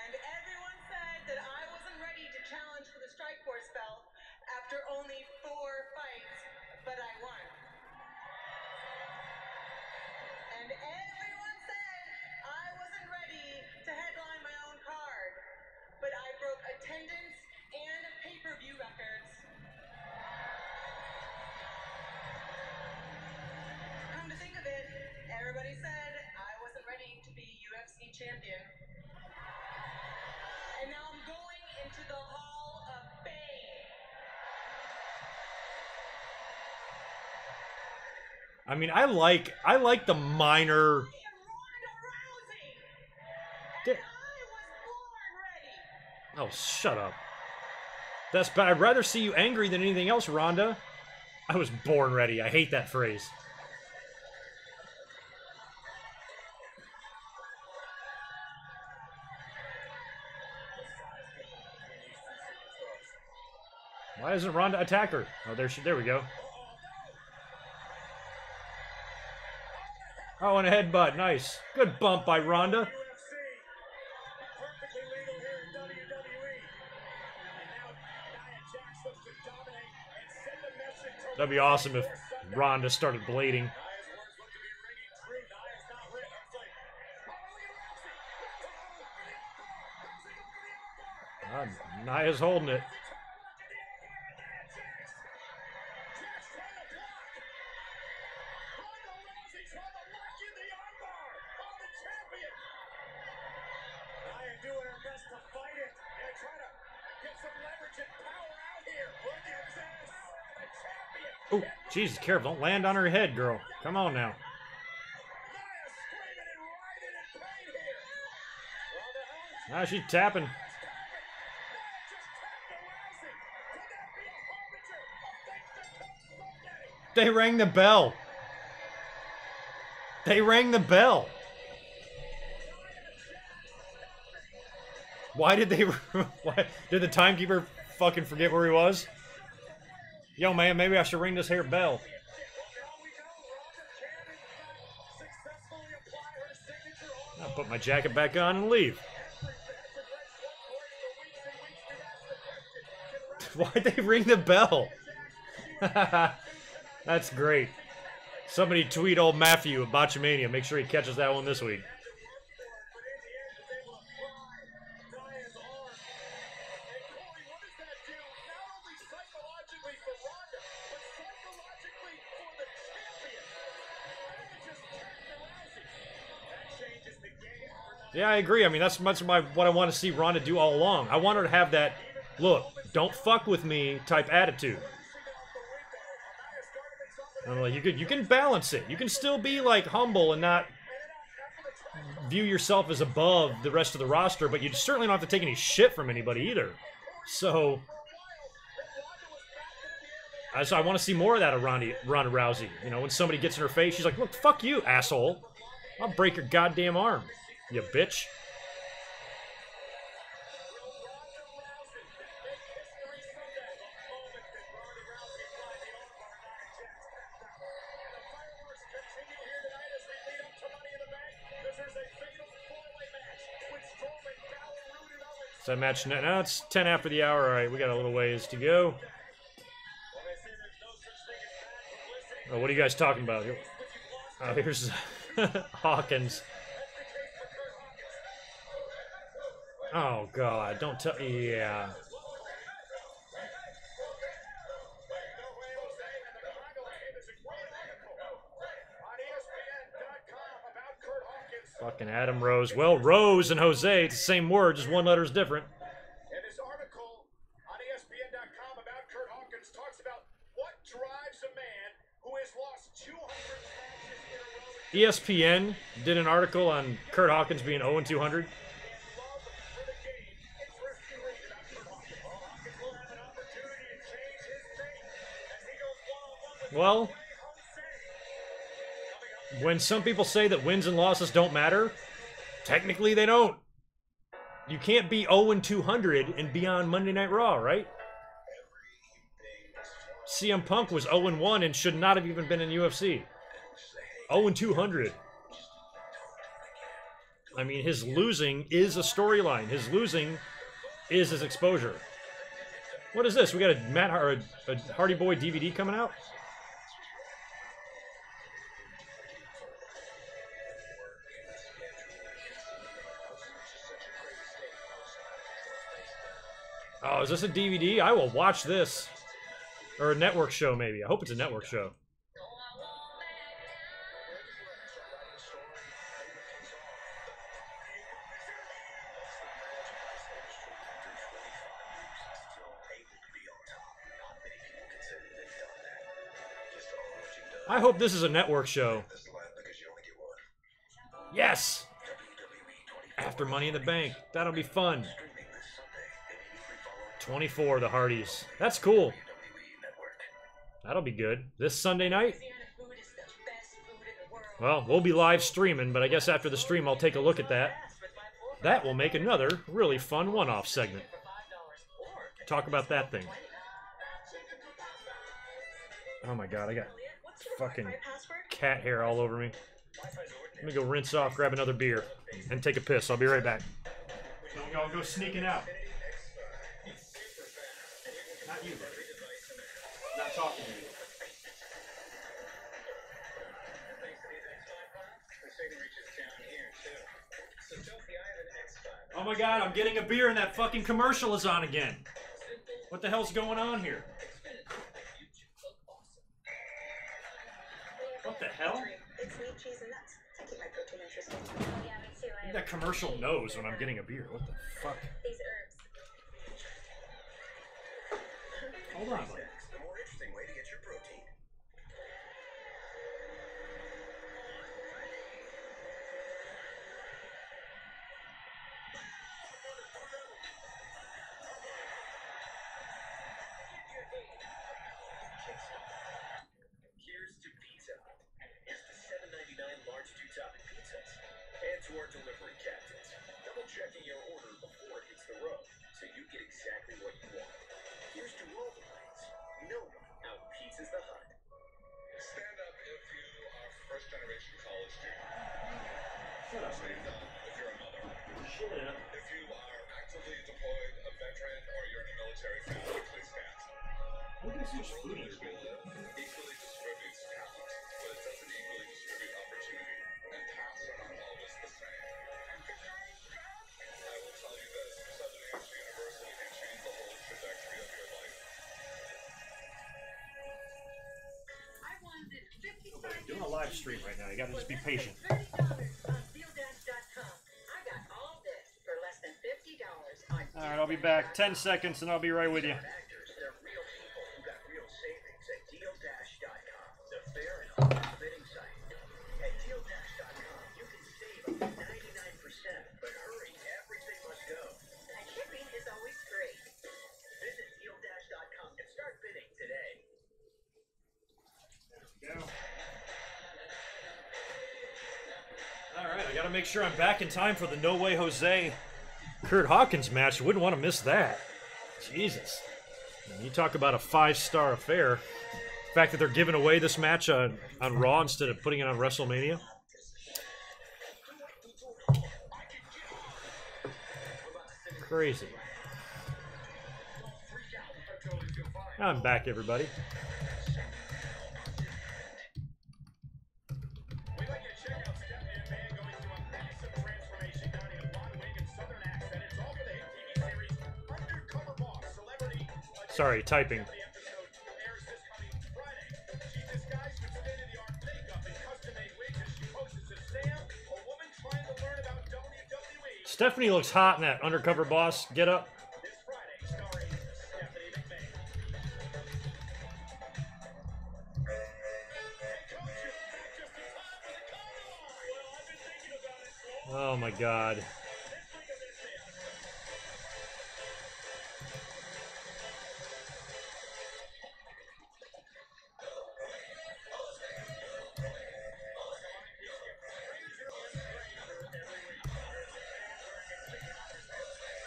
And everyone said that I wasn't ready to challenge for the Strikeforce belt after only 4 fights, but I won. And everyone said I wasn't ready to headline my own card, but I broke attendance and pay-per-view records. Come to think of it, everybody said I wasn't ready to be UFC champion. And now I'm going into the Hall of Fame. I mean, I like the minor. Oh, shut up. That's bad. I'd rather see you angry than anything else, Ronda. I was born ready. I hate that phrase. Why doesn't Ronda attack her? Oh, there we go. Oh, and a headbutt. Nice. Good bump by Ronda. That'd be awesome if Ronda started blading. Nia's holding it. Oh, Jesus, careful. Don't land on her head, girl. Come on now. Ah, she's tapping. They rang the bell. They rang the bell. Why did they... Why did the timekeeper fucking forget where he was? Yo, man, maybe I should ring this here bell. I'll put my jacket back on and leave. Why'd they ring the bell? That's great. Somebody tweet old Matthew at Botchamania. Make sure he catches that one this week. Yeah, I agree. I mean, that's much of what I want to see Ronda do all along. I want her to have that, look, don't fuck with me type attitude. I'm like, you can balance it. You can still be like humble and not view yourself as above the rest of the roster, but you certainly don't have to take any shit from anybody either. So I want to see more of that of Ronda Rousey. You know, when somebody gets in her face, she's like, look, fuck you, asshole. I'll break your goddamn arm. You bitch. So that match now it's 10 after the hour. All right, we got a little ways to go. Oh, what are you guys talking about? Oh, here's Hawkins. Oh, God, don't tell... Yeah. Fucking Adam Rose. Well, Rose and Jose, it's the same word, just one letter's different. And this article on ESPN.com about Kurt Hawkins talks about what drives a man who has lost 200 matches in a row. ESPN did an article on Kurt Hawkins being 0-200. Well, when some people say that wins and losses don't matter, technically they don't. You can't be 0-200 and be on Monday Night Raw, right? CM Punk was 0-1 and should not have even been in UFC. 0-200. I mean, his losing is a storyline. His losing is his exposure. What is this? We got a Hardy Boy DVD coming out? Oh, is this a DVD? I will watch this. Or a network show, maybe. I hope it's a network show. I hope this is a network show. Yes! After Money in the Bank. That'll be fun. 24, the Hardys. That's cool. That'll be good. This Sunday night? Well, we'll be live streaming, but I guess after the stream I'll take a look at that. That will make another really fun one-off segment. Talk about that thing. Oh my god, I got fucking cat hair all over me. Let me go rinse off, grab another beer, and take a piss. I'll be right back. Y'all go sneaking out. Not you, buddy. Not talking to you. Oh my god, I'm getting a beer and that fucking commercial is on again. What the hell's going on here? What the hell? I think that commercial knows when I'm getting a beer. What the fuck? Hold on, buddy. The more interesting way to get your protein. Here's to pizza. Here's to $7.99 large 2-topping pizzas. And to our delivery captains. Double checking your order before it hits the road, so you get exactly what you want. Here's to all the lanes. No one out-pizzas the Hut. Stand up if you are first-generation college student. Shut up, Stand up if you're a mother. Shut up. If you are actively deployed, a veteran, or you're in a military family, please stand. Look at this huge The food world in here. which we live equally distributes talent, but it doesn't equally distribute opportunity. And paths are not always the same. I will tell you this, Southern Hampshire University can change the whole trajectory of your life. I'm doing a live stream right now. You gotta just be patient. $30 on FieldDash.com. I got all this for less than $50 on Alright, I'll be back. 10 seconds and I'll be right with you. Actors, they're real people who got real savings at DealDash.com, the fair and honest bidding site. At DealDash.com, you can save up to 99%, but hurry, everything must go. And shipping is always free. Visit DealDash.com and start bidding today. Alright, I gotta make sure I'm back in time for the No Way Jose Kurt Hawkins match. Wouldn't want to miss that. Jesus. You talk about a 5-star affair. The fact that they're giving away this match on Raw instead of putting it on WrestleMania. Crazy. I'm back, everybody. We'd like you to check out Stephanie and Man going through a massive transformation, donning a blonde wig and southern accent. It's all for the hit TV series Undercover Boss. Celebrity. Sorry, typing. The episode airs this coming Friday. She's disguised with state-of-the-art makeup and custom-made wigs as she poses as Sam, a woman trying to learn about WWE. Stephanie looks hot in that Undercover Boss get up. This Friday, starring Stephanie McMahon. Oh my god.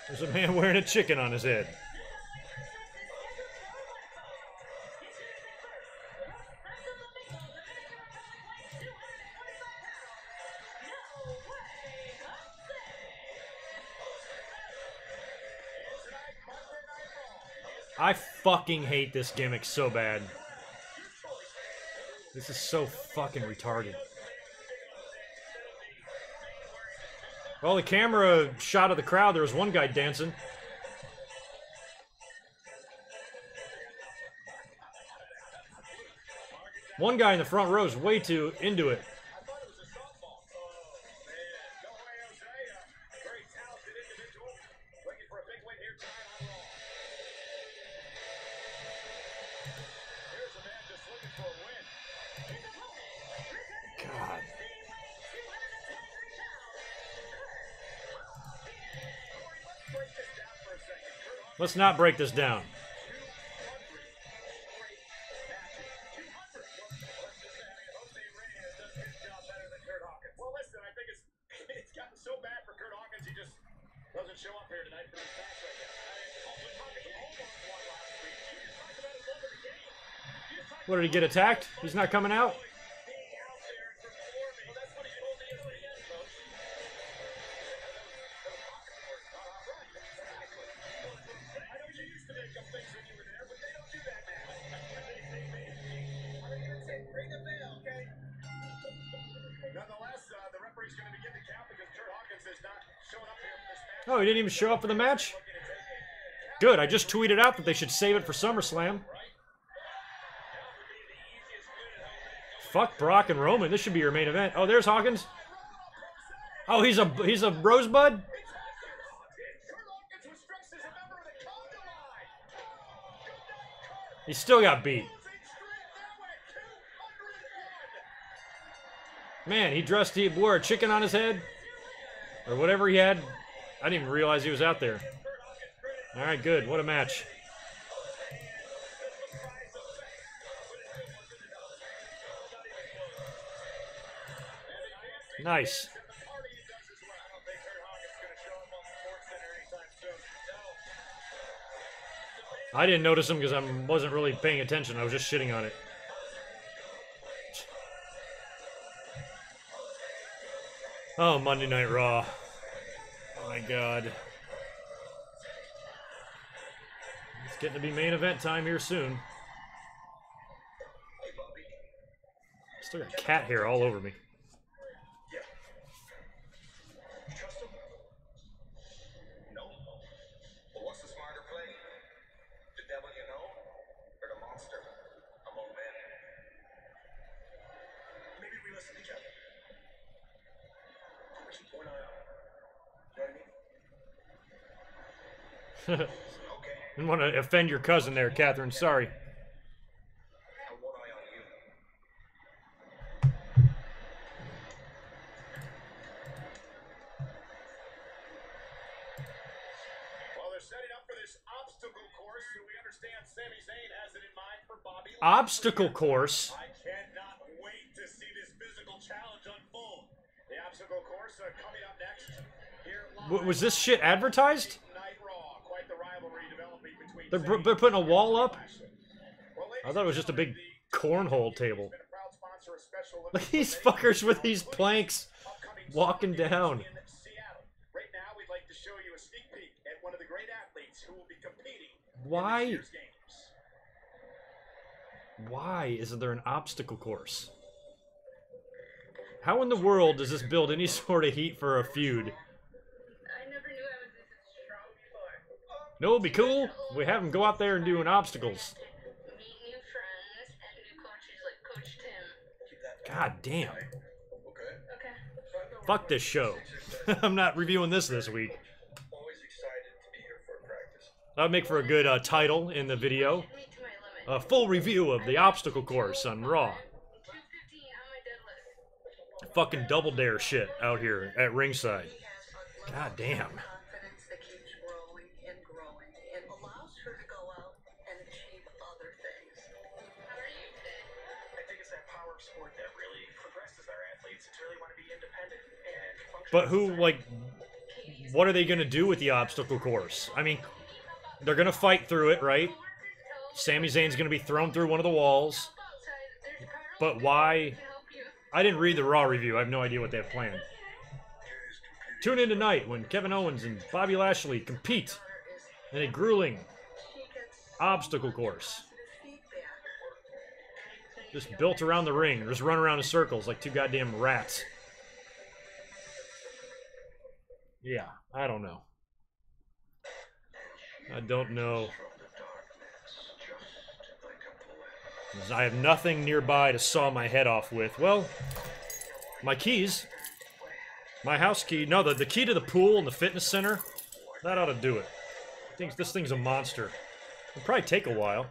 There's a man wearing a chicken on his head. I fucking hate this gimmick so bad. This is so fucking retarded. Well, the camera shot of the crowd, there was one guy dancing. One guy in the front row is way too into it. God. Let's not break this down. Well, listen, I think it's gotten so bad for Kurt Hawkins, he just doesn't show up here tonight for his match right now. What, did he get attacked? He's not coming out? Oh, he didn't even show up for the match? Good, I just tweeted out that they should save it for SummerSlam. Fuck Brock and Roman, this should be your main event. Oh, there's Hawkins. Oh, he's a Rosebud? He still got beat. Man, he wore a chicken on his head. Or whatever he had. I didn't even realize he was out there. Alright, good. What a match. Nice. I didn't notice him because I wasn't really paying attention. I was just shitting on it. Oh, Monday Night Raw. Oh my god. It's getting to be main event time here soon. Still got cat hair all over me. Didn't want to offend your cousin there, Catherine. Sorry. Well, they're setting up for this obstacle course, so we understand Sami Zayn has it in mind for Bobby. Obstacle course? I cannot wait to see this physical challenge unfold. The obstacle course coming up next. Here Was this shit advertised? They're putting a wall up? I thought it was just a big cornhole table. Look at these fuckers with these planks walking down. Right now, we'd like to show you a sneak peek at one of the great athletes who will be competing Why? in this year's games. Why isn't there an obstacle course? How in the world does this build any sort of heat for a feud? No, it'd be cool. We have them go out there and doing obstacles. God damn. Fuck this show. I'm not reviewing this week. That would make for a good title in the video. A full review of the obstacle course on Raw. Fucking double dare shit out here at ringside. God damn. But who, like, what are they going to do with the obstacle course? I mean, they're going to fight through it, right? Sami Zayn's going to be thrown through one of the walls. But why? I didn't read the Raw review. I have no idea what they have planned. Tune in tonight when Kevin Owens and Bobby Lashley compete in a grueling obstacle course. Just built around the ring. Just run around in circles like two goddamn rats. Yeah, I don't know. I don't know. I have nothing nearby to saw my head off with. Well, my keys. My house key. No, the key to the pool and the fitness center. That ought to do it. I think this thing's a monster. It'll probably take a while.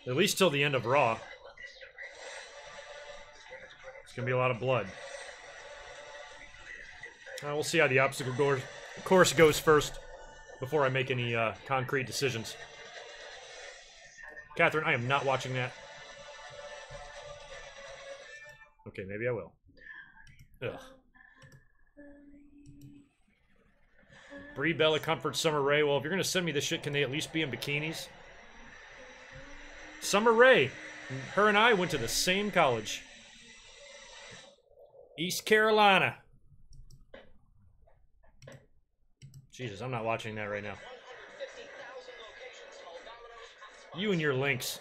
At least till the end of Raw. It's going to be a lot of blood. We'll see how the obstacle course goes first before I make any concrete decisions. Catherine, I am not watching that. Okay, maybe I will. Ugh. Brie Bella, Comfort, Summer Rae. Well, if you're going to send me this shit, can they at least be in bikinis? Summer Rae. Her and I went to the same college. East Carolina. Jesus, I'm not watching that right now. You and your links.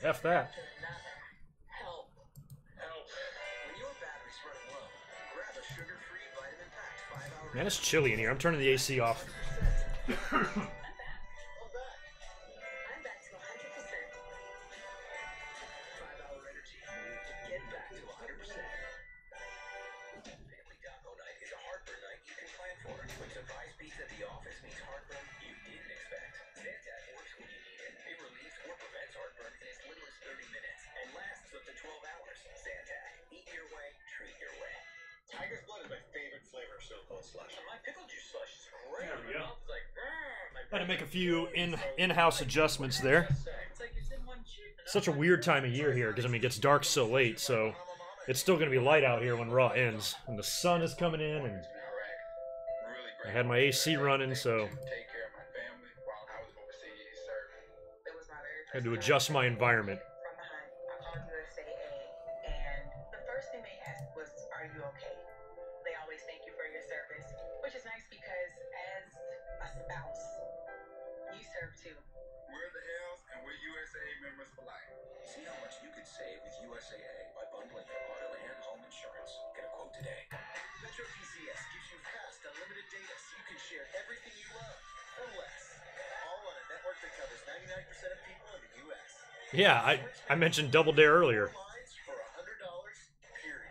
F that. Man, it's chilly in here. I'm turning the AC off. Tiger's blood is my favorite flavor of so-called slush. And my pickle juice slush is great. There we go. It's like, Had to make a few in-house adjustments there. Such a weird time of year here because I mean it gets dark so late, so it's still going to be light out here when Raw ends, and the sun is coming in, and I had my AC running, so I had to adjust my environment. See how much you could save with USAA by bundling your auto and home insurance. Get a quote today. Metro PCS gives you fast, unlimited data so you can share everything you love for less. All on a network that covers 99% of people in the U.S. Yeah, I mentioned Double Dare earlier. For $100, period.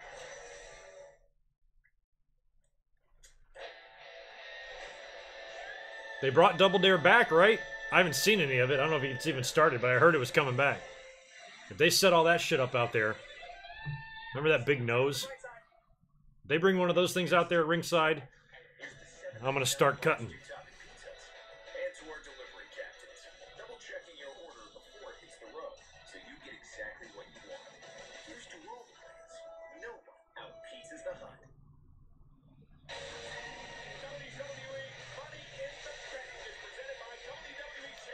They brought Double Dare back, right? I haven't seen any of it. I don't know if it's even started, but I heard it was coming back. If they set all that shit up out there, remember that big nose? If they bring one of those things out there at ringside, I'm gonna start cutting. And to our delivery captains, double-checking your order before it hits the road, so you get exactly what you want. Here's to all the brands. No one out-pizzas the Hut.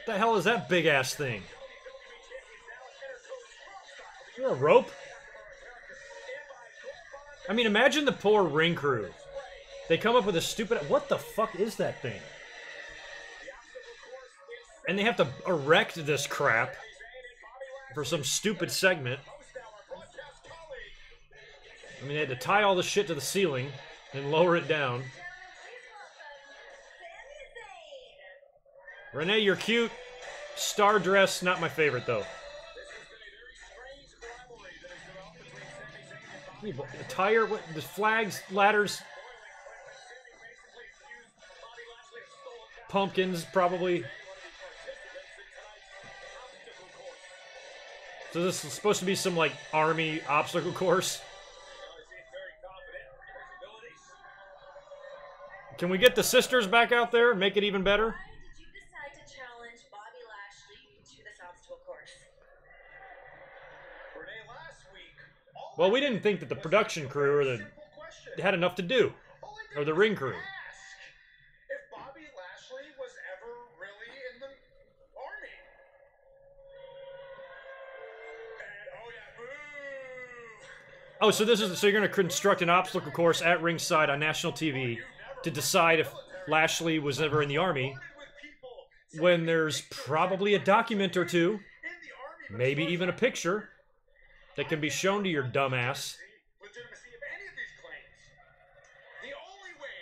What the hell is that big-ass thing? Is there a rope? I mean, imagine the poor ring crew. They come up with a stupid... What the fuck is that thing? And they have to erect this crap for some stupid segment. I mean, they had to tie all the shit to the ceiling and lower it down. Renee, you're cute. Star dress, not my favorite, though. A tire? What? The flags, ladders, pumpkins, probably. So this is supposed to be some, like, army obstacle course. Can we get the sisters back out there and make it even better? Well, we didn't think that the production crew or had enough to do, or the ring crew. Oh, so this is so you're going to construct an obstacle course at ringside on national TV to decide if Lashley was ever in the Army, when there's probably a document or two, maybe even a picture, that can be shown to your dumbass. Legitimacy of any of these claims. The only way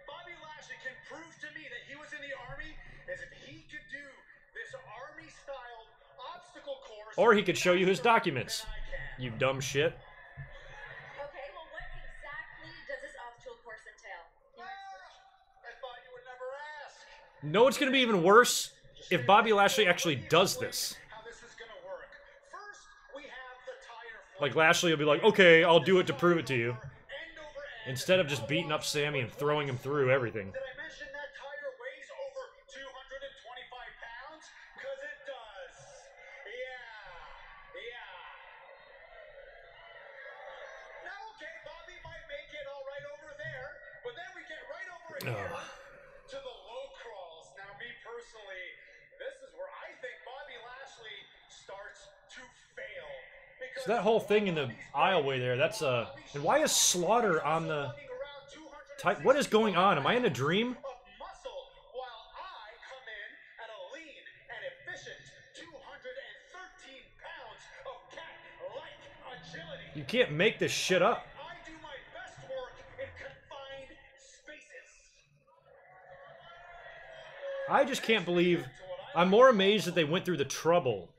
Bobby Lashley can prove to me that he was in the Army is if he could do this Army-style obstacle course. Or he could show you his documents, you dumb shit. Okay, well, what exactly does this obstacle course entail? I thought you would never ask. No, it's going to be even worse if Bobby Lashley actually does this. How this is gonna work. First, we have the tire Like, Lashley will be like, okay, I'll do it to prove it to you. Instead of just beating up Sammy and throwing him through everything. Did I mention that tire weighs over 225 pounds? Because it does. Yeah. Now, okay, Bobby might make it all right over there, but then we get right over here to the low crawls. Now, me personally, this is where I think Bobby Lashley starts to fail. So that whole thing in the aisleway there, that's and why is Slaughter on the type? What is going on? Am I in a dream? You can't make this shit up. I do my best work in confined spaces. I just can't believe. I'm more amazed that they went through the trouble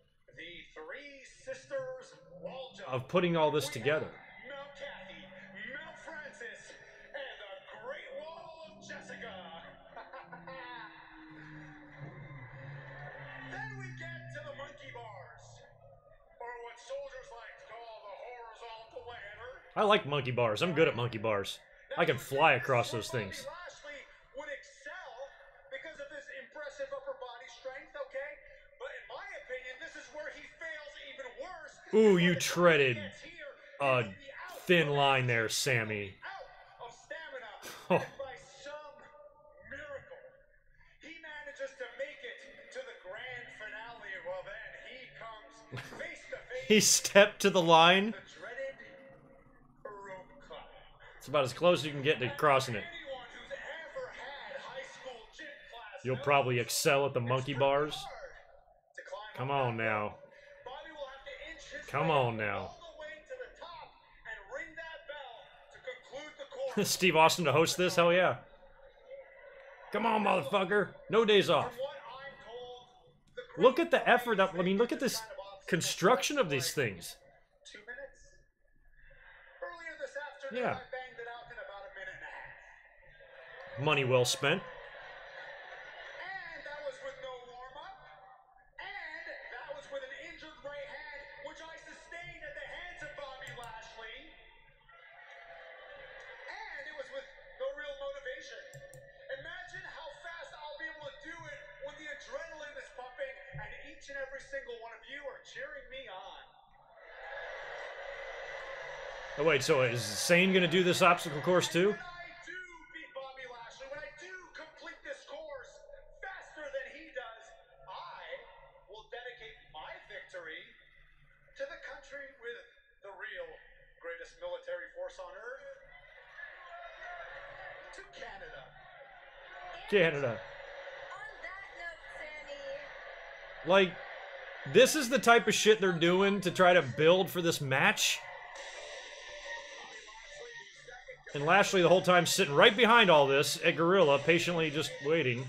of putting all this together. Mount Kathy, Mount Francis, and the Great Wall of Jessica. Then we get to the monkey bars, or what soldiers like to call the horizontal ladder. I like monkey bars. I'm good at monkey bars. I can fly across those things. Lashley would excel because of his impressive upper body strength, okay? But in my opinion, this is where he fails even worse. Ooh, you treaded a thin line there, Sammy. Out of stamina. Oh. And by some miracle, he manages to make it to the grand finale. Well, then he comes face to face. He stepped to the line. The dreaded rope climb. It's about as close as you can get to crossing it. Anyone who's ever had high school gym class You'll knows probably excel at the monkey bars. hard to climb Come up on that now. rope. Bobby will have to inch his Come way on now. all the way to the top and ring that bell to conclude the course. Steve Austin to host this? Hell yeah. Come on, motherfucker. No days off. From what I'm told, the great Look at the effort up. I mean, look at this construction of these things. 2 minutes. Earlier this afternoon, Yeah. I banged it out in about a minute and a half. Money well spent. And that was with no warm-up. And that was with an injured right hand, which I sustained at the hands of Bobby Lashley. And it was with no real motivation. Imagine how fast I'll be able to do it when the adrenaline is pumping and each and every single one of you are cheering me on. Oh, wait, so is Sane going to do this obstacle course too? When I do beat Bobby Lashley, when I do complete this course faster than he does, I will dedicate my victory to the country with the real greatest military force on earth, to Canada. Canada. On that note, Sammy, Like, this is the type of shit they're doing to try to build for this match. And Lashley the whole time sitting right behind all this at Gorilla, patiently just waiting.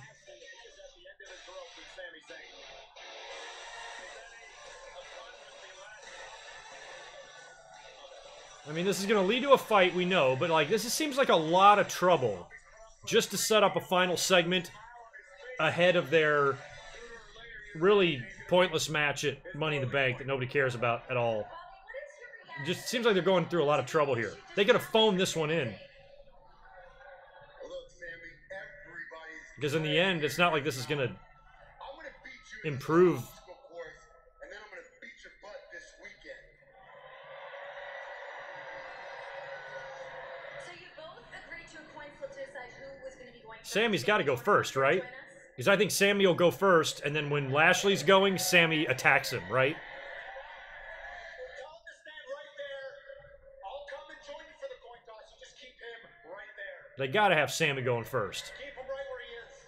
I mean, this is going to lead to a fight, we know, but like, this seems like a lot of trouble just to set up a final segment ahead of their really pointless match at Money in the Bank that nobody cares about at all. It just seems like they're going through a lot of trouble here. They could have phoned this one in. Look, Sammy, everybody's Because in the end, it's not like this is going to I'm gonna beat you in improve. the obstacle course, and then I'm gonna beat your butt this weekend. so you both agreed to a coin flip to decide who was going to be going first? Sammy's got to go first, right? Join us? Because I think Sammy will go first, and then when Lashley's going, Sammy attacks him, right? Tell him to stand right there. I'll They gotta have Sammy going first. Keep him right where he is.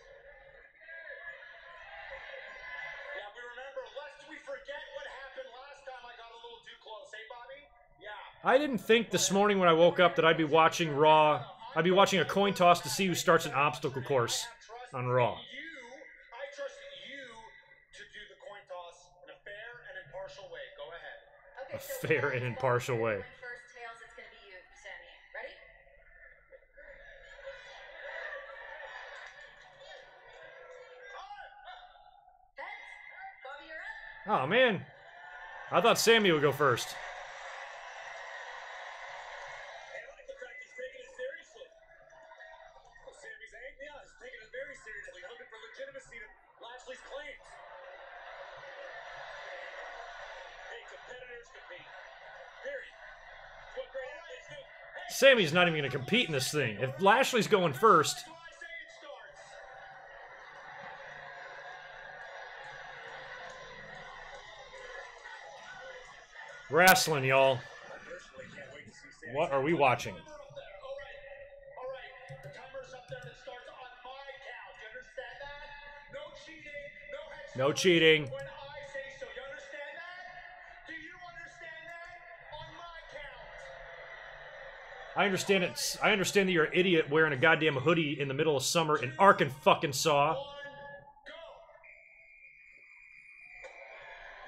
Yeah, we remember, lest we forget what happened last time I got a little too close. Hey, Bobby? Yeah. I didn't think this morning when I woke up that I'd be watching Raw. I'd be watching a coin toss to see who starts an obstacle course on Raw. I trust you to do the coin toss in a fair and impartial way. Go ahead. A fair and impartial way. First tails, it's gonna be you, Sammy. Ready? Heads. Bobby, you're up. Oh man, I thought Sammy would go first. I like the fact he's taking it seriously. Well, Sami Zayn, yeah, he's taking it very seriously, looking for legitimacy to Lashley's claims. Hey, competitors compete. Period. It's what great athletes do. Hey, Sammy's not even going to compete in this thing. If Lashley's going first, so I say it starts. wrestling, y'all. I personally can't wait to see Sami What are we Zayn. watching? All right. The timer's up there and it starts on my count. You understand that? No cheating, no head No cheating. when I say so. You understand that? Do you understand that? On my count. I understand it. I understand that you're an idiot wearing a goddamn hoodie in the middle of summer in Arkansas. One, go.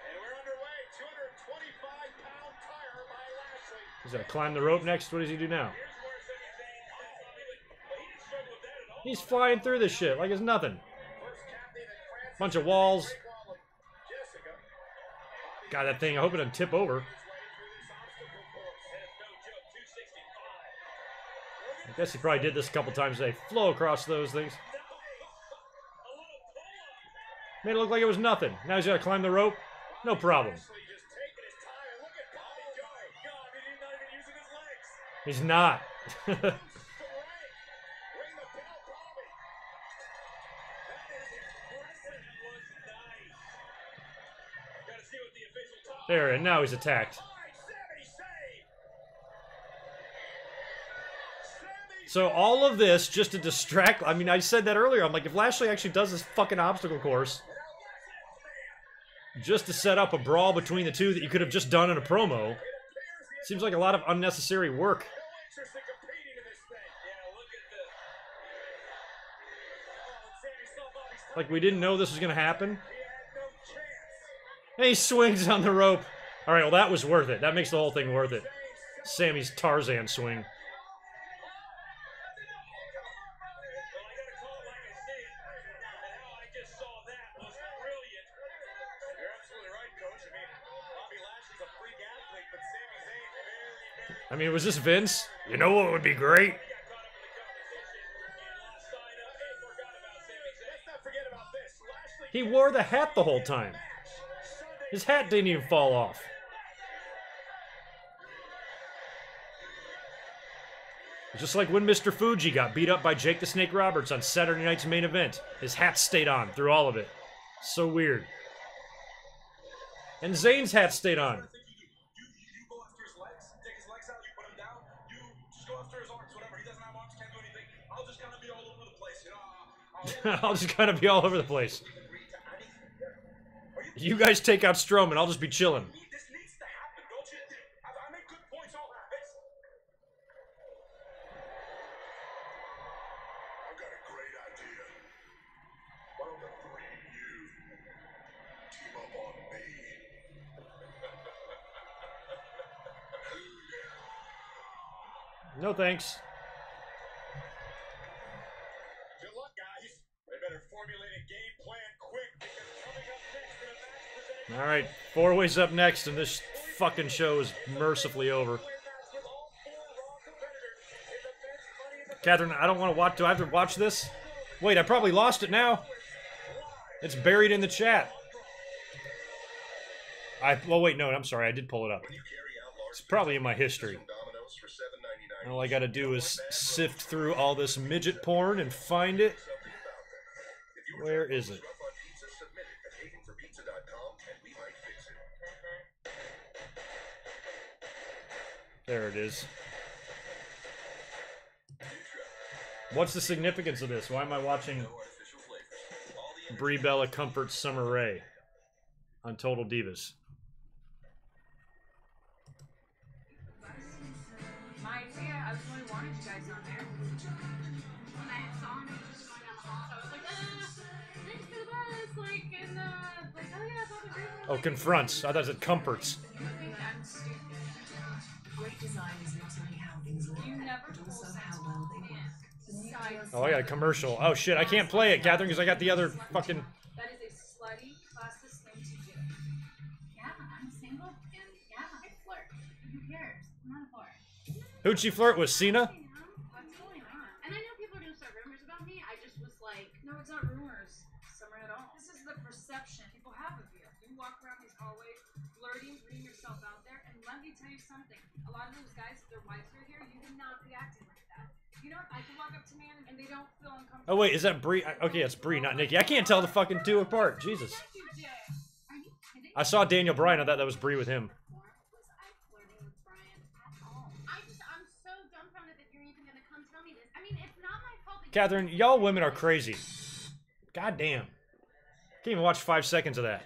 And we're underway. 225-pound tire by Lashley. He's gonna climb the rope next. What does he do now? Here's where Sami Zayn but he didn't struggle with that at all. He's flying through this shit like it's nothing. First captain in France. Bunch of walls. Jessica. God, that thing. I hope it doesn't tip over. His way through this obstacle course. And it's no joke. 265. I guess he probably did this a couple times today. Flow across those things. Made it look like it was nothing. Now he's gotta climb the rope. No problem. Lashley just taking his time. Look at Bobby go. God, he's not even using his legs. He's not. Ring the bell, Bobby. That is impressive. That was nice. Gotta see what the official talk. There, and now he's attacked. Sami Zayn. So all of this just to distract. I mean, I said that earlier. I'm like, if Lashley actually does this fucking obstacle course, just to set up a brawl between the two that you could have just done in a promo, seems like a lot of unnecessary work. No interest in competing in this thing. Yeah, look at this. Oh, and Sami saw Bobby's time. Like we didn't know this was gonna happen. He had no chance. And he swings on the rope. All right, well that was worth it. That makes the whole thing worth it. Sammy's Tarzan swing. Well, I gotta call it like I see it. And how I just saw that was brilliant. You're absolutely right, Coach. I mean, Bobby Lashley's a freak athlete, but Sami Zayn very I mean, was this Vince? You know what would be great? got caught up in the conversation and lost sight of and forgot about Sami Zayn. Let's not forget about this. Lashley He wore the hat the whole time. Sunday His hat didn't even fall off. Just like when Mr. Fuji got beat up by Jake the Snake Roberts on Saturday night's main event. His hat stayed on through all of it. So weird. And Zayn's hat stayed on. You go after his legs, take his legs out, you put him down, you just go after his arms, whatever. He doesn't have arms, can't do anything. I'll just kind of be all over the place, you know. I'll just kind of be all over the place. You guys take out Strowman, I'll just be chilling. This needs to happen, don't you? I make good points all this. I've got a great idea. Why don't the three of you team up on me? No thanks. Good luck, guys. They better formulate a game plan quick because coming up next in a match presented Alright, 4 ways up next, and this fucking show is mercifully over. with all 4 Raw competitors in the Vince Money in the Catherine, I don't want to watch. Do I have to watch this? Wait, I probably lost it now. It's buried in the chat. Well, wait, no, I'm sorry. I did pull it up. It's probably in my history. And all I gotta do is sift through all this midget porn and find it. Where is it? There it is. What's the significance of this? Why am I watching Brie Bella Comfort Summer Rae on Total Divas? I was really wanting you guys on there. When I saw him, just going down the hall, I was like, thanks for the buzz. Like, and, like, oh yeah, I thought the group was Oh, confronts. I thought it said comforts. I'm stupid. Great design is not only how things look, You never but pull also sense how well they from work. Besides, Oh, I got a commercial. Oh shit, I can't play it, Catherine, because I got the other fucking... that is a slutty, classist thing to do. Yeah, I'm single, and yeah, I flirt. Who cares? I'm not a whore. Who'd she flirt with, Cena? What's going on? And I know people are going to start rumors about me. I just was like, no, it's not rumors, Summer, at all. This is the perception people have of you. You walk around these hallways, flirting, putting yourself out there, and let me tell you something. A lot of those guys, if their wives are here, you would not be acting like that. You know, I can walk up to man and they don't feel uncomfortable. Oh wait, is that Brie? Okay, it's Brie, not Nikki. I can't tell the fucking two apart. Jesus. Are you kidding? I saw Daniel Bryan. I thought that was Brie with him. Was I flirting with Brian at all? I'm so dumbfounded that you're even gonna come tell me this. I mean, it's not my fault that Catherine, y'all women are crazy. God damn. Can't even watch 5 seconds of that.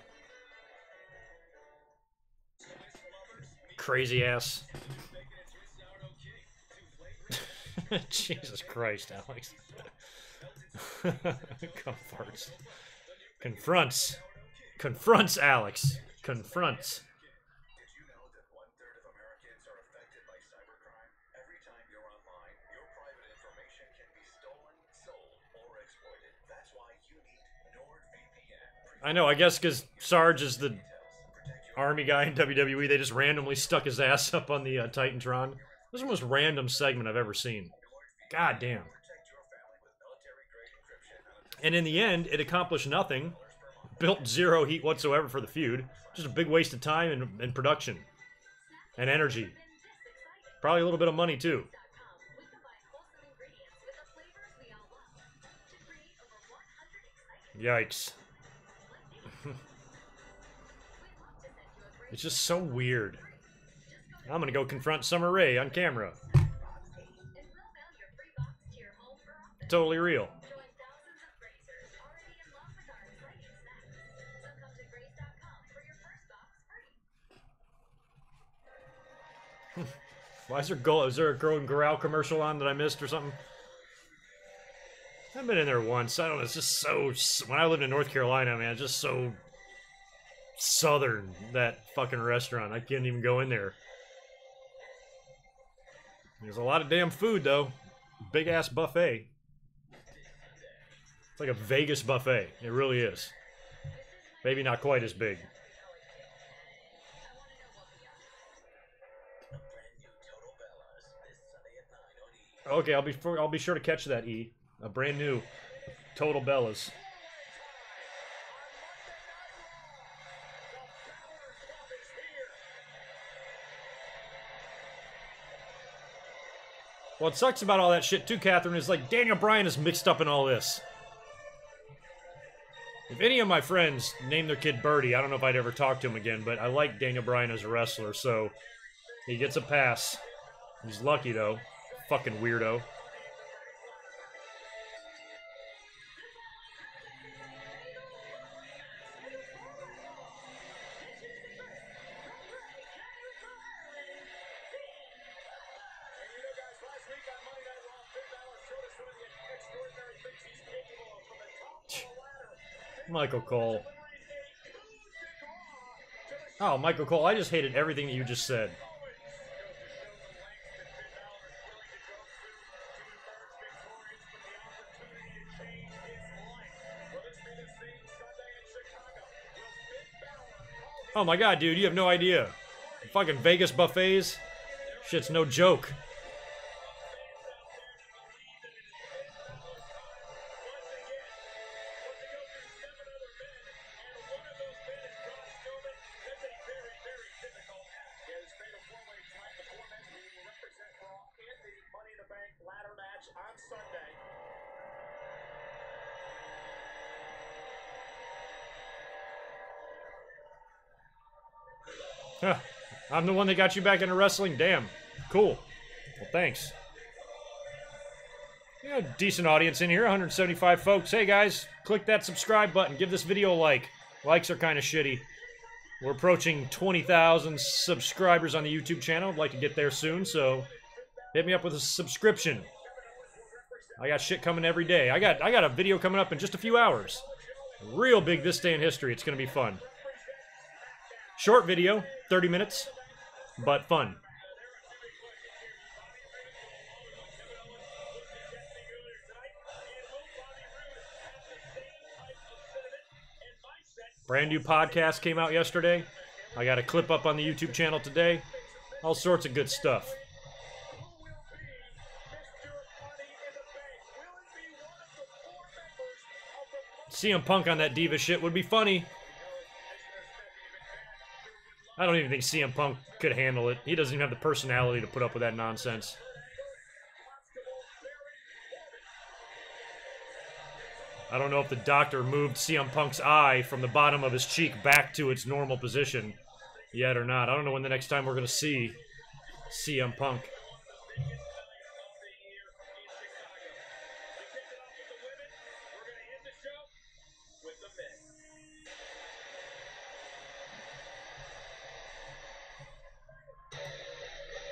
Crazy ass. Jesus Christ, Alex. Comforts. Confronts. Confronts, Alex. Confronts. Did you know that 1/3 of Americans are affected by cybercrime? Every time you're online, your private information can be stolen, sold, or exploited. That's why you need NordVPN. I know, I guess because Sarge is the army guy in WWE, they just randomly stuck his ass up on the Titantron. This is the most random segment I've ever seen. God damn. And in the end, it accomplished nothing. Built zero heat whatsoever for the feud. Just a big waste of time and production. And energy. Probably a little bit of money, too. Yikes. It's just so weird. I'm gonna go confront Summer Rae on camera. Totally real. Why is there a Golden Corral commercial on that I missed or something? I've been in there once. I don't know. It's just so... When I lived in North Carolina, man, it's just so... southern, that fucking restaurant. I can't even go in there. There's a lot of damn food, though. Big ass buffet. It's like a Vegas buffet. It really is. Maybe not quite as big. Okay, I'll be sure to catch that, E. A brand new Total Bellas. What sucks about all that shit too, Catherine, is like Daniel Bryan is mixed up in all this. If any of my friends name their kid Birdie, I don't know if I'd ever talk to him again, but I like Daniel Bryan as a wrestler, so he gets a pass. He's lucky, though. Fucking weirdo. Michael Cole. Oh, Michael Cole, I just hated everything that you just said. Oh my god, dude, you have no idea. Fucking Vegas buffets? Shit's no joke. Huh. I'm the one that got you back into wrestling? Damn. Cool. Well, thanks. Yeah, decent audience in here, 175 folks. Hey guys, click that subscribe button. Give this video a like. Likes are kind of shitty. We're approaching 20,000 subscribers on the YouTube channel. I'd like to get there soon, so hit me up with a subscription. I got shit coming every day. I got a video coming up in just a few hours. Real big this day in history. It's going to be fun. Short video, 30 minutes, but fun. Brand new podcast came out yesterday. I got a clip up on the YouTube channel today. All sorts of good stuff. CM Punk on that diva shit would be funny. I don't even think CM Punk could handle it. He doesn't even have the personality to put up with that nonsense. I don't know if the doctor moved CM Punk's eye from the bottom of his cheek back to its normal position yet or not. I don't know when the next time we're going to see CM Punk.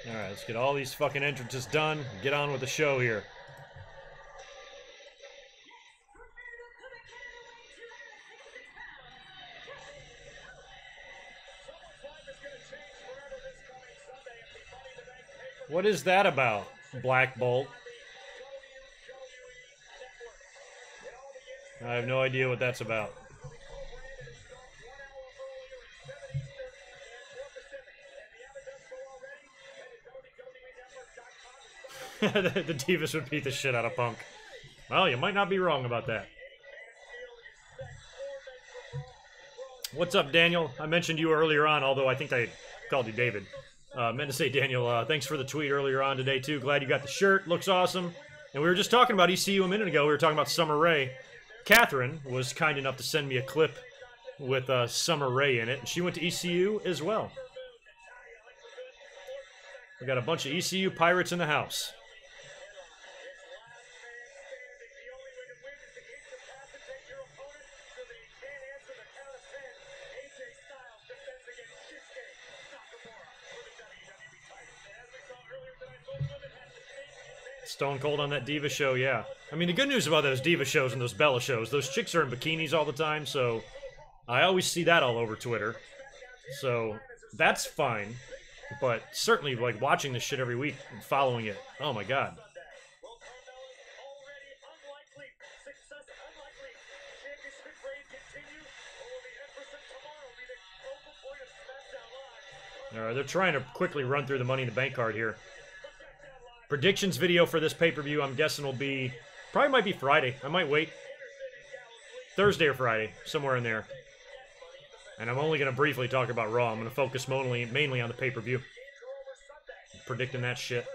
Alright, let's get all these fucking entrances done. Get on with the show here. What is that about, Black Bolt? I have no idea what that's about. The Divas would beat the shit out of Punk. Well, you might not be wrong about that. What's up, Daniel? I mentioned you earlier on, although I think I called you David. Meant to say, Daniel, thanks for the tweet earlier on today, too. Glad you got the shirt. Looks awesome. And we were just talking about ECU a minute ago. We were talking about Summer Rae. Catherine was kind enough to send me a clip with Summer Rae in it. And she went to ECU as well. We got a bunch of ECU pirates in the house. Stone Cold on that Diva show, yeah. I mean, the good news about those Diva shows and those Bella shows, those chicks are in bikinis all the time, so I always see that all over Twitter. So that's fine, but certainly, like, watching this shit every week and following it, oh my god. Alright, they're trying to quickly run through the Money in the Bank card here. Predictions video for this pay-per-view, I'm guessing will be, probably might be Friday. I might wait. Thursday or Friday, somewhere in there. And I'm only going to briefly talk about Raw. I'm going to focus mainly on the pay-per-view. Predicting that shit.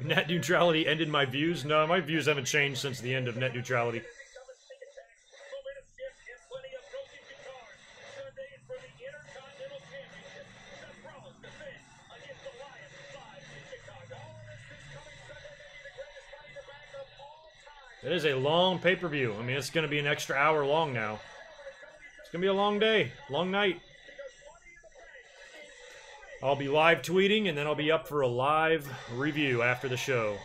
Net neutrality ended my views? No, my views haven't changed since the end of net neutrality. It is a long pay-per-view. I mean, it's going to be an extra hour long now. It's going to be a long day, long night. I'll be live tweeting, and then I'll be up for a live review after the show.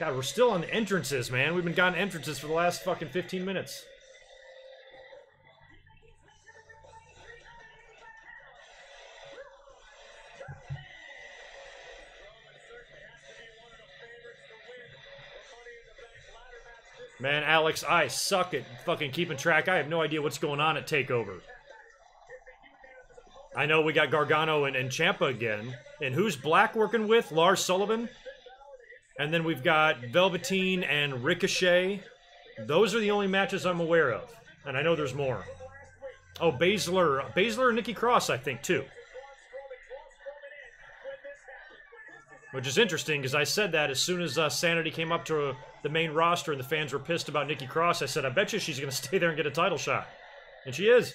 God, we're still on the entrances, man. We've been gotten entrances for the last fucking 15 minutes. Man, Alex, I suck at fucking keeping track. I have no idea what's going on at TakeOver. I know we got Gargano and Ciampa again. And who's Black working with? Lars Sullivan? And then we've got Velveteen and Ricochet. Those are the only matches I'm aware of. And I know there's more. Oh, Baszler and Nikki Cross, I think, too. Which is interesting, because I said that as soon as Sanity came up to the main roster and the fans were pissed about Nikki Cross, I said, I bet you she's going to stay there and get a title shot. And she is.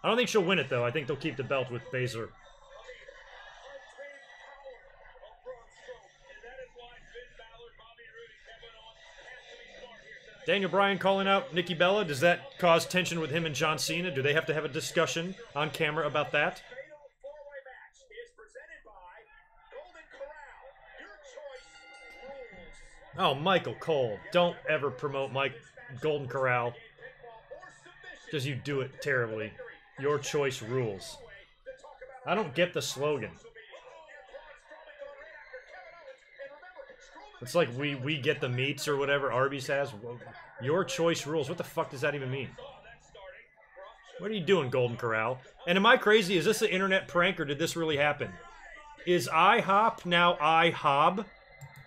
I don't think she'll win it, though. I think they'll keep the belt with Baszler. Daniel Bryan calling out Nikki Bella. Does that cause tension with him and John Cena? Do they have to have a discussion on camera about that? Oh, Michael Cole. Don't ever promote Golden Corral. Because you do it terribly. Your choice rules. I don't get the slogan. It's like we get the meats or whatever Arby's has. Your choice rules. What the fuck does that even mean? What are you doing, Golden Corral? And am I crazy? Is this an internet prank or did this really happen? Is IHOP now IHOB?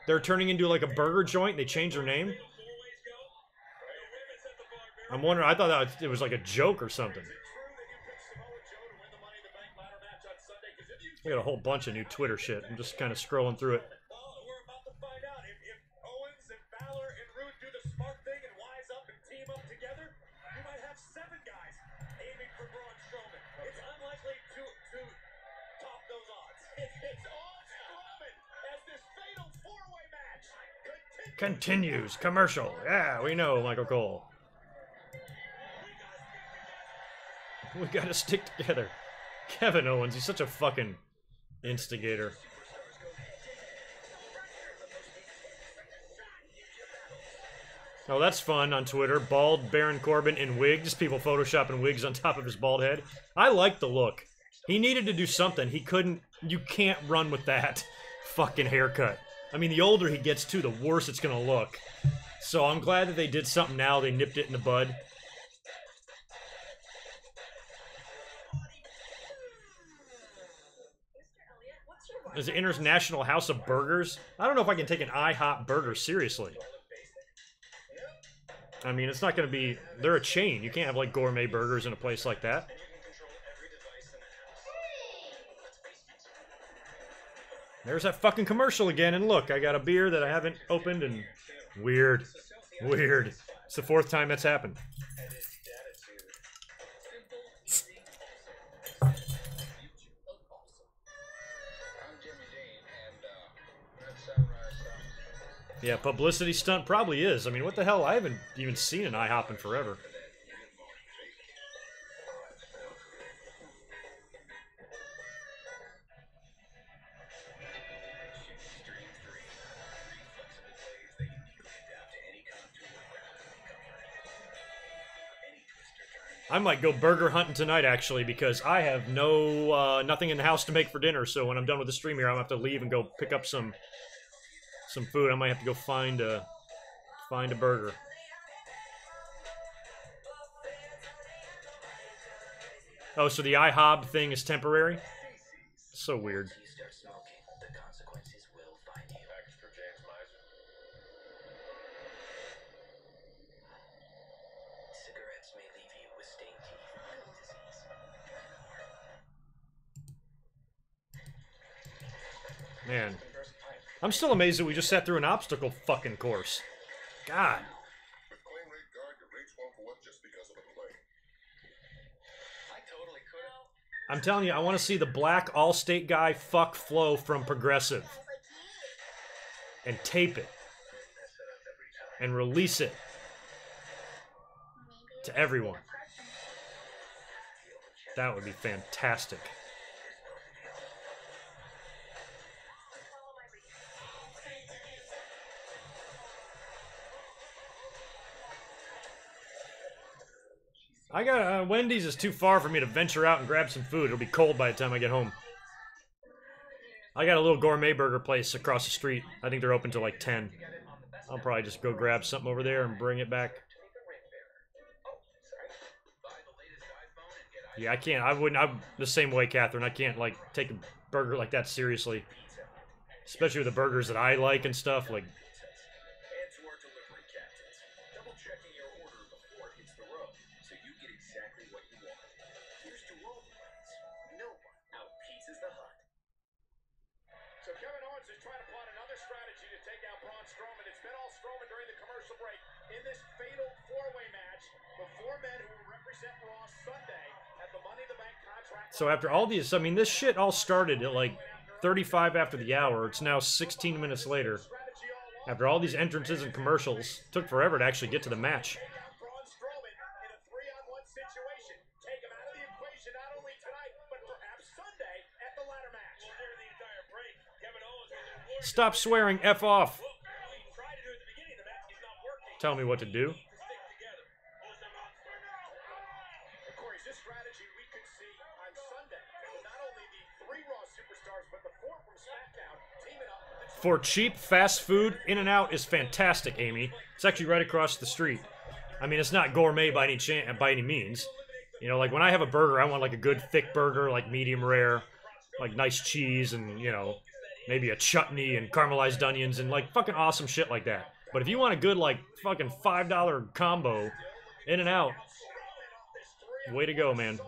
They're turning into like a burger joint. They changed their name. I'm wondering. I thought it was like a joke or something. We got a whole bunch of new Twitter shit. I'm just kind of scrolling through it. Continues. Commercial. Yeah, we know, Michael Cole. We gotta stick together. Kevin Owens, he's such a fucking instigator. Oh, that's fun on Twitter. Bald Baron Corbin in wigs. People photoshopping wigs on top of his bald head. I like the look. He needed to do something. He couldn't... You can't run with that fucking haircut. I mean, the older he gets, too, the worse it's gonna look. So I'm glad that they did something now. They nipped it in the bud. There's an International House of Burgers. I don't know if I can take an IHOP burger seriously. I mean, it's not gonna be... They're a chain. You can't have, like, gourmet burgers in a place like that. There's that fucking commercial again, and look, I got a beer that I haven't opened, and weird. Weird. It's the 4th time that's happened. Yeah, publicity stunt probably is. I mean, what the hell? I haven't even seen an IHOP in forever. I might go burger hunting tonight, actually, because I have nothing in the house to make for dinner. So when I'm done with the stream here, I'm gonna have to leave and go pick up some food. I might have to go find a burger. Oh, so the IHOB thing is temporary? So weird. Man, I'm still amazed that we just sat through an obstacle fucking course. God. I'm telling you, I want to see the black Allstate guy fuck Flo from Progressive. And tape it. And release it. To everyone. That would be fantastic. I got Wendy's is too far for me to venture out and grab some food. It'll be cold by the time I get home. I got a little gourmet burger place across the street. I think they're open till like 10. I'll probably just go grab something over there and bring it back. Yeah, I can't. I'm the same way, Catherine. I can't like take a burger like that seriously. Especially with the burgers that I like and stuff. Like. So Kevin Owens is trying to plot another strategy to take out Braun Strowman It's been all Strowman during the commercial break in this fatal four-way match. The four men who will represent Raw Sunday at the Money in the Bank contract. So after all these, I mean, this shit all started at like 35 after the hour. It's now 16 minutes later. After all these entrances and commercials, took forever to actually get to the match. Stop swearing, F off. Tell me what to do. For cheap fast food, In-N-Out is fantastic, Amy. It's actually right across the street. I mean, it's not gourmet by any means. You know, like when I have a burger, I want like a good thick burger, like medium rare, like nice cheese and, you know, maybe a chutney and caramelized onions and like fucking awesome shit like that. But if you want a good like fucking $5 combo, In-N-Out, way to go, man.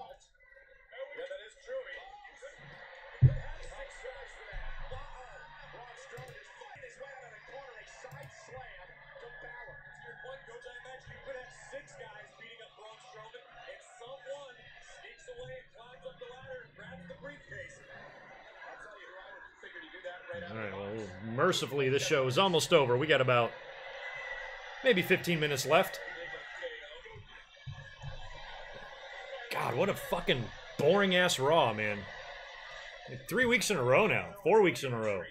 Alright, well, mercifully, this show is almost over. We got about maybe 15 minutes left. God, what a fucking boring-ass Raw, man. Like 3 weeks in a row now. 4 weeks in a row.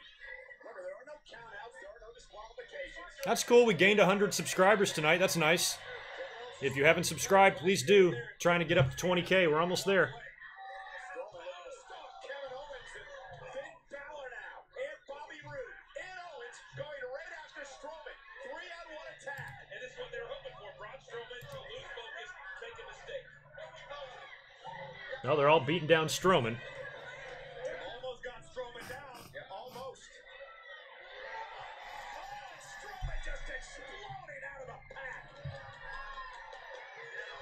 That's cool. We gained 100 subscribers tonight. That's nice. If you haven't subscribed, please do. Trying to get up to 20K. We're almost there. No, they're all beating down Strowman. Almost got Strowman down. Yeah, almost. Strowman just exploding out of the pack.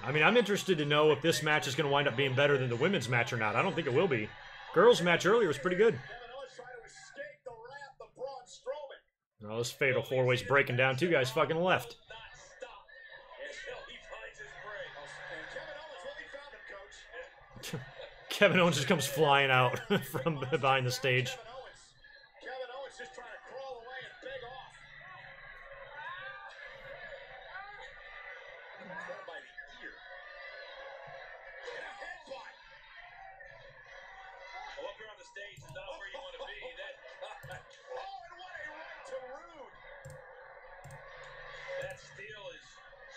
I mean, I'm interested to know if this match is going to wind up being better than the women's match or not. I don't think it will be. Girls' match earlier was pretty good. Oh, this fatal four-way's breaking down. Two guys fucking left. Kevin Owens just comes flying out from behind the stage. Kevin Owens just trying to crawl away and beg off. Grabbed by the ear. And a headbutt. Well, up here on the stage is not where you want to be. Oh, and what a right to Rude. That steal is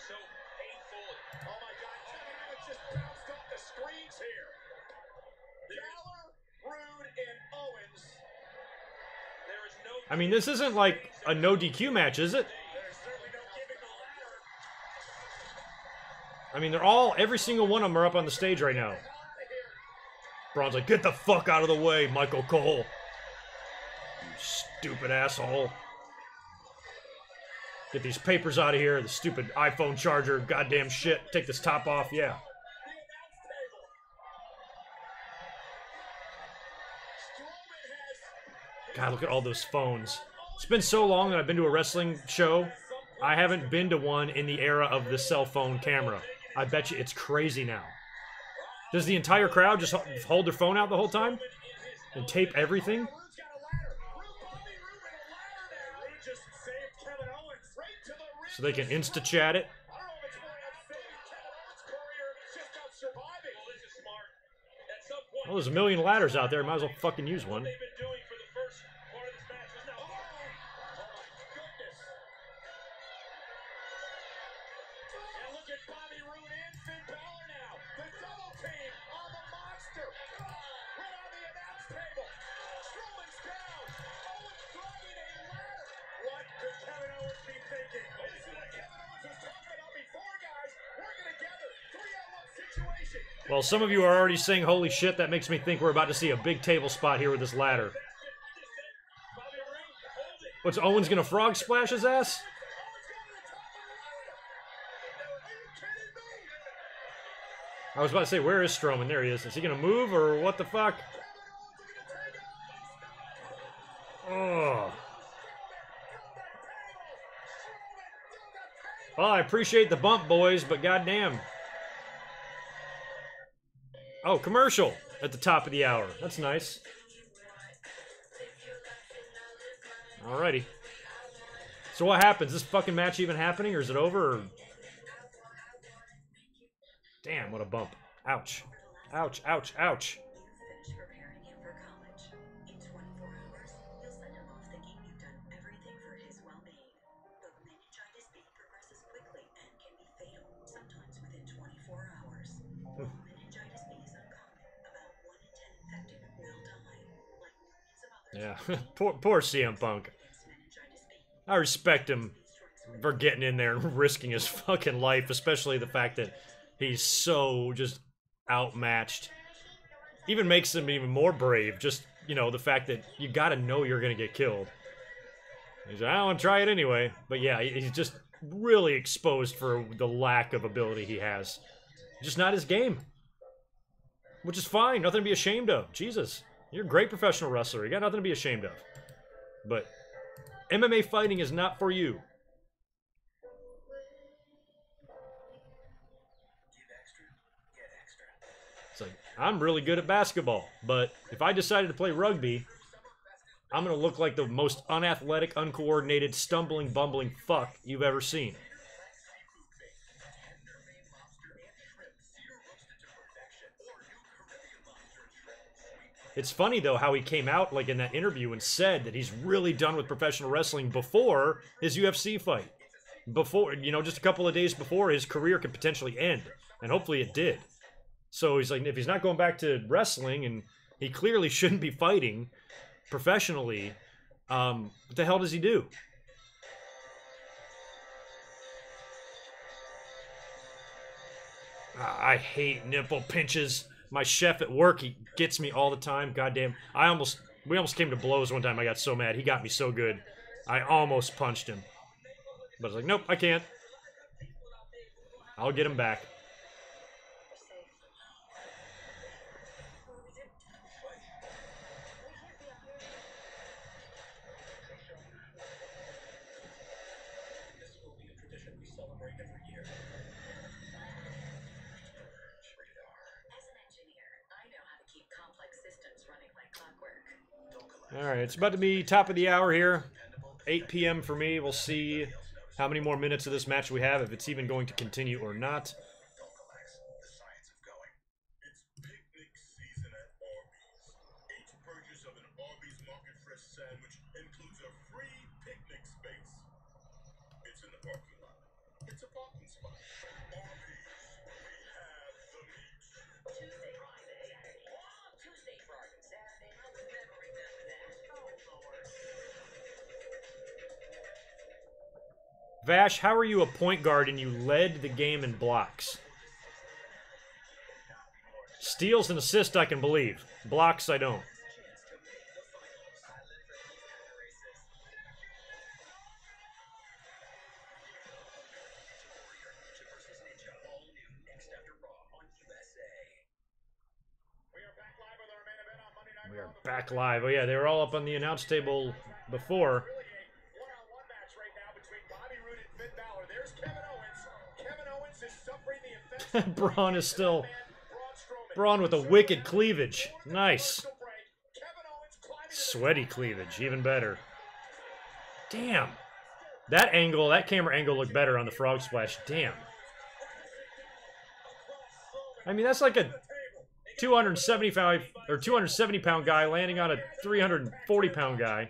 so painful. Oh my God, Kevin Owens just bounced off the screens here. I mean, this isn't like a no DQ match, is it? I mean, they're all, every single one of them are up on the stage right now. Braun's like, get the fuck out of the way, Michael Cole. You stupid asshole. Get these papers out of here, the stupid iPhone charger, goddamn shit. Take this top off, yeah. God, look at all those phones. It's been so long that I've been to a wrestling show. I haven't been to one in the era of the cell phone camera. I bet you it's crazy now. Does the entire crowd just hold their phone out the whole time? And tape everything? So they can insta-chat it? Well, there's a million ladders out there. Might as well fucking use one. Well, some of you are already saying, holy shit, that makes me think we're about to see a big table spot here with this ladder. What's Owens gonna frog splash his ass? I was about to say, where is Strowman? There he is. Is he gonna move or what the fuck? Oh. Well, I appreciate the bump, boys, but goddamn. Oh, commercial at the top of the hour. That's nice. Alrighty. So what happens? Is this fucking match even happening, or is it over? Or... Damn, what a bump. Ouch. Ouch, ouch, ouch. Yeah, poor CM Punk. I respect him for getting in there and risking his fucking life, especially the fact that he's so just outmatched. Even makes him even more brave, just, you know, the fact that you gotta know you're gonna get killed. He's like, I want to try it anyway. But yeah, he's just really exposed for the lack of ability he has. Just not his game. Which is fine, nothing to be ashamed of. Jesus. You're a great professional wrestler. You got nothing to be ashamed of. But MMA fighting is not for you. It's like, I'm really good at basketball, but if I decided to play rugby, I'm going to look like the most unathletic, uncoordinated, stumbling, bumbling fuck you've ever seen. It's funny, though, how he came out, like, in that interview and said that he's really done with professional wrestling before his UFC fight. Before, you know, just a couple of days before his career could potentially end. And hopefully it did. So he's like, if he's not going back to wrestling, and he clearly shouldn't be fighting professionally, what the hell does he do? I hate nipple pinches. My chef at work, he gets me all the time. Goddamn. We almost came to blows one time. I got so mad. He got me so good. I almost punched him. But I was like, nope, I can't. I'll get him back. Alright, it's about to be top of the hour here. 8 p.m. for me. We'll see how many more minutes of this match we have, if it's even going to continue or not. Vash, how are you a point guard and you led the game in blocks? Steals and assists I can believe. Blocks I don't. We are back live. Oh yeah, they were all up on the announce table before. Braun is still... Braun with a wicked cleavage. Nice. Sweaty cleavage. Even better. Damn. That angle, that camera angle looked better on the frog splash. Damn. I mean, that's like a 275 or 270 pound guy landing on a 340 pound guy.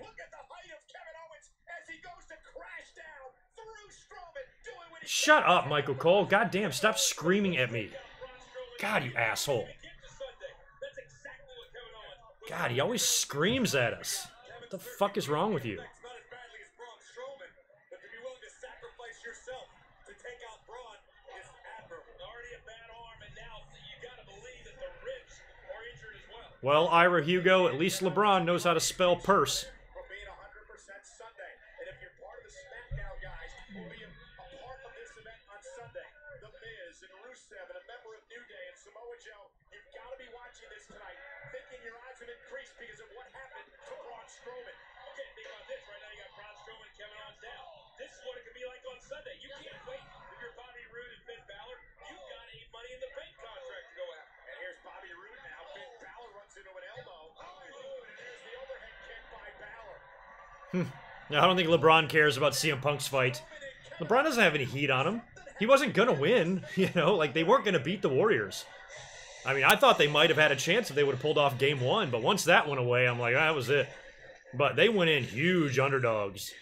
Shut up, Michael Cole. God damn, stop screaming at me. God, you asshole. God, he always screams at us. What the fuck is wrong with you? Well, Ira Hugo, at least LeBron knows how to spell purse. This is what it could be like on Sunday. You can't wait I don't think LeBron cares about CM Punk's fight. LeBron doesn't have any heat on him. He wasn't gonna win, you know? Like, they weren't gonna beat the Warriors. I mean, I thought they might have had a chance if they would have pulled off game 1, but once that went away, I'm like, that was it. But they went in huge underdogs.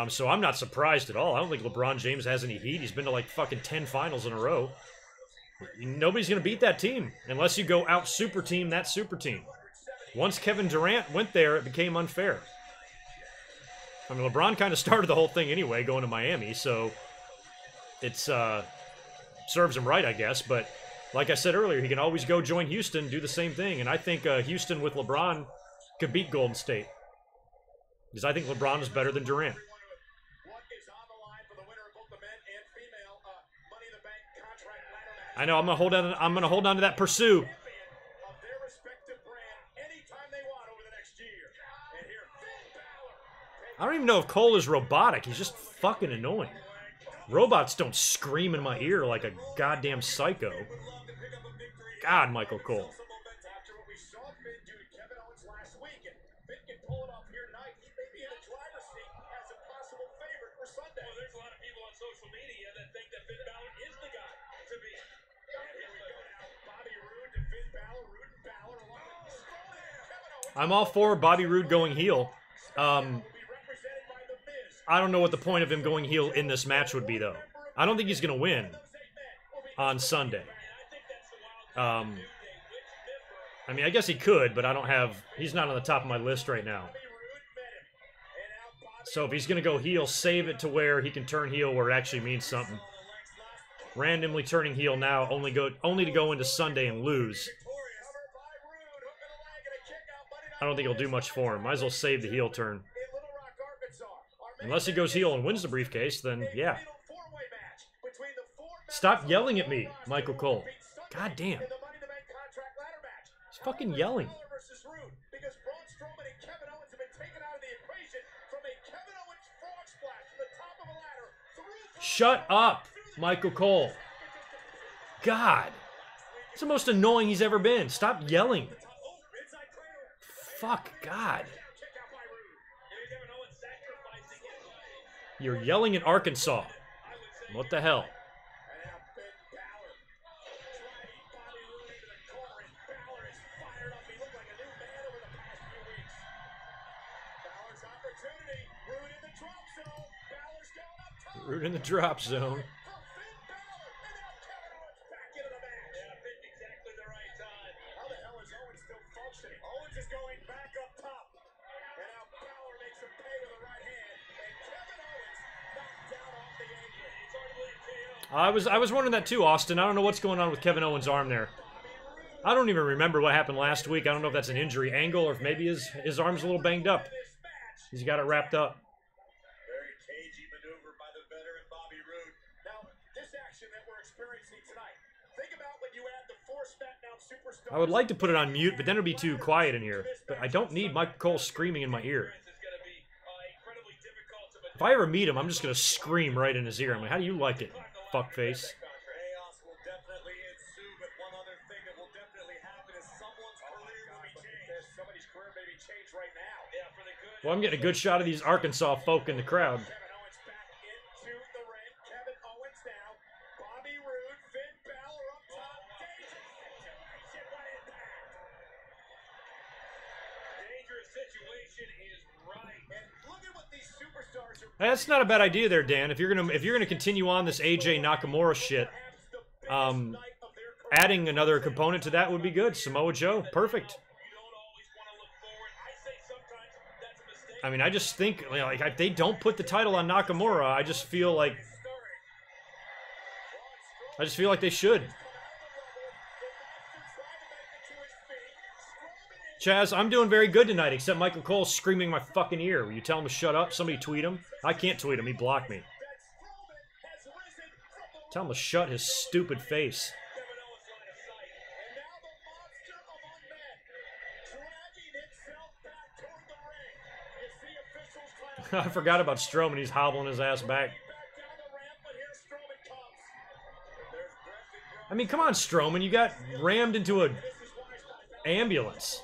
So I'm not surprised at all. I don't think LeBron James has any heat. He's been to like fucking 10 finals in a row. Nobody's going to beat that team unless you go out super team that super team. Once Kevin Durant went there, it became unfair. I mean, LeBron kind of started the whole thing anyway, going to Miami, so it's serves him right, I guess. But like I said earlier, he can always go join Houston, do the same thing. And I think Houston with LeBron could beat Golden State. Because I think LeBron is better than Durant. I know, I'm gonna hold on to that pursue. I don't even know if Cole is robotic. He's just fucking annoying. Robots don't scream in my ear like a goddamn psycho. God, Michael Cole. I'm all for Bobby Roode going heel. I don't know what the point of him going heel in this match would be, though. I don't think he's going to win on Sunday. I mean, I guess he could, but I don't have... He's not on the top of my list right now. So if he's going to go heel, save it to where he can turn heel where it actually means something. Randomly turning heel now, only to go into Sunday and lose. I don't think he'll do much for him. Might as well save the heel turn. Unless he goes heel and wins the briefcase, then yeah. Stop yelling at me, Michael Cole. God damn. He's fucking yelling. Shut up, Michael Cole. God. It's the most annoying he's ever been. Stop yelling. Fuck, God. You're yelling at Arkansas. What the hell? Root in the drop zone. I was wondering that too, Austin. I don't know what's going on with Kevin Owens' arm there. I don't even remember what happened last week. I don't know if that's an injury angle or if maybe his arm's a little banged up. He's got it wrapped up. Very cagey maneuver by the veteran Bobby Roode. Now, this action that we're experiencing tonight, think about when you add the 4 SmackDown superstars. I would like to put it on mute, but then it'd be too quiet in here. But I don't need Michael Cole screaming in my ear. If I ever meet him, I'm just going to scream right in his ear. I'm like, how do you like it, fuckface? Well, I'm getting a good shot of these Arkansas folk in the crowd. That's not a bad idea there, Dan. If you're gonna continue on this AJ Nakamura shit, adding another component to that would be good. Samoa Joe, perfect. I mean, I just think, like, if they don't put the title on Nakamura, I just feel like they should. Chaz, I'm doing very good tonight, except Michael Cole's screaming in my fucking ear. Will you tell him to shut up? Somebody tweet him. I can't tweet him. He blocked me. Tell him to shut his stupid face. I forgot about Strowman. He's hobbling his ass back. I mean, come on, Strowman. You got rammed into an ambulance.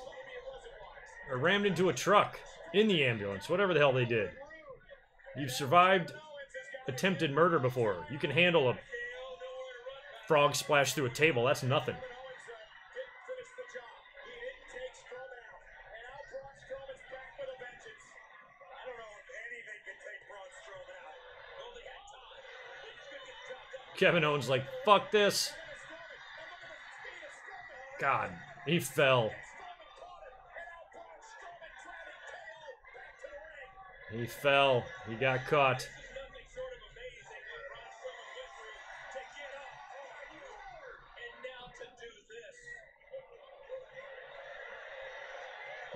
Or rammed into a truck. in the ambulance, whatever the hell they did. You've survived attempted murder before. You can handle a frog splash through a table. That's nothing. Kevin Owens like, fuck this. God, he fell. He fell. He got caught.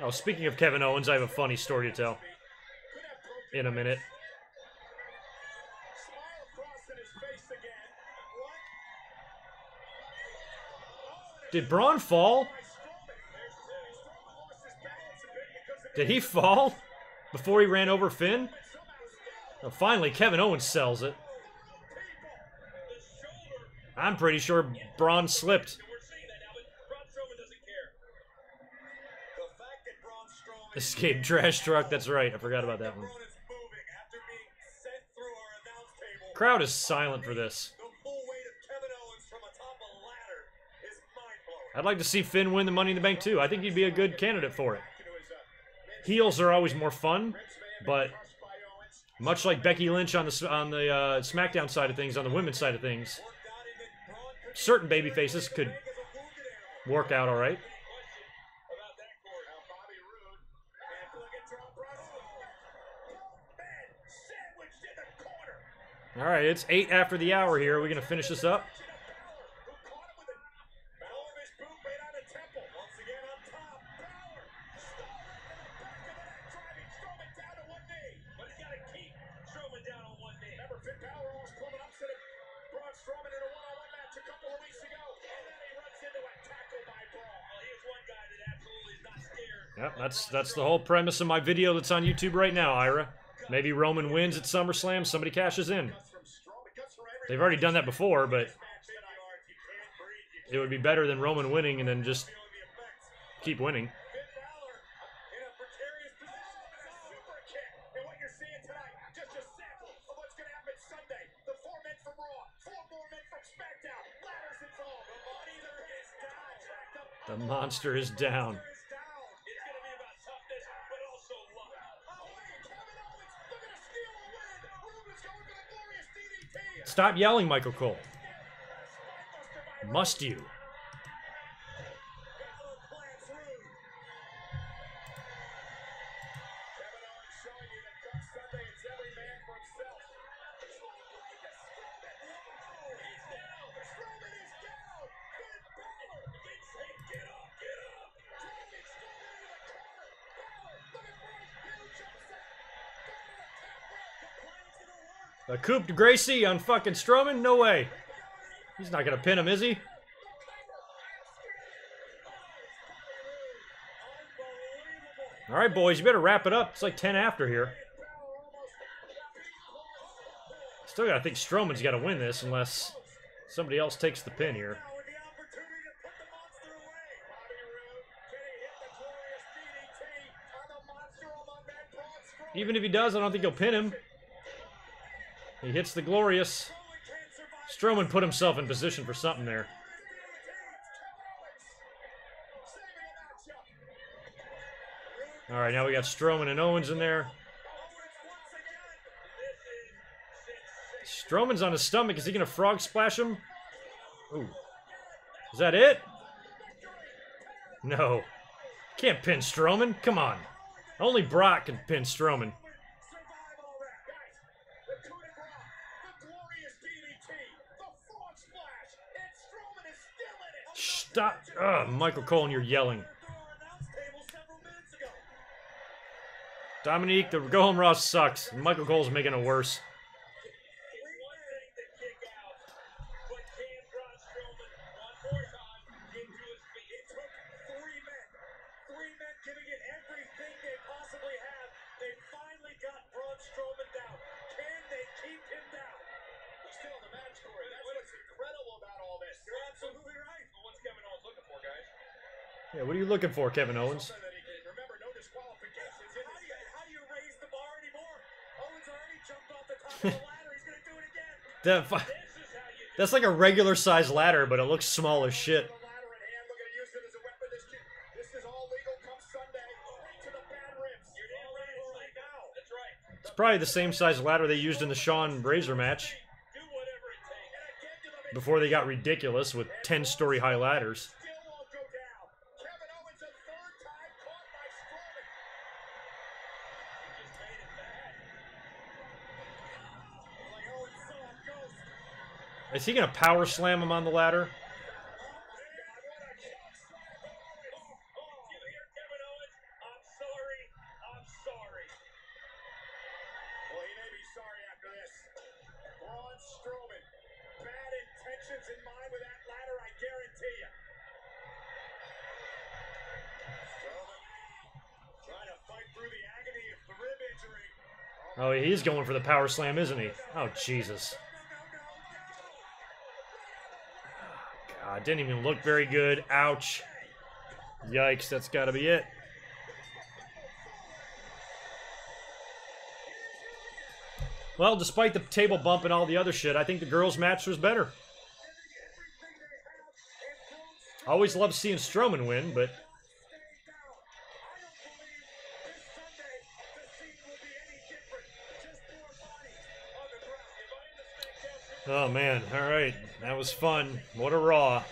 Oh, speaking of Kevin Owens, I have a funny story to tell. In a minute. Did Braun fall? Did he fall before he ran over Finn? Oh, finally, Kevin Owens sells it. I'm pretty sure Braun slipped. Escape trash truck, that's right. I forgot about that one. Crowd is silent for this. I'd like to see Finn win the Money in the Bank too. I think he'd be a good candidate for it. Heels are always more fun, but much like Becky Lynch on the SmackDown side of things, on the women's side of things, certain baby faces could work out all right. All right, it's 8 after the hour here. Are we going to finish this up? Yep, that's the whole premise of my video that's on YouTube right now, Ira. Maybe Roman wins at SummerSlam, somebody cashes in. They've already done that before, but it would be better than Roman winning and then just keep winning. The monster is down. Stop yelling, Michael Cole. Must you? A coup de Gracie on fucking Strowman? No way. He's not gonna pin him, is he? Alright, boys, you better wrap it up. It's like 10 after here. Still gotta think Strowman's gotta win this unless somebody else takes the pin here. Even if he does, I don't think he'll pin him. He hits the Glorious. Strowman put himself in position for something there. Alright, now we got Strowman and Owens in there. Strowman's on his stomach. Is he going to frog splash him? Ooh. Is that it? No. Can't pin Strowman. Come on. Only Brock can pin Strowman. Stop. Ugh, Michael Cole, and you're yelling. Dominique, the Go Home Raw sucks. Michael Cole's making it worse. Yeah, what are you looking for, Kevin Owens? That's like a regular size ladder, but it looks small as shit. It's probably the same size ladder they used in the Shawn Razor match before they got ridiculous with 10-story high ladders. Is he gonna power slam him on the ladder? Oh, he's going for the power slam, isn't he? Oh, Jesus. God, didn't even look very good. Ouch. Yikes, that's got to be it. Well, despite the table bump and all the other shit, I think the girls' match was better. Always love seeing Strowman win, but... Oh, man. All right. That was fun. What a Raw.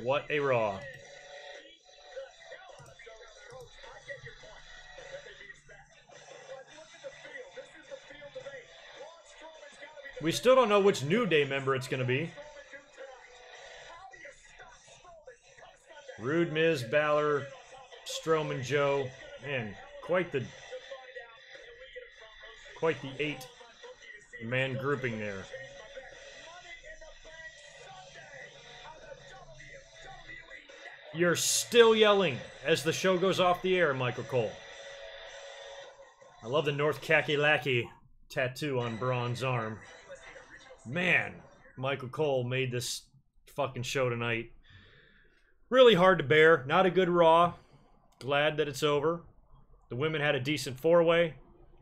What a Raw. We still don't know which New Day member it's going to be. Rude, Miz, Balor, Strowman, Joe. Man, quite the 8-man grouping there. You're still yelling as the show goes off the air, Michael Cole. I love the North Kakalaki tattoo on Braun's arm. Man, Michael Cole made this fucking show tonight really hard to bear. Not a good Raw. Glad that it's over. The women had a decent four-way,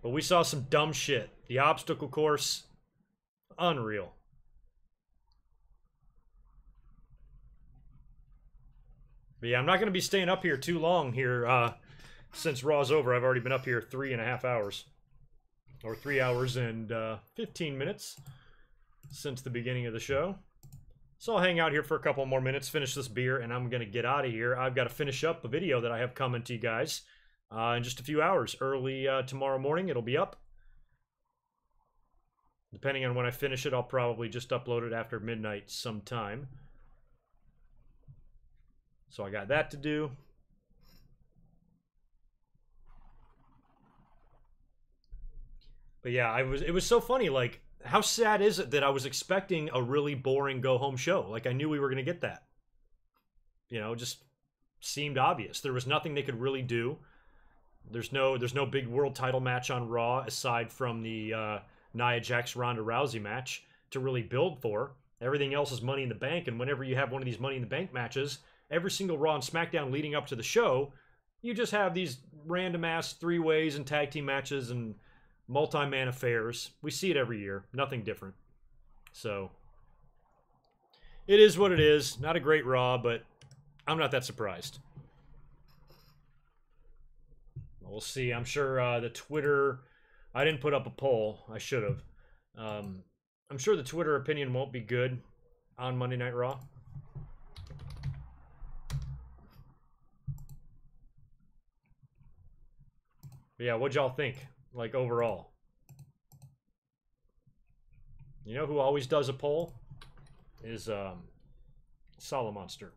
but we saw some dumb shit. The obstacle course, unreal. But yeah, I'm not going to be staying up here too long here since Raw's over. I've already been up here 3.5 hours. Or 3 hours and 15 minutes since the beginning of the show. So I'll hang out here for a couple more minutes, finish this beer, and I'm going to get out of here. I've got to finish up a video that I have coming to you guys in just a few hours. Early tomorrow morning, it'll be up. Depending on when I finish it, I'll probably just upload it after midnight sometime. So I got that to do. But yeah, it was so funny. Like, how sad is it that I was expecting a really boring go-home show? Like, I knew we were going to get that. You know, just seemed obvious. There was nothing they could really do. There's no big world title match on Raw aside from the Nia Jax Ronda Rousey match to really build for. Everything else is Money in the Bank, and whenever you have one of these Money in the Bank matches, every single Raw and SmackDown leading up to the show, you just have these random-ass three-ways and tag team matches and multi-man affairs. We see it every year. Nothing different. So, it is what it is. Not a great Raw, but I'm not that surprised. We'll see. I'm sure the Twitter... I didn't put up a poll. I should have. I'm sure the Twitter opinion won't be good on Monday Night Raw. But yeah, what'd y'all think? Like, overall. You know who always does a poll? Is Solomonster.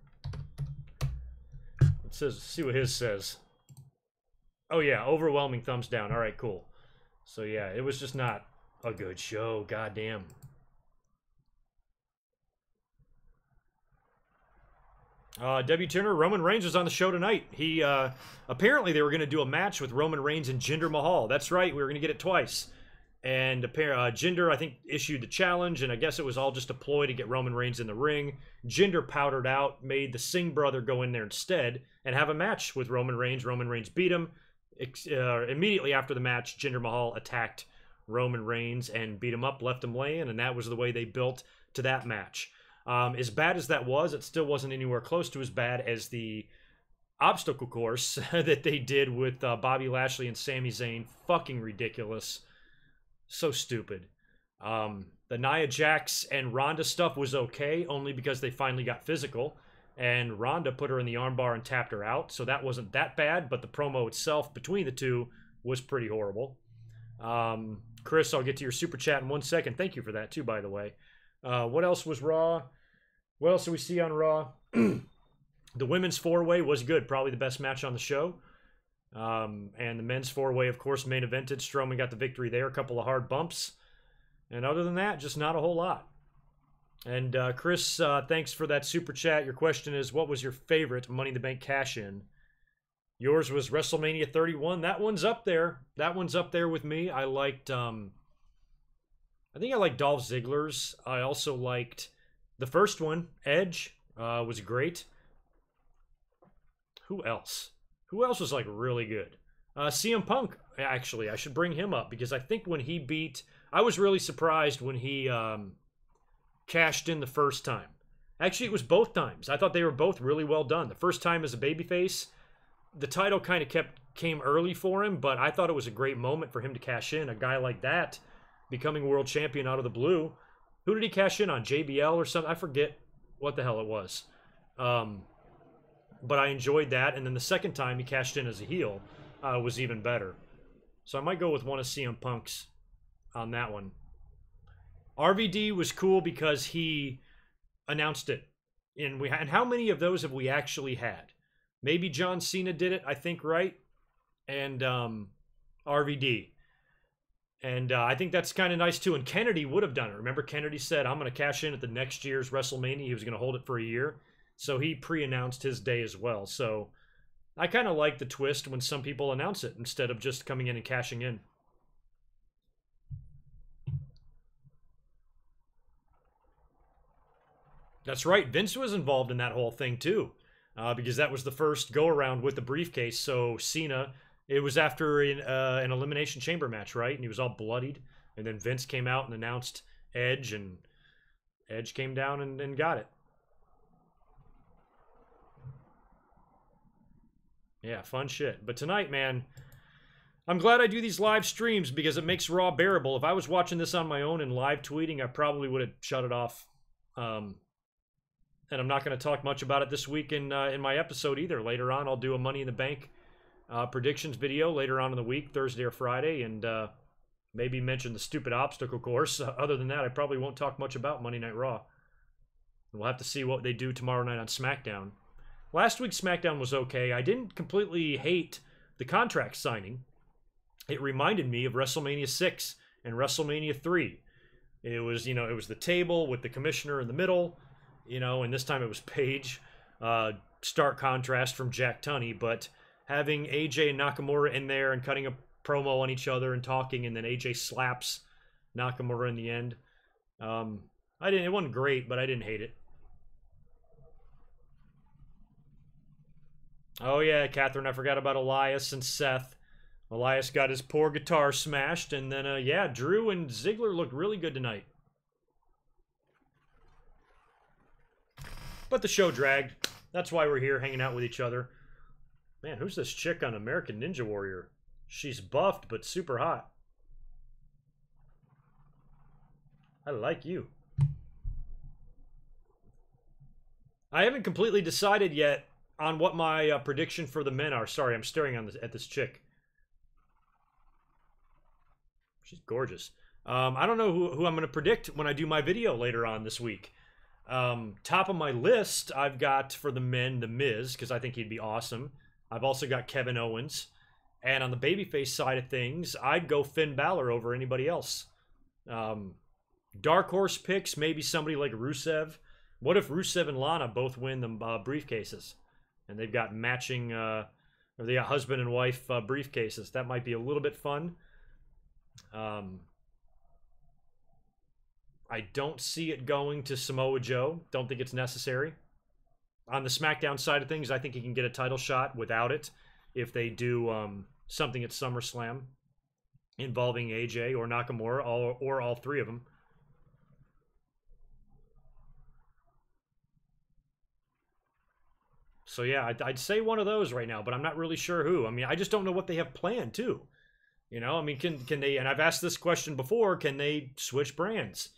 Let's see what his says. Oh yeah, overwhelming thumbs down. Alright, cool. So yeah, it was just not a good show. Goddamn. W. Turner, Roman Reigns was on the show tonight. He, apparently they were going to do a match with Roman Reigns and Jinder Mahal. That's right, we were going to get it twice. And Jinder, I think, issued the challenge, and I guess it was all just a ploy to get Roman Reigns in the ring. Jinder powdered out, made the Singh brother go in there instead, and have a match with Roman Reigns. Roman Reigns beat him. Immediately after the match, Jinder Mahal attacked Roman Reigns and beat him up, left him laying, and that was the way they built to that match. As bad as that was, it still wasn't anywhere close to as bad as the obstacle course that they did with Bobby Lashley and Sami Zayn. Fucking ridiculous. So stupid. The Nia Jax and Ronda stuff was okay, only because they finally got physical, and Ronda put her in the armbar and tapped her out, so that wasn't that bad, but the promo itself between the two was pretty horrible. Chris, I'll get to your super chat in 1 second. Thank you for that, too, by the way. What else was Raw? What else do we see on Raw? The women's four-way was good. Probably the best match on the show. And the men's four-way, of course, main evented. Strowman got the victory there. A couple of hard bumps. And other than that, just not a whole lot. And Chris, thanks for that super chat. Your question is, what was your favorite Money in the Bank cash-in? Yours was WrestleMania 31. That one's up there. That one's up there with me. I liked, I think I liked Dolph Ziggler's. I also liked the first one, Edge, was great. Who else? Who else was, like, really good? CM Punk, actually. I should bring him up, because I think when he beat... I was really surprised when he cashed in the first time. Actually, it was both times. I thought they were both really well done. The first time as a babyface, the title kind of came early for him, but I thought it was a great moment for him to cash in. A guy like that becoming world champion out of the blue. Who did he cash in on? JBL or something? I forget what the hell it was. But I enjoyed that. And then the second time he cashed in as a heel was even better. So I might go with one of CM Punk's on that one. RVD was cool because he announced it. And how many of those have we actually had? Maybe John Cena did it, I think, right? And RVD. And I think that's kind of nice, too. And Kennedy would have done it. Remember, Kennedy said, I'm going to cash in at the next year's WrestleMania. He was going to hold it for a year. So he pre-announced his day as well. So I kind of like the twist when some people announce it instead of just coming in and cashing in. That's right. Vince was involved in that whole thing, too. Because that was the first go-around with the briefcase. So Cena, it was after an Elimination Chamber match, right? And he was all bloodied. And then Vince came out and announced Edge, and Edge came down and got it. Yeah, fun shit. But tonight, man, I'm glad I do these live streams because it makes Raw bearable. If I was watching this on my own and live tweeting, I probably would have shut it off. And I'm not going to talk much about it this week in my episode either. Later on, I'll do a Money in the Bank predictions video later on in the week, Thursday or Friday, and maybe mention the stupid obstacle course. Other than that, I probably won't talk much about Monday Night Raw. We'll have to see what they do tomorrow night on SmackDown. Last week's SmackDown was okay. I didn't completely hate the contract signing. It reminded me of WrestleMania 6 and WrestleMania 3. It was, it was the table with the commissioner in the middle, and this time it was Paige. Stark contrast from Jack Tunney, but having AJ and Nakamura in there and cutting a promo on each other and talking, and then AJ slaps Nakamura in the end. It wasn't great, but I didn't hate it. Oh yeah, Catherine, I forgot about Elias and Seth. Elias got his poor guitar smashed, and then, yeah, Drew and Ziggler looked really good tonight. But the show dragged. That's why we're here hanging out with each other. Man, who's this chick on American Ninja Warrior? She's buffed, but super hot. I like you. I haven't completely decided yet on what my prediction for the men are. Sorry, I'm staring at this chick. She's gorgeous. I don't know who I'm going to predict when I do my video later on this week. Top of my list, I've got for the men, The Miz, because I think he'd be awesome. I've also got Kevin Owens. And on the babyface side of things, I'd go Finn Balor over anybody else. Dark horse picks, maybe somebody like Rusev. What if Rusev and Lana both win the briefcases? And they've got matching, or they got husband and wife briefcases. That might be a little bit fun. I don't see it going to Samoa Joe. Don't think it's necessary. On the SmackDown side of things, I think he can get a title shot without it if they do something at SummerSlam. involving AJ or Nakamura, or all three of them. So yeah, I'd say one of those right now, but I'm not really sure who. I mean, I just don't know what they have planned too. You know, I mean, can they, and I've asked this question before, can they switch brands?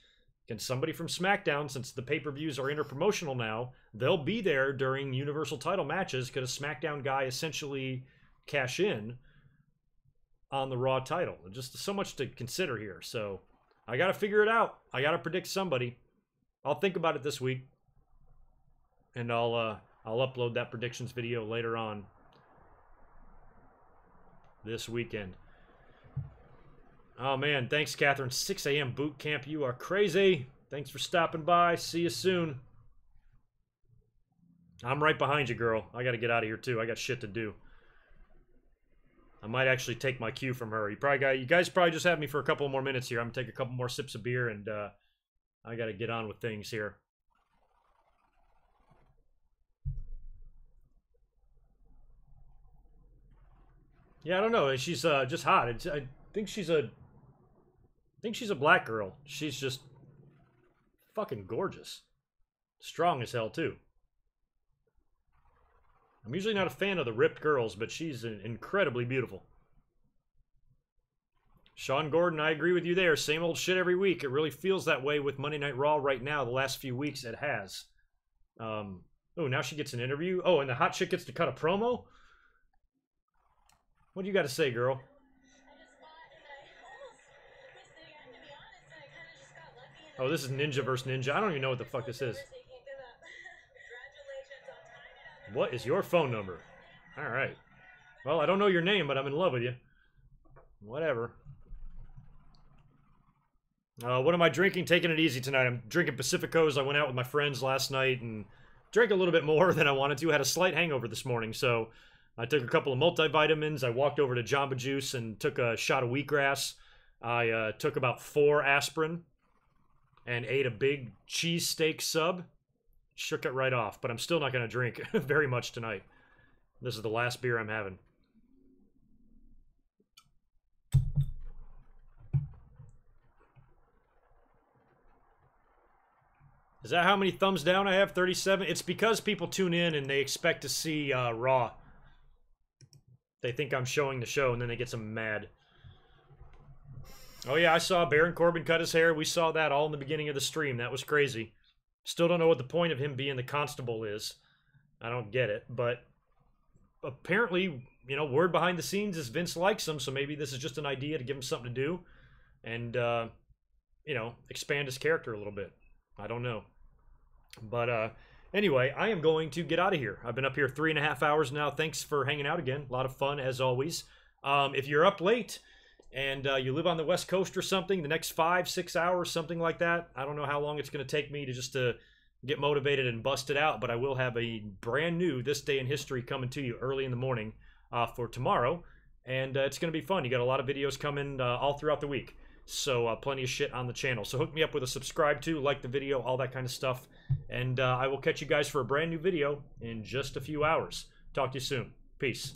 Can somebody from SmackDown, since the pay-per-views are interpromotional now, they'll be there during Universal title matches, could a SmackDown guy essentially cash in on the Raw title? Just so much to consider here. So I got to figure it out. I got to predict somebody. I'll think about it this week, and I'll upload that predictions video later on this weekend. Oh, man. Thanks, Catherine. 6 a.m. boot camp. You are crazy. Thanks for stopping by. See you soon. I'm right behind you, girl. I got to get out of here, too. I got shit to do. I might actually take my cue from her. You guys probably just have me for a couple more minutes here. I'm going to take a couple more sips of beer, and I got to get on with things here. Yeah, I don't know. She's just hot. I think she's a black girl. She's just fucking gorgeous. Strong as hell, too. I'm usually not a fan of the ripped girls, but she's incredibly beautiful. Sean Gordon, I agree with you there. Same old shit every week. It really feels that way with Monday Night Raw right now. The last few weeks, it has. Oh, now she gets an interview. Oh, and the hot chick gets to cut a promo? What do you got to say, girl? Oh, this is Ninja vs. Ninja. I don't even know what the fuck this is. What is your phone number? All right. Well, I don't know your name, but I'm in love with you. Whatever. What am I drinking? Taking it easy tonight. I'm drinking Pacificos. I went out with my friends last night and drank a little bit more than I wanted to. I had a slight hangover this morning, so I took a couple of multivitamins. I walked over to Jamba Juice and took a shot of wheatgrass. I took about 4 aspirin and ate a big cheesesteak sub. Shook it right off, but I'm still not going to drink very much tonight. This is the last beer I'm having. Is that how many thumbs down I have? 37? It's because people tune in and they expect to see Raw. They think I'm showing the show, and then they get some mad. Oh yeah, I saw Baron Corbin cut his hair. We saw that all in the beginning of the stream. That was crazy. Still don't know what the point of him being the constable is. I don't get it, but apparently, you know, word behind the scenes is Vince likes him, so maybe this is just an idea to give him something to do and, you know, expand his character a little bit. I don't know. But anyway, I am going to get out of here. I've been up here 3.5 hours now. Thanks for hanging out again. A lot of fun, as always. If you're up late and you live on the West Coast or something, the next 5-6 hours, something like that, I don't know how long it's going to take me to get motivated and bust it out, but I will have a brand new This Day in History coming to you early in the morning for tomorrow, and it's going to be fun. You got a lot of videos coming all throughout the week, so plenty of shit on the channel. So hook me up with a subscribe to, like the video, all that kind of stuff, and I will catch you guys for a brand new video in just a few hours. Talk to you soon. Peace.